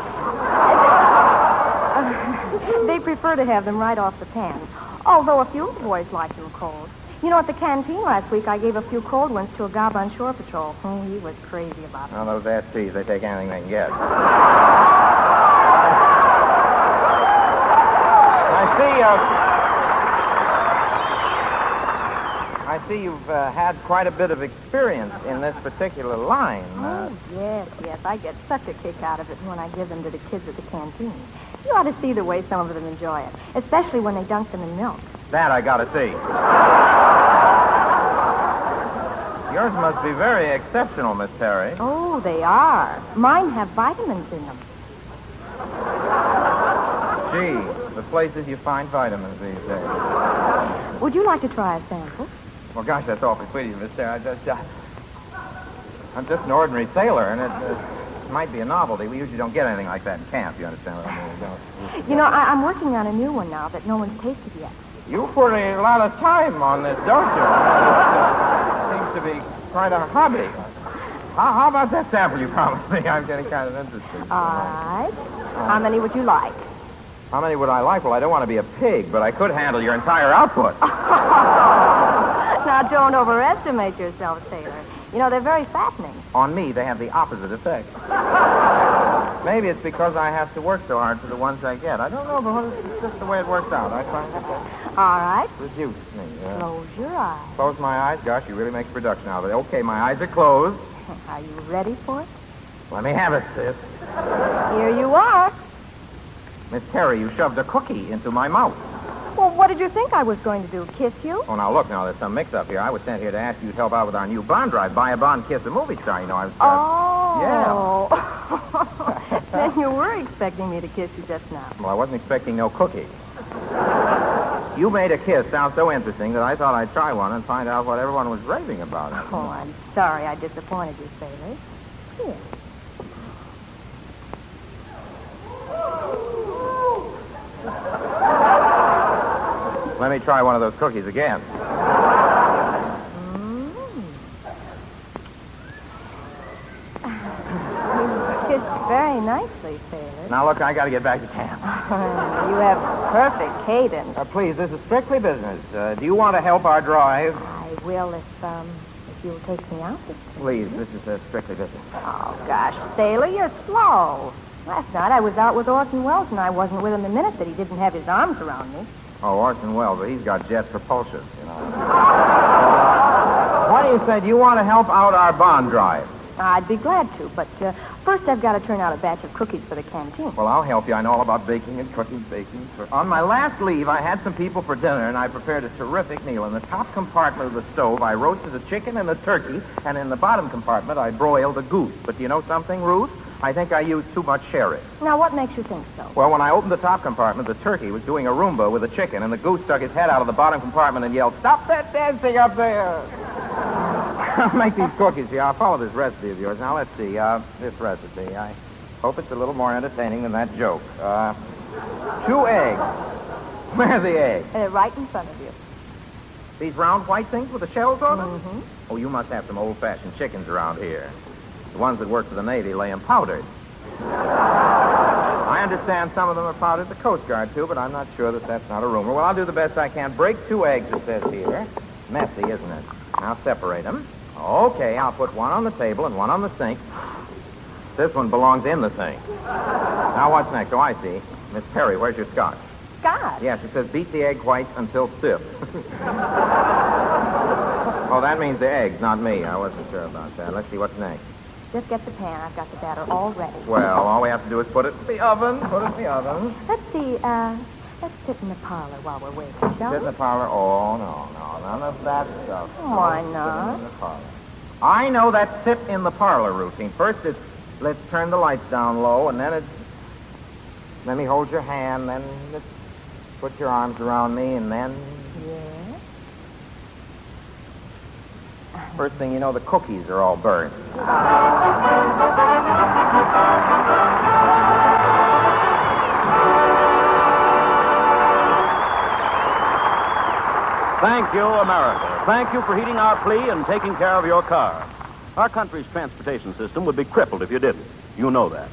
they prefer to have them right off the pan. Although a few of the boys like them cold. You know, at the canteen last week, I gave a few cold ones to a gob on shore patrol. Oh, he was crazy about them. Well, those SPs, they take anything they can get. I see you've had quite a bit of experience in this particular line. Oh, yes. I get such a kick out of it when I give them to the kids at the canteen. You ought to see the way some of them enjoy it, especially when they dunk them in milk. That I gotta see. Yours must be very exceptional, Miss Terry. Oh, they are. Mine have vitamins in them. Gee, the places you find vitamins these days. Would you like to try a sample? Well, gosh, that's awfully sweet of you, Miss Terry. I'm just an ordinary sailor, and it might be a novelty. We usually don't get anything like that in camp, you understand what I mean? You know, I'm working on a new one now that no one's tasted yet. You put a lot of time on this, don't you? It seems to be quite a hobby. How about that sample you promised me? I'm getting kind of interested. All right. How many would you like? How many would I like? Well, I don't want to be a pig, but I could handle your entire output. Now, don't overestimate yourself, sailor. You know, they're very fattening. On me, they have the opposite effect. Maybe it's because I have to work so hard for the ones I get. I don't know, but it's just the way it works out. I find it all right. reduce me. Close your eyes. Close my eyes? Gosh, you really make a production out of it. Okay, my eyes are closed. Are you ready for it? Let me have it, sis. Here you are. Miss Terry, you shoved a cookie into my mouth. Well, what did you think I was going to do, kiss you? Oh, now, look, there's some mix-up here. I was sent here to ask you to help out with our new bond drive. Buy a bond, kiss a movie star. You know, I was... Yeah. Then you were expecting me to kiss you just now. Well, I wasn't expecting no cookie. You made a kiss sound so interesting that I thought I'd try one and find out what everyone was raving about. Oh, I'm sorry I disappointed you, sailor. Here. Let me try one of those cookies again. You kissed very nicely, sailor. Now, look, I got to get back to camp. You have perfect cadence. Please, this is strictly business. Do you want to help our drive? I will if you'll take me out this time. Please, this is strictly business. Oh, gosh, sailor, you're slow. Last night I was out with Orson Welles, and I wasn't with him the minute that he didn't have his arms around me. Oh, Orson Welles, but he's got jet propulsion, you know. What do you say? Do you want to help out our bond drive? I'd be glad to, but first I've got to turn out a batch of cookies for the canteen. Well, I'll help you. I know all about baking and cooking, baking. On my last leave, I had some people for dinner, and I prepared a terrific meal. In the top compartment of the stove, I roasted a chicken and a turkey, and in the bottom compartment, I broiled a goose. But you know something, Ruth? I think I used too much sherry. Now, what makes you think so? Well, when I opened the top compartment, the turkey was doing a Roomba with a chicken, and the goose stuck his head out of the bottom compartment and yelled, "Stop that dancing up there!" I'll make these cookies here. I'll follow this recipe of yours. Now, let's see. This recipe. I hope it's a little more entertaining than that joke. 2 eggs. Where are the eggs? Right in front of you. These round white things with the shells on them? Mm-hmm. Oh, you must have some old-fashioned chickens around here. The ones that work for the Navy lay them powdered. I understand some of them are powdered the Coast Guard, too, but I'm not sure that that's not a rumor. Well, I'll do the best I can. Break 2 eggs, it says here. Messy, isn't it? Now separate them. Okay, I'll put one on the table and one on the sink. This one belongs in the sink. Now, what's next? Oh, I see. Miss Perry, where's your scotch? Scotch? Yes, it says beat the egg whites until stiff. Oh, that means the eggs, not me. I wasn't sure about that. Let's see what's next. Just get the pan. I've got the batter all ready. Well, all we have to do is put it in the oven. Put it in the oven. Let's see, let's sit in the parlor while we're waiting, shall we? Sit in the parlor? Oh, no. None of that stuff. Why not? Sit in the parlor. I know that sit in the parlor routine. First it's, let's turn the lights down low, and then it's, let me hold your hand, then let's put your arms around me, and then... Yes? First thing you know, the cookies are all burned. Thank you, America. Thank you for heeding our plea and taking care of your car. Our country's transportation system would be crippled if you didn't. You know that.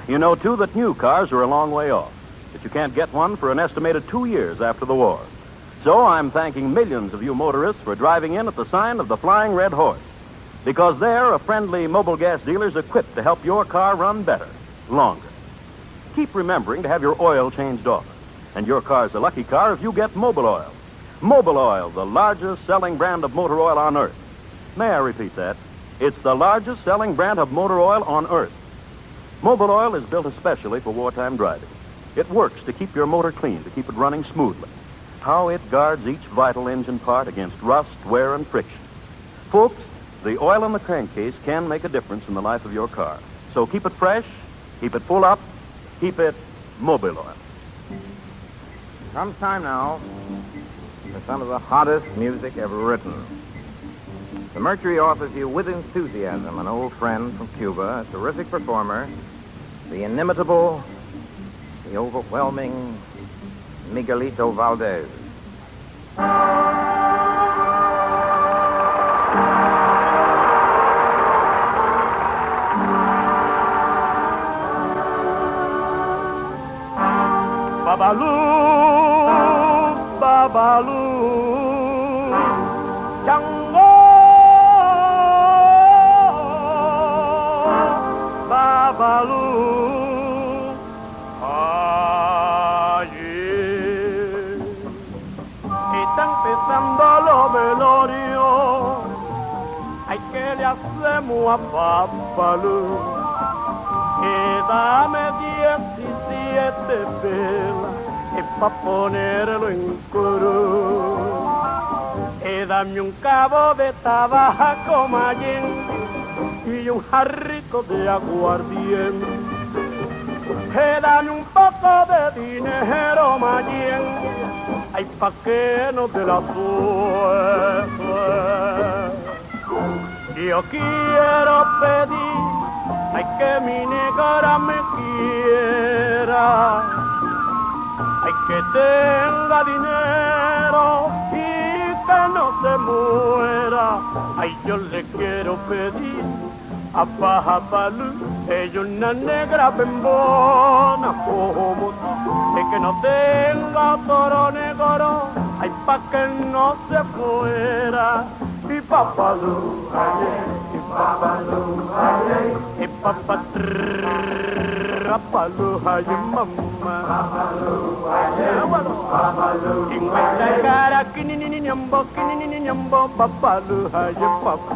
You know, too, that new cars are a long way off, that you can't get one for an estimated 2 years after the war. So I'm thanking millions of you motorists for driving in at the sign of the Flying Red Horse. Because there, a friendly mobile gas dealer's equipped to help your car run better, longer. Keep remembering to have your oil changed often. And your car's a lucky car if you get Mobil Oil. Mobil Oil, the largest selling brand of motor oil on earth. May I repeat that? It's the largest selling brand of motor oil on earth. Mobil Oil is built especially for wartime driving. It works to keep your motor clean, to keep it running smoothly. How it guards each vital engine part against rust, wear, and friction. Folks, the oil in the crankcase can make a difference in the life of your car. So keep it fresh, keep it full up, keep it Mobil Oil. Comes time now for some of the hottest music ever written. The Mercury offers you with enthusiasm an old friend from Cuba, a terrific performer, the inimitable, the overwhelming Miguelito Valdez. Babaloo, Babaloo, Django, Babaloo, allí está empezando lo velorio, ay que le hacemos a Babaloo, y dame 17 velas pa' ponerlo en cruz. Dame un cabo de tabaco mayén y un jarrito de aguardiente. Dame un poco de dinero mayén, ay, pa' que no te la suerte. Yo quiero pedir, ay, que mi negra me quiera, ay, que tenga dinero y que no se muera. Ay, yo le quiero pedir a Babaloo, ella una negra bembona como tú, que no tenga toro negro, ay, pa' que no se fuera. Y Babaloo, y Babaloo, y Babaloo, ay, mamá. Babaloo, la cara, kinininyambo, Babaloo, ay, papá.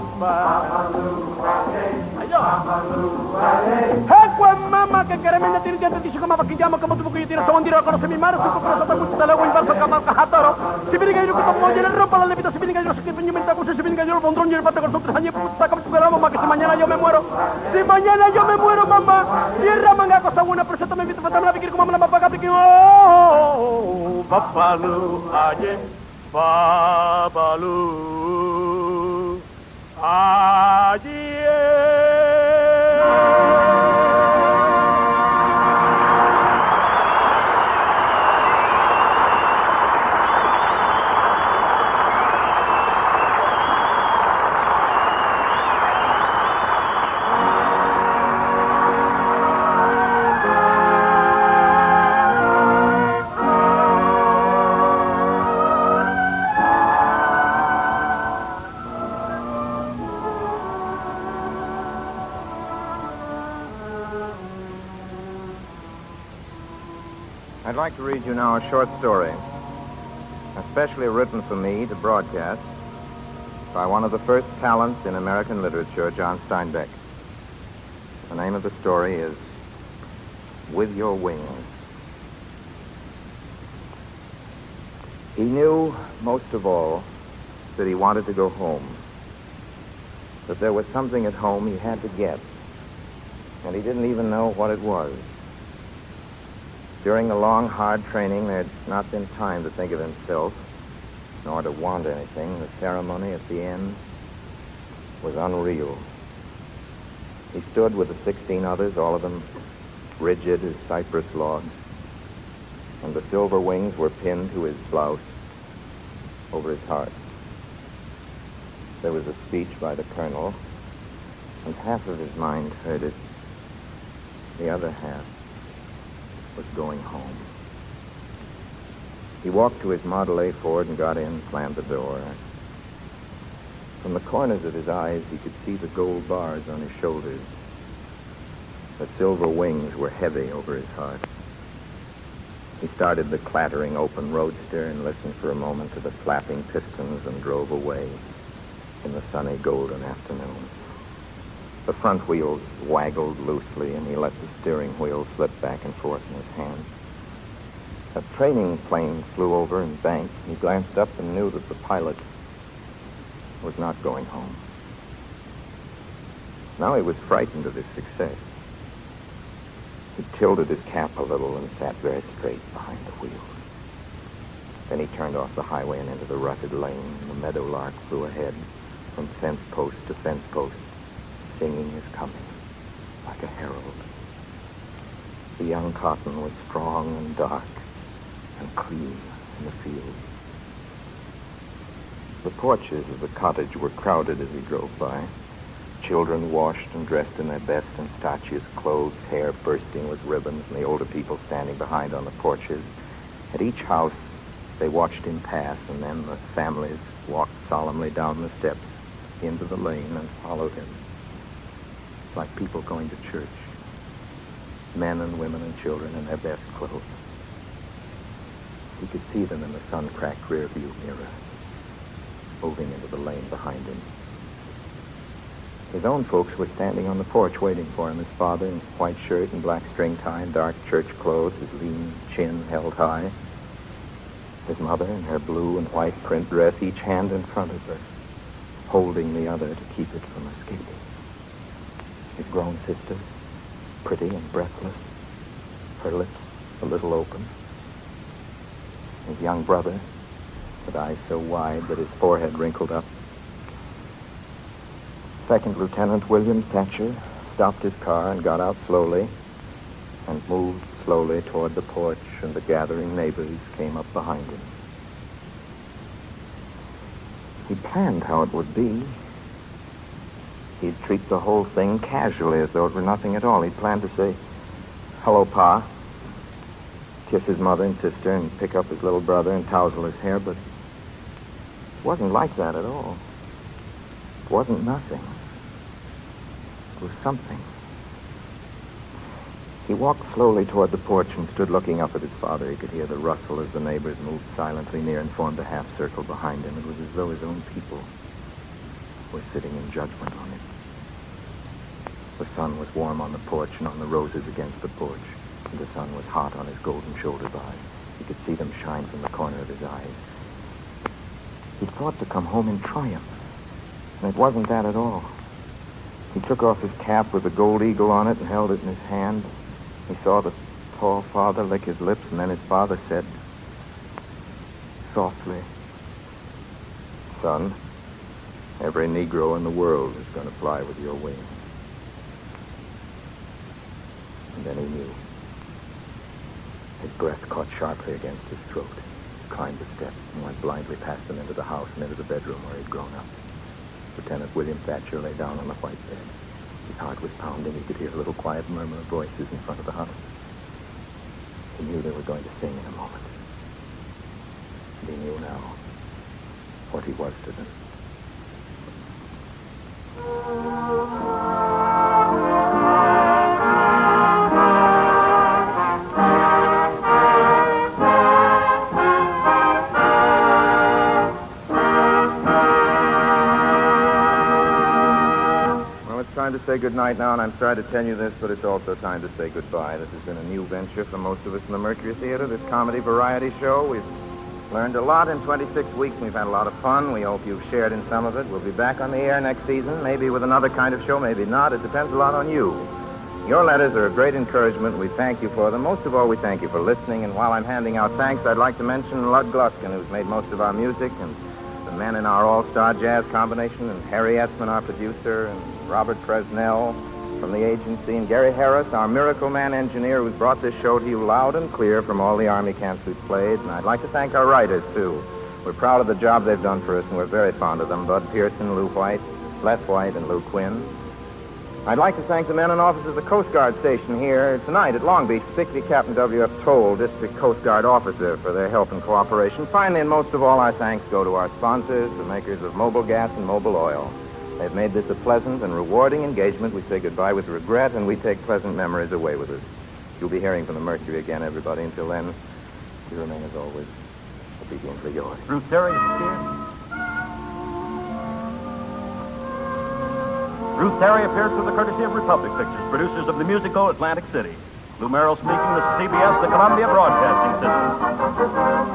Hey, mamá, que queremos decir que te dice que mamá que llama como tu que tienes un dinero conoce mi madre, su corazón está muy talego en barco camal cajatoro. Si viene que yo que tomo la ropa la levita, si viene que yo sé que me inventa cosas, si viene que yo lo pondré en el pate con sus 3 años, puta que tu mamá, que si mañana yo me muero. Si mañana yo me muero, mamá, tierra manga cosa buena, pero yo también me invito a la piquir como me la papá que oh, Babaloo, aye, Babaloo, aye. I'd like to read you now a short story, especially written for me to broadcast by one of the first talents in American literature, John Steinbeck. The name of the story is With Your Wings. He knew, most of all, that he wanted to go home, that there was something at home he had to get, and he didn't even know what it was. During the long, hard training, there had not been time to think of himself, nor to want anything. The ceremony at the end was unreal. He stood with the 16 others, all of them rigid as cypress logs, and the silver wings were pinned to his blouse over his heart. There was a speech by the colonel, and half of his mind heard it. The other half was going home. He walked to his Model A Ford and got in, slammed the door. From the corners of his eyes, he could see the gold bars on his shoulders. The silver wings were heavy over his heart. He started the clattering open roadster and listened for a moment to the flapping pistons and drove away in the sunny golden afternoon. The front wheels waggled loosely, and he let the steering wheel slip back and forth in his hand. A training plane flew over and banked. He glanced up and knew that the pilot was not going home. Now he was frightened of his success. He tilted his cap a little and sat very straight behind the wheel. Then he turned off the highway and into the rutted lane, and the meadowlark flew ahead from fence post to fence post, singing his coming like a herald. The young cotton was strong and dark and clean in the field. The porches of the cottage were crowded as he drove by. Children washed and dressed in their best and starchiest clothes, hair bursting with ribbons, and the older people standing behind on the porches. At each house, they watched him pass, and then the families walked solemnly down the steps into the lane and followed him, like people going to church, men and women and children in their best clothes. He could see them in the sun-cracked rear-view mirror, moving into the lane behind him. His own folks were standing on the porch waiting for him, his father in white shirt and black string tie and dark church clothes, his lean chin held high. His mother in her blue and white print dress, each hand in front of her, holding the other to keep it from escaping. His grown sister, pretty and breathless, her lips a little open. His young brother, with eyes so wide that his forehead wrinkled up. Second Lieutenant William Thatcher stopped his car and got out slowly and moved slowly toward the porch, and the gathering neighbors came up behind him. He planned how it would be. He'd treat the whole thing casually as though it were nothing at all. He'd planned to say, "Hello, Pa," kiss his mother and sister and pick up his little brother and tousle his hair, but it wasn't like that at all. It wasn't nothing. It was something. He walked slowly toward the porch and stood looking up at his father. He could hear the rustle as the neighbors moved silently near and formed a half-circle behind him. It was as though his own people were sitting in judgment on him. The sun was warm on the porch and on the roses against the porch, and the sun was hot on his golden-shouldered eyes. He could see them shine from the corner of his eyes. He thought to come home in triumph, and it wasn't that at all. He took off his cap with a gold eagle on it and held it in his hand. He saw the tall father lick his lips, and then his father said, softly, "Son, every Negro in the world is going to fly with your wings." And then he knew. His breath caught sharply against his throat. He climbed the steps and went blindly past him into the house and into the bedroom where he'd grown up. Lieutenant William Thatcher lay down on the white bed. His heart was pounding. He could hear a little quiet murmur of voices in front of the house. He knew they were going to sing in a moment. And he knew now what he was to them. Time to say goodnight now, and I'm sorry to tell you this, but it's also time to say goodbye. This has been a new venture for most of us in the Mercury Theater, this comedy variety show. We've learned a lot in 26 weeks. We've had a lot of fun. We hope you've shared in some of it. We'll be back on the air next season, maybe with another kind of show, maybe not. It depends a lot on you. Your letters are a great encouragement. We thank you for them. Most of all, we thank you for listening. And while I'm handing out thanks, I'd like to mention Lud Gluskin, who's made most of our music, and the men in our all-star jazz combination, and Harry Esman, our producer, and Robert Fresnel from the agency, and Gary Harris, our Miracle Man engineer, who's brought this show to you loud and clear from all the Army camps we've played. And I'd like to thank our writers, too. We're proud of the job they've done for us, and we're very fond of them. Bud Pearson, Lou White, Les White, and Lou Quinn. I'd like to thank the men and officers of the Coast Guard station here tonight at Long Beach, particularly Captain W.F. Toll, District Coast Guard Officer, for their help and cooperation. Finally, and most of all, our thanks go to our sponsors, the makers of Mobil Gas and Mobil Oil. They've made this a pleasant and rewarding engagement. We say goodbye with regret, and we take pleasant memories away with us. You'll be hearing from the Mercury again, everybody. Until then, you remain, as always, obediently yours. Ruth Terry is here. Ruth Terry appeared through the courtesy of Republic Pictures, producers of the musical Atlantic City. Lou Merrill speaking. This is CBS, the Columbia Broadcasting System.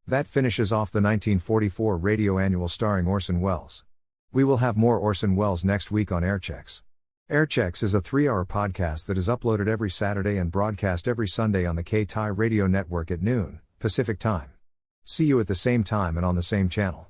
That finishes off the 1944 radio annual starring Orson Welles. We will have more Orson Welles next week on Airchecks. Airchecks is a 3-hour podcast that is uploaded every Saturday and broadcast every Sunday on the K-Tai radio network at noon, Pacific Time. See you at the same time and on the same channel.